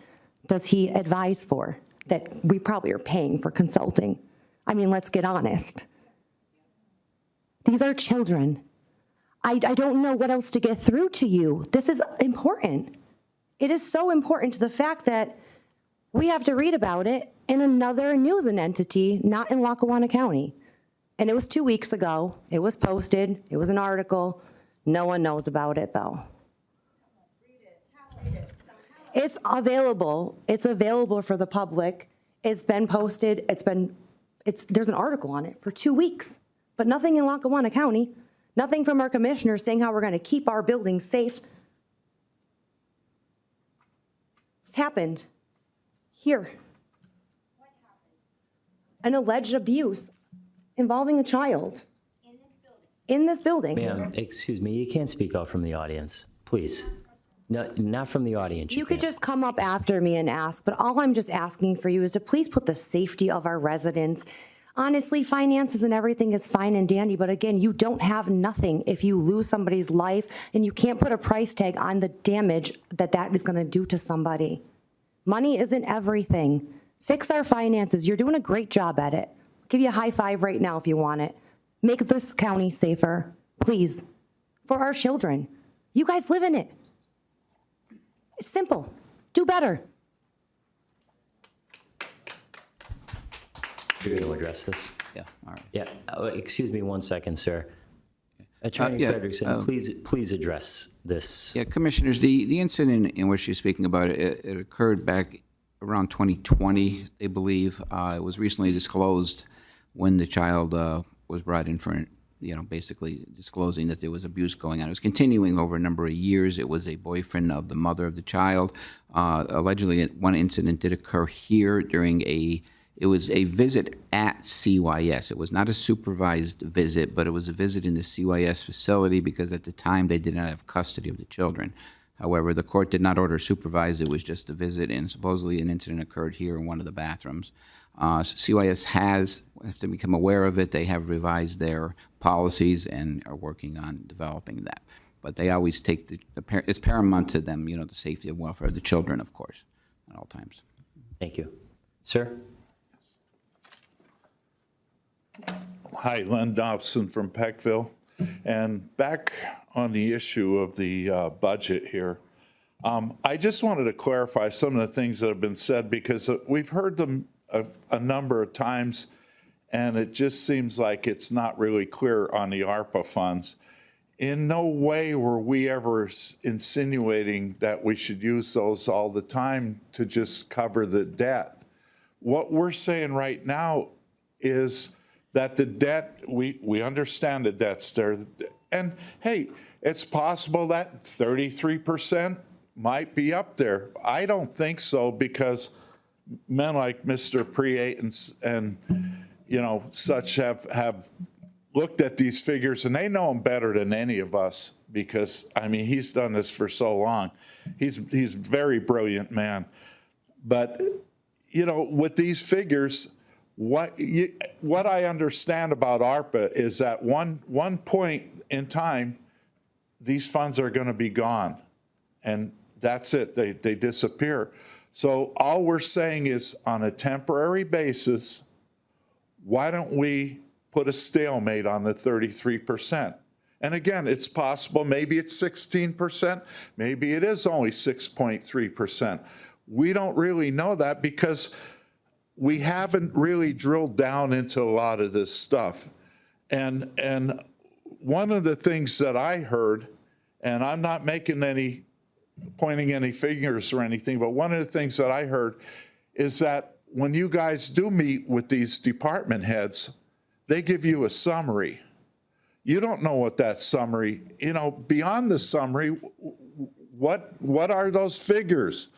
does he advise for that we probably are paying for consulting? I mean, let's get honest. These are children. I don't know what else to get through to you. This is important. It is so important to the fact that we have to read about it in another news entity, not in Lackawanna County. And it was 2 weeks ago. It was posted. It was an article. No one knows about it, though. It's available. It's available for the public. It's been posted. There's an article on it for 2 weeks. But nothing in Lackawanna County, nothing from our commissioners saying how we're going to keep our buildings safe. It's happened here. An alleged abuse involving a child in this building. Ma'am, excuse me, you can't speak out from the audience, please. No, not from the audience. You could just come up after me and ask, but all I'm just asking for you is to please put the safety of our residents. Honestly, finances and everything is fine and dandy, but again, you don't have nothing if you lose somebody's life, and you can't put a price tag on the damage that is going to do to somebody. Money isn't everything. Fix our finances. You're doing a great job at it. I'll give you a high five right now if you want it. Make this county safer, please, for our children. You guys live in it. It's simple. Do better. You're going to address this? Yeah, all right. Yeah, excuse me 1 second, sir. Attorney Frederickson, please address this. Yeah, Commissioners, the incident in which you're speaking about, it occurred back around 2020, I believe. It was recently disclosed when the child was brought in for, basically disclosing that there was abuse going on. It was continuing over a number of years. It was a boyfriend of the mother of the child. Allegedly, one incident did occur here during it was a visit at CYS. It was not a supervised visit, but it was a visit in the CYS facility because at the time they did not have custody of the children. However, the court did not order supervised. It was just a visit, and supposedly an incident occurred here in one of the bathrooms. CYS has to become aware of it. They have revised their policies and are working on developing that. But they always take it's paramount to them, the safety and welfare of the children, of course, at all times. Thank you. Sir? Hi, Len Dobson from Peckville. And back on the issue of the budget here, I just wanted to clarify some of the things that have been said because we've heard them a number of times, and it just seems like it's not really clear on the ARPA funds. In no way were we ever insinuating that we should use those all the time to just cover the debt. What we're saying right now is that the debt, we understand the debt's there. And hey, it's possible that 33% might be up there. I don't think so because men like Mr. Priate and such have looked at these figures and they know them better than any of us because, he's done this for so long. He's a very brilliant man. But, with these figures, what I understand about ARPA is that one point in time, these funds are going to be gone, and that's it. They disappear. So all we're saying is, on a temporary basis, why don't we put a stalemate on the 33%. And again, it's possible, maybe it's 16%, maybe it is only 6.3%. We don't really know that because we haven't really drilled down into a lot of this stuff. And one of the things that I heard, and I'm not pointing any fingers or anything, but one of the things that I heard is that when you guys do meet with these department heads, they give you a summary. You don't know what that summary, beyond the summary, what are those figures?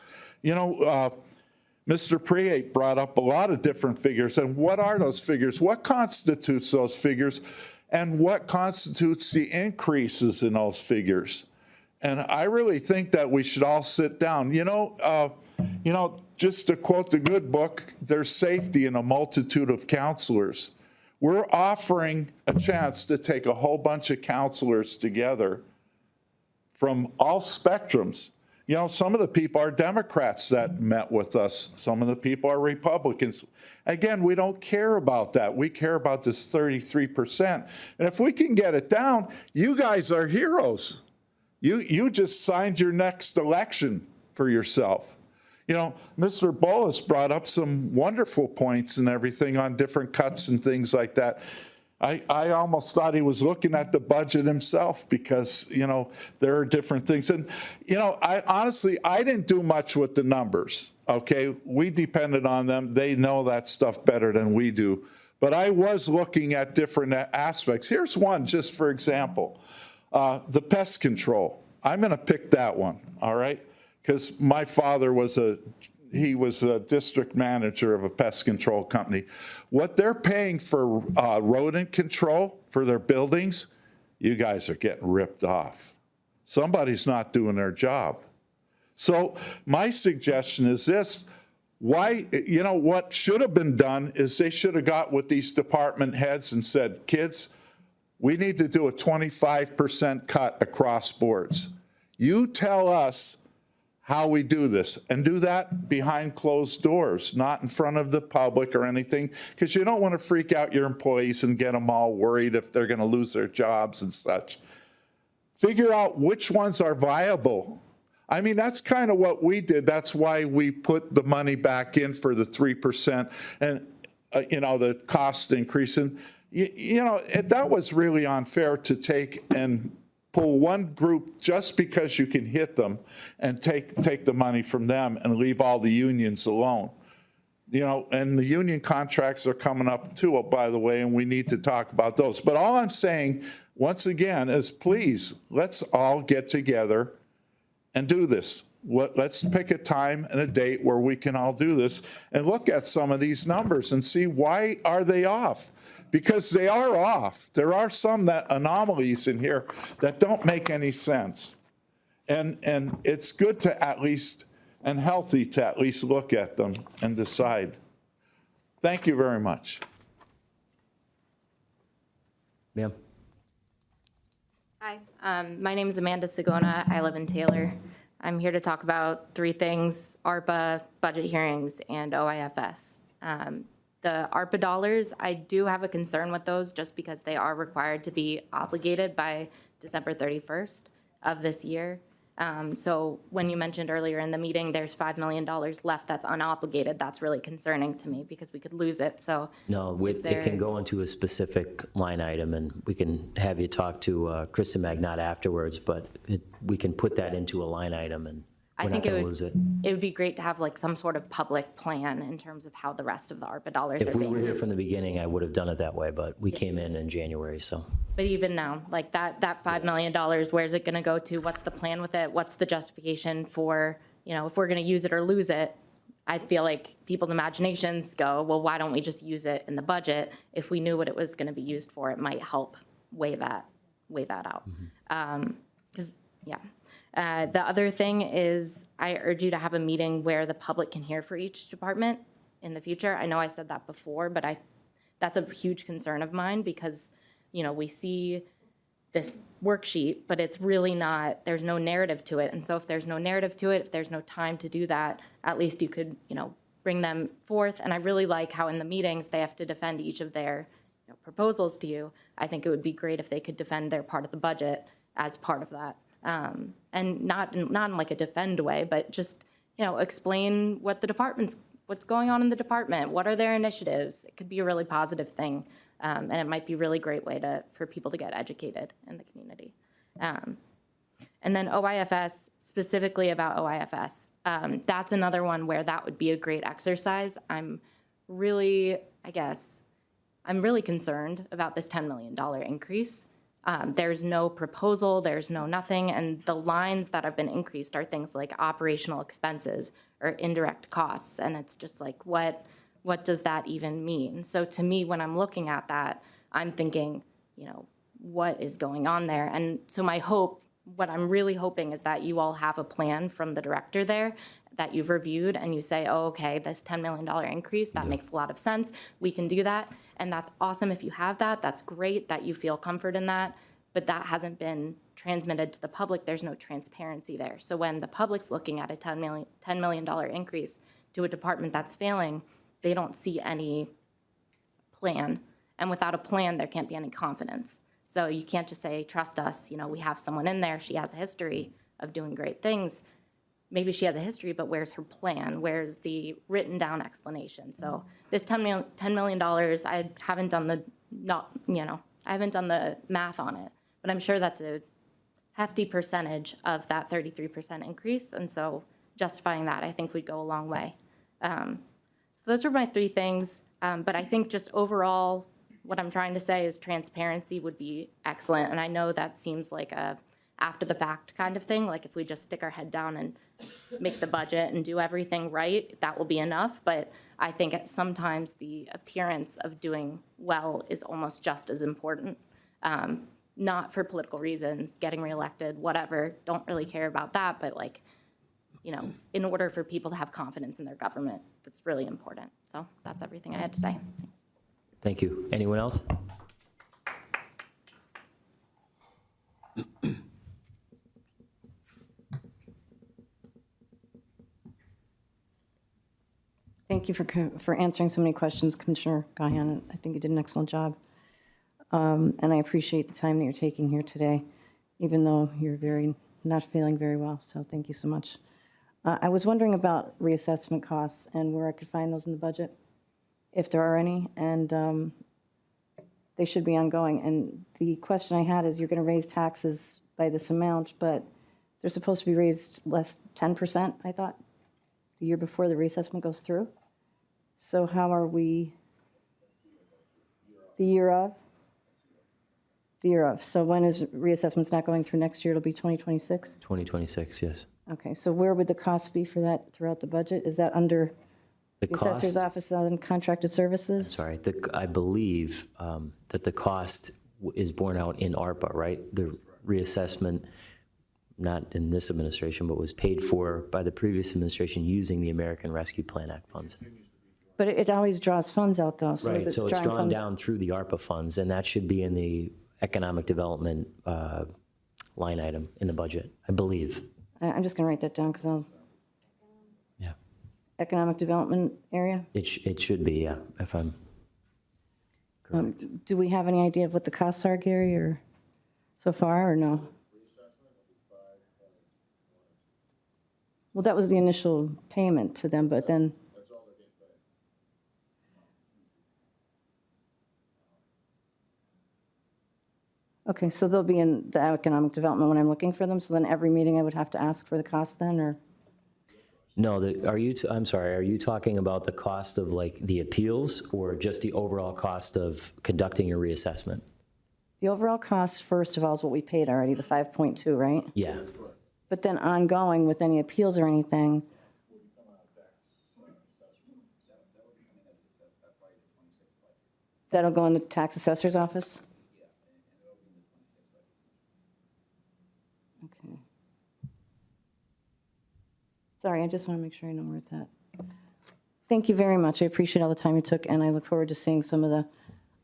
Mr. Priate brought up a lot of different figures, and what are those figures? What constitutes those figures, and what constitutes the increases in those figures? And I really think that we should all sit down. Just to quote the good book, there's safety in a multitude of counselors. We're offering a chance to take a whole bunch of counselors together from all spectrums. Some of the people are Democrats that met with us. Some of the people are Republicans. Again, we don't care about that. We care about this 33%. And if we can get it down, you guys are heroes. You just signed your next election for yourself. Mr. Bolus brought up some wonderful points and everything on different cuts and things like that. I almost thought he was looking at the budget himself because, there are different things. And, I didn't do much with the numbers, okay? We depended on them. They know that stuff better than we do. But I was looking at different aspects. Here's one, just for example. The pest control. I'm going to pick that one, all right? Because my father was a district manager of a pest control company. What they're paying for rodent control for their buildings, you guys are getting ripped off. Somebody's not doing their job. So my suggestion is this. What should have been done is they should have got with these department heads and said, kids, we need to do a 25% cut across boards. You tell us how we do this, and do that behind closed doors, not in front of the public or anything, because you don't want to freak out your employees and get them all worried if they're going to lose their jobs and such. Figure out which ones are viable. I mean, that's kind of what we did. That's why we put the money back in for the 3% and, the cost increase. And, that was really unfair to take and pull one group just because you can hit them and take the money from them and leave all the unions alone. And the union contracts are coming up too, by the way, and we need to talk about those. But all I'm saying, once again, is please, let's all get together and do this. Let's pick a time and a date where we can all do this and look at some of these numbers and see why are they off. Because they are off. There are some anomalies in here that don't make any sense. And it's good to at least, and healthy to at least look at them and decide. Thank you very much. Ma'am. Hi, my name is Amanda Sagona. I live in Taylor. I'm here to talk about three things: ARPA, budget hearings, and OIFS. The ARPA dollars, I do have a concern with those just because they are required to be obligated by December 31st of this year. So when you mentioned earlier in the meeting, there's $5 million left that's unobligated. That's really concerning to me because we could lose it. So no, it can go into a specific line item, and we can have you talk to Kristen Magnot afterwards, but we can put that into a line item, and we're not going to lose it. It would be great to have like some sort of public plan in terms of how the rest of the ARPA dollars are If we being were here used. from the beginning, I would have done it that way, but we came in January, so. But even now, like that $5 million, where's it going to go to? What's the plan with it? What's the justification for, if we're going to use it or lose it? I feel like people's imaginations go, well, why don't we just use it in the budget? If we knew what it was going to be used for, it might help weigh that out. Because, the other thing is I urge you to have a meeting where the public can hear for each department in the future. I know I said that before, but that's a huge concern of mine because, we see this worksheet, but it's really not, there's no narrative to it. And so if there's no narrative to it, if there's no time to do that, at least you could, bring them forth. And I really like how in the meetings they have to defend each of their, proposals to you, I think it would be great if they could defend their part of the budget as part of that. And not in like a defend way, but just, explain what the what's going on in the department, what are their initiatives. It could be a really positive thing, and it might be a really great way for people to get educated in the community. And then OIFS, specifically about OIFS, that's another one where that would be a great exercise. I'm really concerned about this $10 million increase. There's no proposal, there's no nothing, and the lines that have been increased are things like operational expenses or indirect costs, and it's just like, what does that even mean? So to me, when I'm looking at that, I'm thinking, what is going on there? And so what I'm really hoping is that you all have a plan from the director there that you've reviewed and you say, oh, okay, this $10 million increase, that makes a lot of sense. We can do that. And that's awesome if you have that. That's great that you feel comfort in that. But that hasn't been transmitted to the public. There's no transparency there. So when the public's looking at a $10 million increase to a department that's failing, they don't see any plan. And without a plan, there can't be any confidence. So you can't just say, trust us, we have someone in there, she has a history of doing great things. Maybe she has a history, but where's her plan? Where's the written down explanation? So this $10 million, I haven't done the math on it, but I'm sure that's a hefty percentage of that 33% increase. And so justifying that, I think would go a long way. So those are my three things. But I think just overall, what I'm trying to say is transparency would be excellent. And I know that seems like a after the fact kind of thing. Like if we just stick our head down and make the budget and do everything right, that will be enough. But I think sometimes the appearance of doing well is almost just as important. Not for political reasons, getting reelected, whatever, don't really care about that. But in order for people to have confidence in their government, that's really important. So that's everything I had to say. Thank you. Anyone else? Thank you for answering so many questions, Commissioner Gahan. I think you did an excellent job. And I appreciate the time that you're taking here today, even though you're not feeling very well. So thank you so much. I was wondering about reassessment costs and where I could find those in the budget, if there are any, and they should be ongoing. And the question I had is, you're going to raise taxes by this amount, but they're supposed to be raised less 10%, I thought, the year before the reassessment goes through. So how are we, the year of? The year of. So when is reassessment's not going through next year? It'll be 2026? 2026, yes. Okay, so where would the cost be for that throughout the budget? Is that under The the assessor's cost, office on contracted services? sorry, I believe that the cost is borne out in ARPA, right? The reassessment, not in this administration, but was paid for by the previous administration using the American Rescue Plan Act funds. But it always draws funds out, though. So is Right, it so it's drawing drawn funds? down through the ARPA funds, and that should be in the economic development line item in the budget, I believe. I'm just going to write that down because I'll. Yeah. Economic development area? It should be, yeah, if I'm correct. Do we have any idea of what the costs are, Gary, or so far, or no? Well, that was the initial payment to them, but then. Okay, so they'll be in the economic development when I'm looking for them, so then every meeting I would have to ask for the cost then, or? No, I'm sorry, are you talking about the cost of like the appeals or just the overall cost of conducting your reassessment? The overall cost, first of all, is what we paid already, the 5.2, right? Yeah. But then ongoing with any appeals or anything. That'll go in the tax assessor's office? Okay. Sorry, I just want to make sure I know where it's at. Thank you very much. I appreciate all the time you took, and I look forward to seeing some of the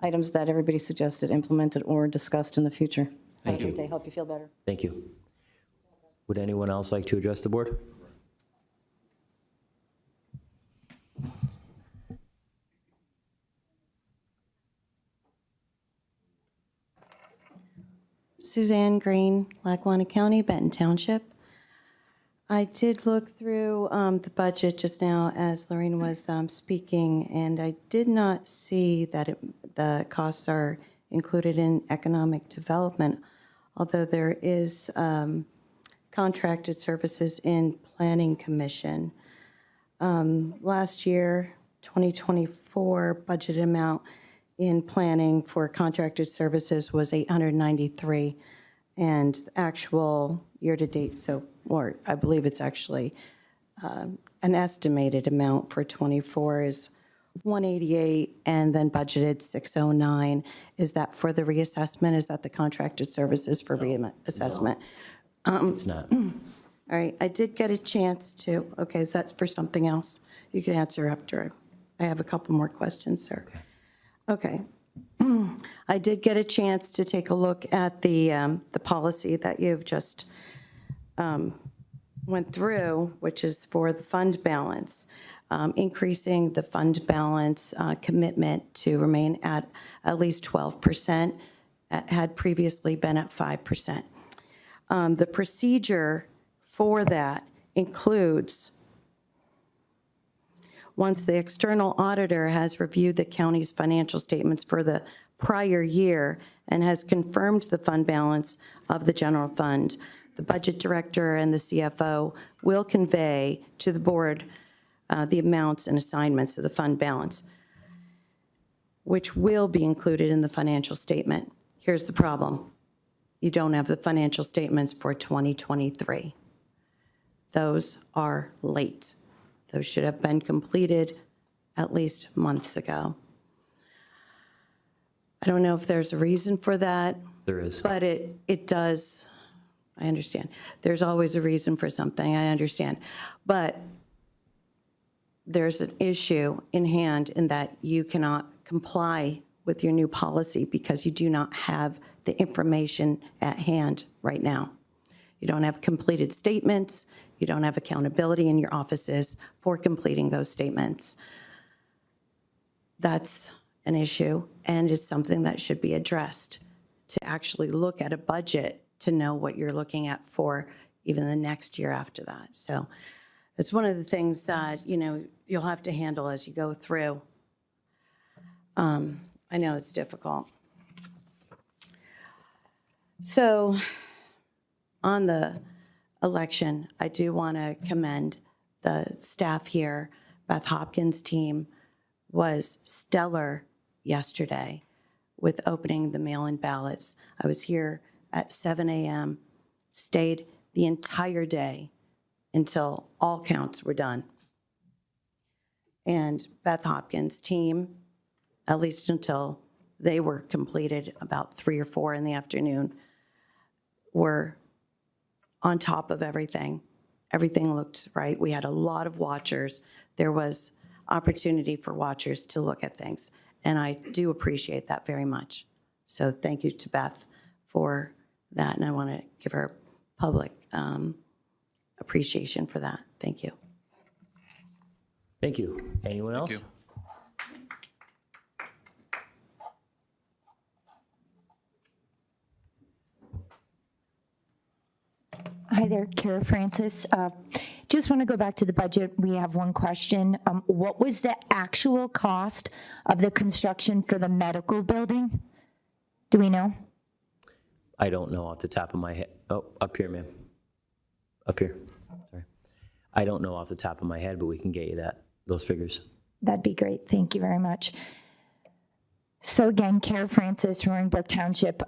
items that everybody suggested implemented or discussed in the future. Have a great day. Hope you feel better. Thank you. Would anyone else like to address the board? Suzanne Green, Lackawanna County, Benton Township. I did look through the budget just now as Lorraine was speaking, and I did not see that the costs are included in economic development, although there is contracted services in Planning Commission. Last year, 2024 budget amount in planning for contracted services was $893, and the actual year-to-date or I believe it's actually an estimated amount for 24 is 188, and then budgeted 609. Is that for the reassessment? Is that the contracted services for reassessment? It's not. All right, I did get a chance to, okay, so that's for something else. You can answer after. I have a couple more questions, sir. Okay. I did get a chance to take a look at the policy that you've just went through, which is for the fund balance, increasing the fund balance commitment to remain at least 12%, had previously been at 5%. The procedure for that includes, once the external auditor has reviewed the county's financial statements for the prior year and has confirmed the fund balance of the general fund, the budget director and the CFO will convey to the board the amounts and assignments of the fund balance, which will be included in the financial statement. Here's the problem. You don't have the financial statements for 2023. Those are late. Those should have been completed at least months ago. I don't know if there's a reason for that. There is. But it does, I understand. There's always a reason for something, I understand. But there's an issue in hand in that you cannot comply with your new policy because you do not have the information at hand right now. You don't have completed statements. You don't have accountability in your offices for completing those statements. That's an issue and is something that should be addressed, to actually look at a budget to know what you're looking at for even the next year after that. So it's one of the things that, you know, you'll have to handle as you go through. I know it's difficult. So on the election, I do want to commend the staff here. Beth Hopkins' team was stellar yesterday with opening the mail-in ballots. I was here at 7 a.m., stayed the entire day until all counts were done. And Beth Hopkins' team, at least until they were completed about 3 or 4 in the afternoon, were on top of everything. Everything looked right. We had a lot of watchers. There was opportunity for watchers to look at things, and I do appreciate that very much. So thank you to Beth for that, and I want to give her public appreciation for that. Thank you. Thank you. Anyone else? Thank you. Hi there, Kara Francis. Just want to go back to the budget. We have one question. What was the actual cost of the construction for the medical building? Do we know? I don't know off the top of my head. Oh, up here, ma'am. Up here. Sorry. I don't know off the top of my head, but we can get you those figures. That'd be great. Thank you very much. So again, Kara Francis, Roaring Brook Township.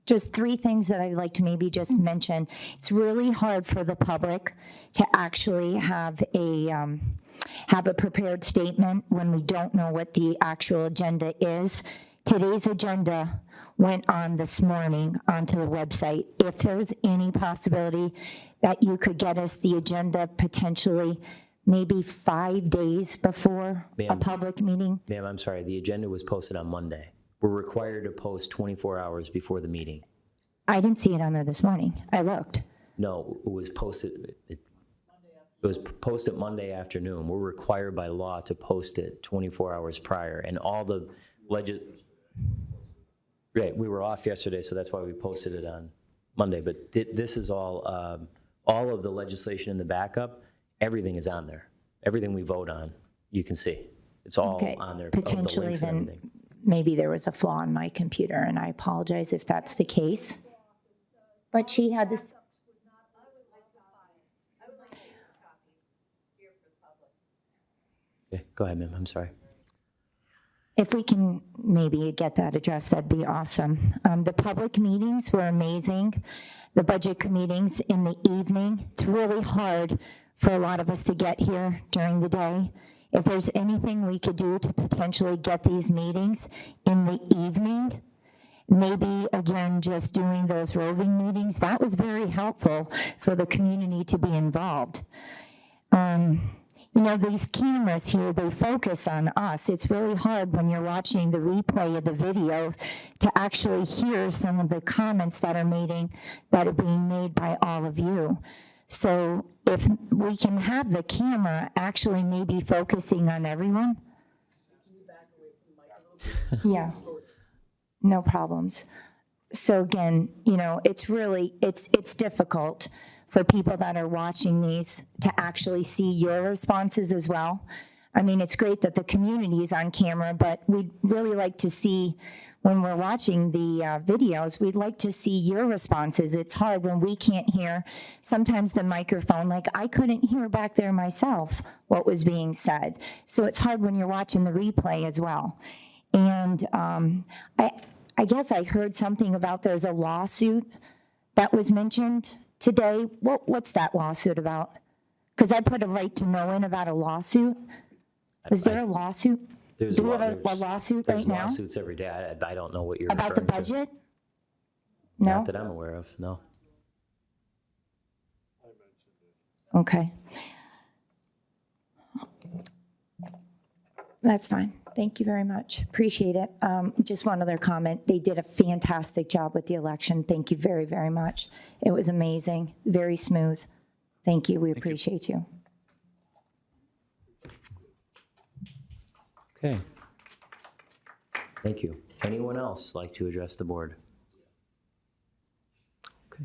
Just 3 things that I'd like to maybe just mention. It's really hard for the public to actually have a prepared statement when we don't know what the actual agenda is. Today's agenda went on this morning onto the website. If there's any possibility that you could get us the agenda potentially maybe 5 days before a public meeting. Ma'am, I'm sorry. The agenda was posted on Monday. We're required to post 24 hours before the meeting. I didn't see it on there this morning. I looked. No, it was posted. It was posted Monday afternoon. We're required by law to post it 24 hours prior, and all the Right, we were off yesterday, so that's why we posted it on Monday, but this is all of the legislation in the backup, everything is on there. Everything we vote on, you can see. It's all Okay, on there. potentially the links and then everything. maybe there was a flaw in my computer, and I apologize if that's the case. But she had this. Okay, go ahead, ma'am, I'm sorry. If we can maybe get that addressed, that'd be awesome. The public meetings were amazing. The budget meetings in the evening, it's really hard for a lot of us to get here during the day. If there's anything we could do to potentially get these meetings in the evening, maybe again, just doing those roving meetings, that was very helpful for the community to be involved. You know, these cameras here, they focus on us. It's really hard when you're watching the replay of the video to actually hear some of the comments that are being made by all of you. So if we can have the camera actually maybe focusing on everyone. Yeah, no problems. So again, you know, it's really, it's difficult for people that are watching these to actually see your responses as well. I mean, it's great that the community is on camera, but we'd really like to see, when we're watching the videos, we'd like to see your responses. It's hard when we can't hear sometimes the microphone, like I couldn't hear back there myself what was being said. So it's hard when you're watching the replay as well. And I guess I heard something about there's a lawsuit that was mentioned today. What's that lawsuit about? Because I put a right to know in about a lawsuit. Is there a lawsuit? Do we have a lawsuit right now? There's lawsuits every day. I don't know what you're About the referring to. budget? No? Not that I'm aware of, no. Okay. That's fine. Thank you very much. Appreciate it. Just one other comment. They did a fantastic job with the election. Thank you very, very much. It was amazing, very smooth. Thank you. We appreciate you. Okay. Thank you. Anyone else like to address the board? Okay.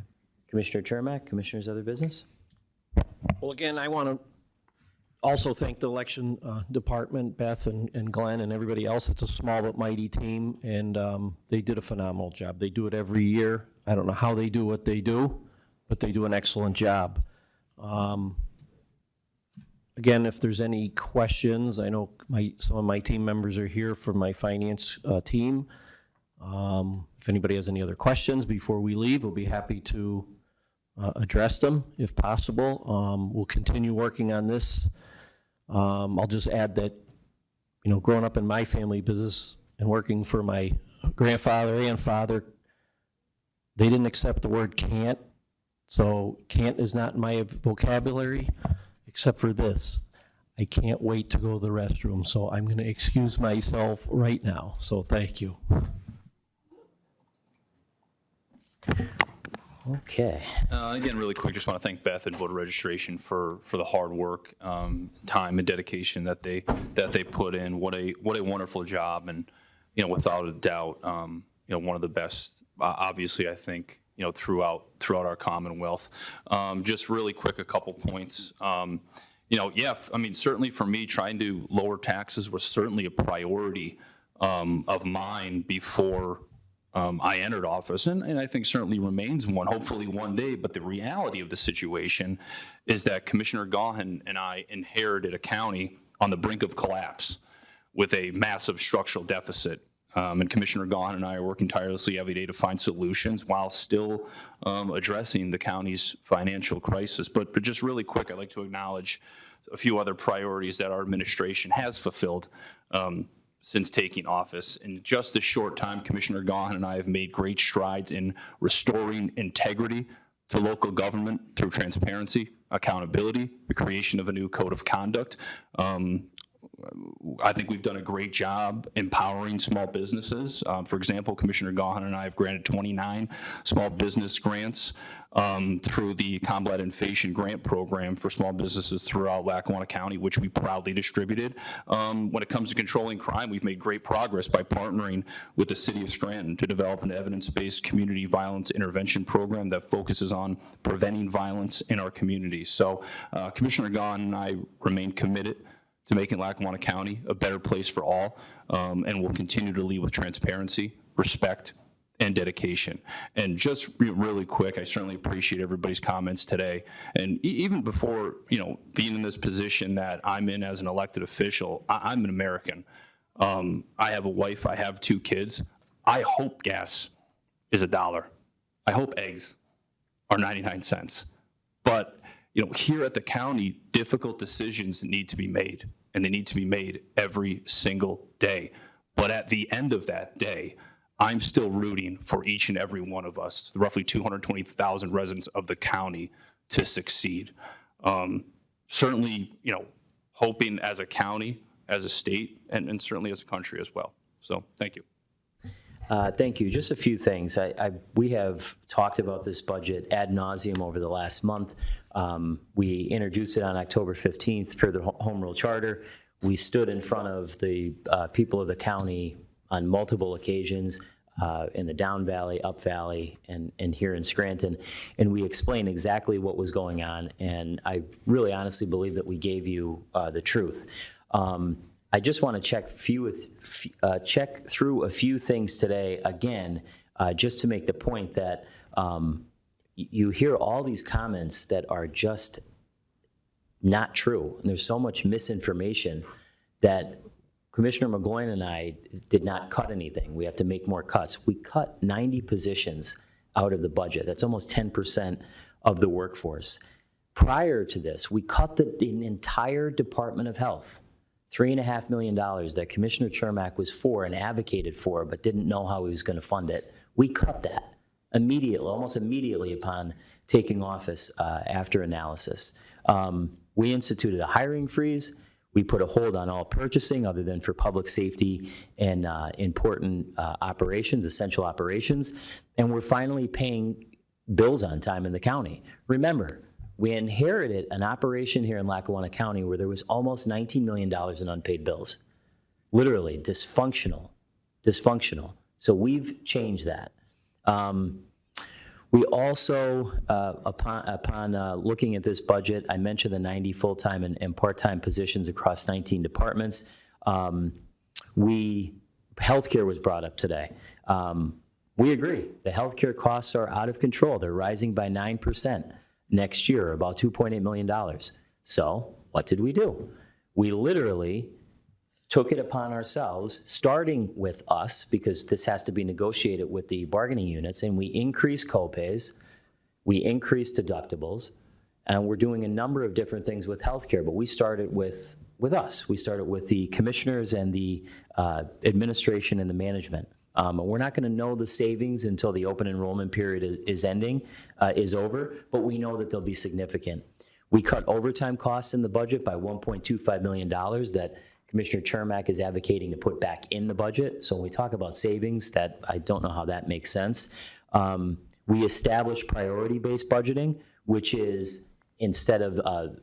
Commissioner Chermak, Commissioners, other business? Well, again, I want to also thank the election department, Beth and Glenn and everybody else. It's a small but mighty team, and they did a phenomenal job. They do it every year. I don't know how they do what they do, but they do an excellent job. Again, if there's any questions, I know some of my team members are here for my finance team. If anybody has any other questions before we leave, we'll be happy to address them if possible. We'll continue working on this. I'll just add that, you know, growing up in my family business and working for my grandfather and father, they didn't accept the word can't. So can't is not in my vocabulary, except for this. I can't wait to go to the restroom, so I'm going to excuse myself right now. So thank you. Okay. Again, really quick, just want to thank Beth and voter registration for the hard work, time and dedication that they put in. What a wonderful job, and you know, without a doubt, you know, one of the best. Obviously, I think, you know, throughout our Commonwealth. Just really quick, a couple points. You know, yeah, I mean, certainly for me, trying to lower taxes was certainly a priority of mine before I entered office, and I think certainly remains one, hopefully one day. But the reality of the situation is that Commissioner Gahan and I inherited a county on the brink of collapse with a massive structural deficit. And Commissioner Gahan and I are working tirelessly every day to find solutions while still addressing the county's financial crisis. But just really quick, I'd like to acknowledge a few other priorities that our administration has fulfilled since taking office. In just a short time, Commissioner Gahan and I have made great strides in restoring integrity to local government through transparency, accountability, the creation of a new code of conduct. I think we've done a great job empowering small businesses. For example, Commissioner Gahan and I have granted 29 small business grants through the Combat Inflation Grant Program for small businesses throughout Lackawanna County, which we proudly distributed. When it comes to controlling crime, we've made great progress by partnering with the City of Scranton to develop an evidence-based community violence intervention program that focuses on preventing violence in our communities. So Commissioner Gahan and I remain committed to making Lackawanna County a better place for all, and we'll continue to lead with transparency, respect, and dedication. And just really quick, I certainly appreciate everybody's comments today. And even before, being in this position that I'm in as an elected official, I'm an American. I have a wife, I have 2 kids. I hope gas is $1. I hope eggs are 99 cents. But here at the county, difficult decisions need to be made, and they need to be made every single day. But at the end of that day, I'm still rooting for each and every one of us, the roughly 220,000 residents of the county, to succeed. Certainly, hoping as a county, as a state, and certainly as a country as well. So thank you. Thank you. Just a few things. We have talked about this budget ad nauseum over the last month. We introduced it on October 15th per the Home Rule Charter. We stood in front of the people of the county on multiple occasions in the Down Valley, Up Valley, and here in Scranton, and we explained exactly what was going on, and I really honestly believe that we gave you the truth. I just want to check through a few things today, again, just to make the point that you hear all these comments that are just not true. And there's so much misinformation that Commissioner McGloin and I did not cut anything. We have to make more cuts. We cut 90 positions out of the budget. That's almost 10% of the workforce. Prior to this, we cut the entire Department of Health. $3.5 million that Commissioner Chermak was for and advocated for, but didn't know how he was going to fund it. We cut that immediately, almost immediately upon taking office after analysis. We instituted a hiring freeze. We put a hold on all purchasing other than for public safety and important operations, essential operations. And we're finally paying bills on time in the county. Remember, we inherited an operation here in Lackawanna County where there was almost $19 million in unpaid bills. Literally dysfunctional. So we've changed that. We also, upon looking at this budget, I mentioned the 90 full-time and part-time positions across 19 departments. Healthcare was brought up today. We agree. The healthcare costs are out of control. They're rising by 9%. Next year, about $2.8 million. So what did we do? We literally took it upon ourselves, starting with us, because this has to be negotiated with the bargaining units, and we increased copays, we increased deductibles, and we're doing a number of different things with healthcare, but we started with us. We started with the commissioners and the administration and the management. We're not going to know the savings until the open enrollment period is over, but we know that they'll be significant. We cut overtime costs in the budget by $1.25 million that Commissioner Chermak is advocating to put back in the budget. So when we talk about savings, that I don't know how that makes sense. We established priority-based budgeting, which is instead of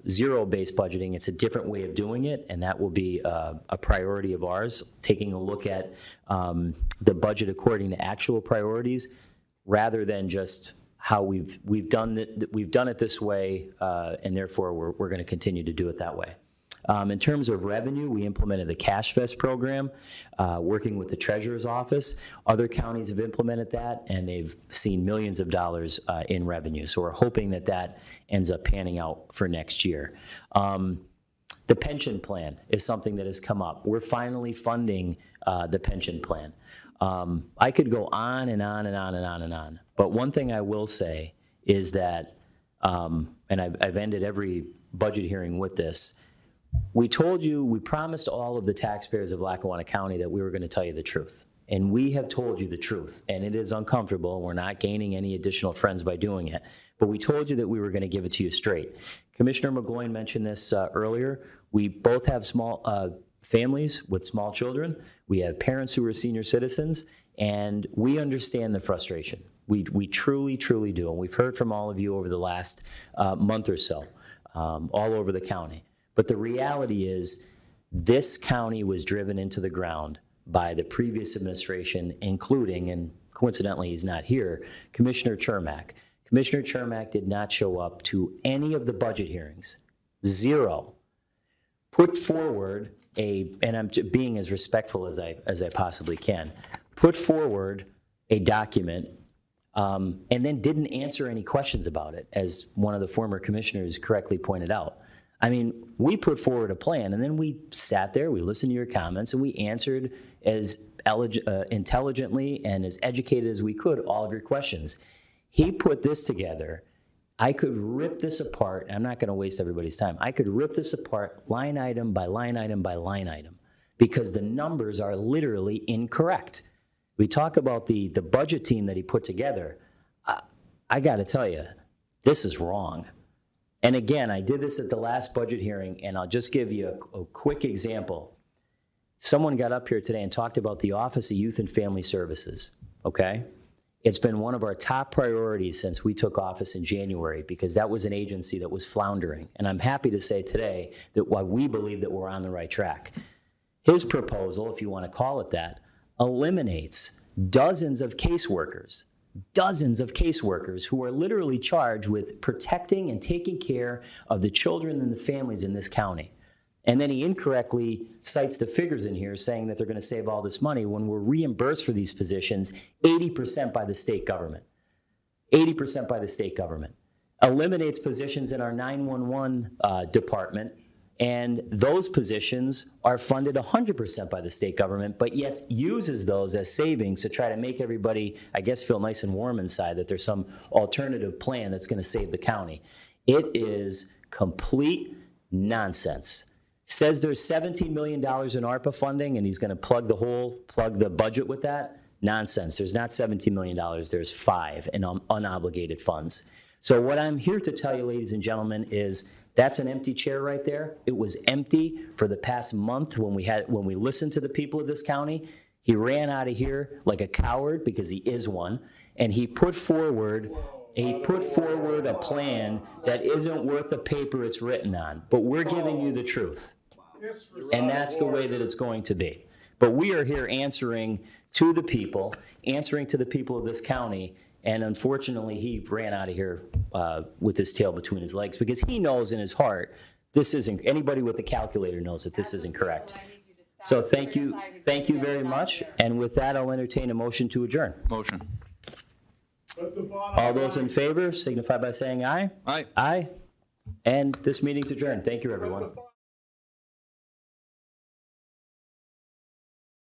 zero-based budgeting, it's a different way of doing it, and that will be a priority of ours, taking a look at the budget according to actual priorities rather than just how we've done it this way, and therefore we're going to continue to do it that way. In terms of revenue, we implemented the Cash Fest program, working with the Treasurer's Office. Other counties have implemented that, and they've seen millions of dollars in revenue. So we're hoping that that ends up panning out for next year. The pension plan is something that has come up. We're finally funding the pension plan. I could go on and on and on and on and on, but one thing I will say is that, and I've ended every budget hearing with this, we promised all of the taxpayers of Lackawanna County that we were going to tell you the truth. And we have told you the truth, and it is uncomfortable. We're not gaining any additional friends by doing it. But we told you that we were going to give it to you straight. Commissioner McGloin mentioned this earlier. We both have small families with small children. We have parents who are senior citizens, and we understand the frustration. We truly, truly do. And we've heard from all of you over the last month or so, all over the county. But the reality is, this county was driven into the ground by the previous administration, including, and coincidentally he's not here, Commissioner Chermak. Commissioner Chermak did not show up to any of the budget hearings. Zero. Put forward and I'm being as respectful as I possibly can, put forward a document and then didn't answer any questions about it, as one of the former commissioners correctly pointed out. I mean, we put forward a plan, and then we sat there, we listened to your comments, and we answered as intelligently and as educated as we could all of your questions. He put this together. I could rip this apart. I'm not going to waste everybody's time. I could rip this apart line item by line item by line item, because the numbers are literally incorrect. We talk about the budget team that he put together. I got to tell you, this is wrong. And again, I did this at the last budget hearing, and I'll just give you a quick example. Someone got up here today and talked about the Office of Youth and Family Services, okay? It's been one of our top priorities since we took office in January, because that was an agency that was floundering. And I'm happy to say today that why we believe that we're on the right track. His proposal, if you want to call it that, eliminates dozens of caseworkers who are literally charged with protecting and taking care of the children and the families in this county. And then he incorrectly cites the figures in here saying that they're going to save all this money when we're reimbursed for these positions 80% by the state government. 80% by the state government. Eliminates positions in our 911 department, and those positions are funded 100% by the state government, but yet uses those as savings to try to make everybody, I guess, feel nice and warm inside that there's some alternative plan that's going to save the county. It is complete nonsense. Says there's $17 million in ARPA funding, and he's going to plug the budget with that. Nonsense. There's not $17 million. There's $5 in unobligated funds. So what I'm here to tell you, ladies and gentlemen, is that's an empty chair right there. It was empty for the past month when we listened to the people of this county. He ran out of here like a coward, because he is one, and he put forward a plan that isn't worth the paper it's written on. But we're giving you the truth, and that's the way that it's going to be. But we are here answering to the people of this county. And unfortunately, he ran out of here with his tail between his legs, because he knows in his heart this isn't, anybody with a calculator knows that this isn't correct. So thank you very much. And with that, I'll entertain a motion to adjourn. Motion. All those in favor signify by saying aye. Aye. Aye. And this meeting's adjourned. Thank you, everyone.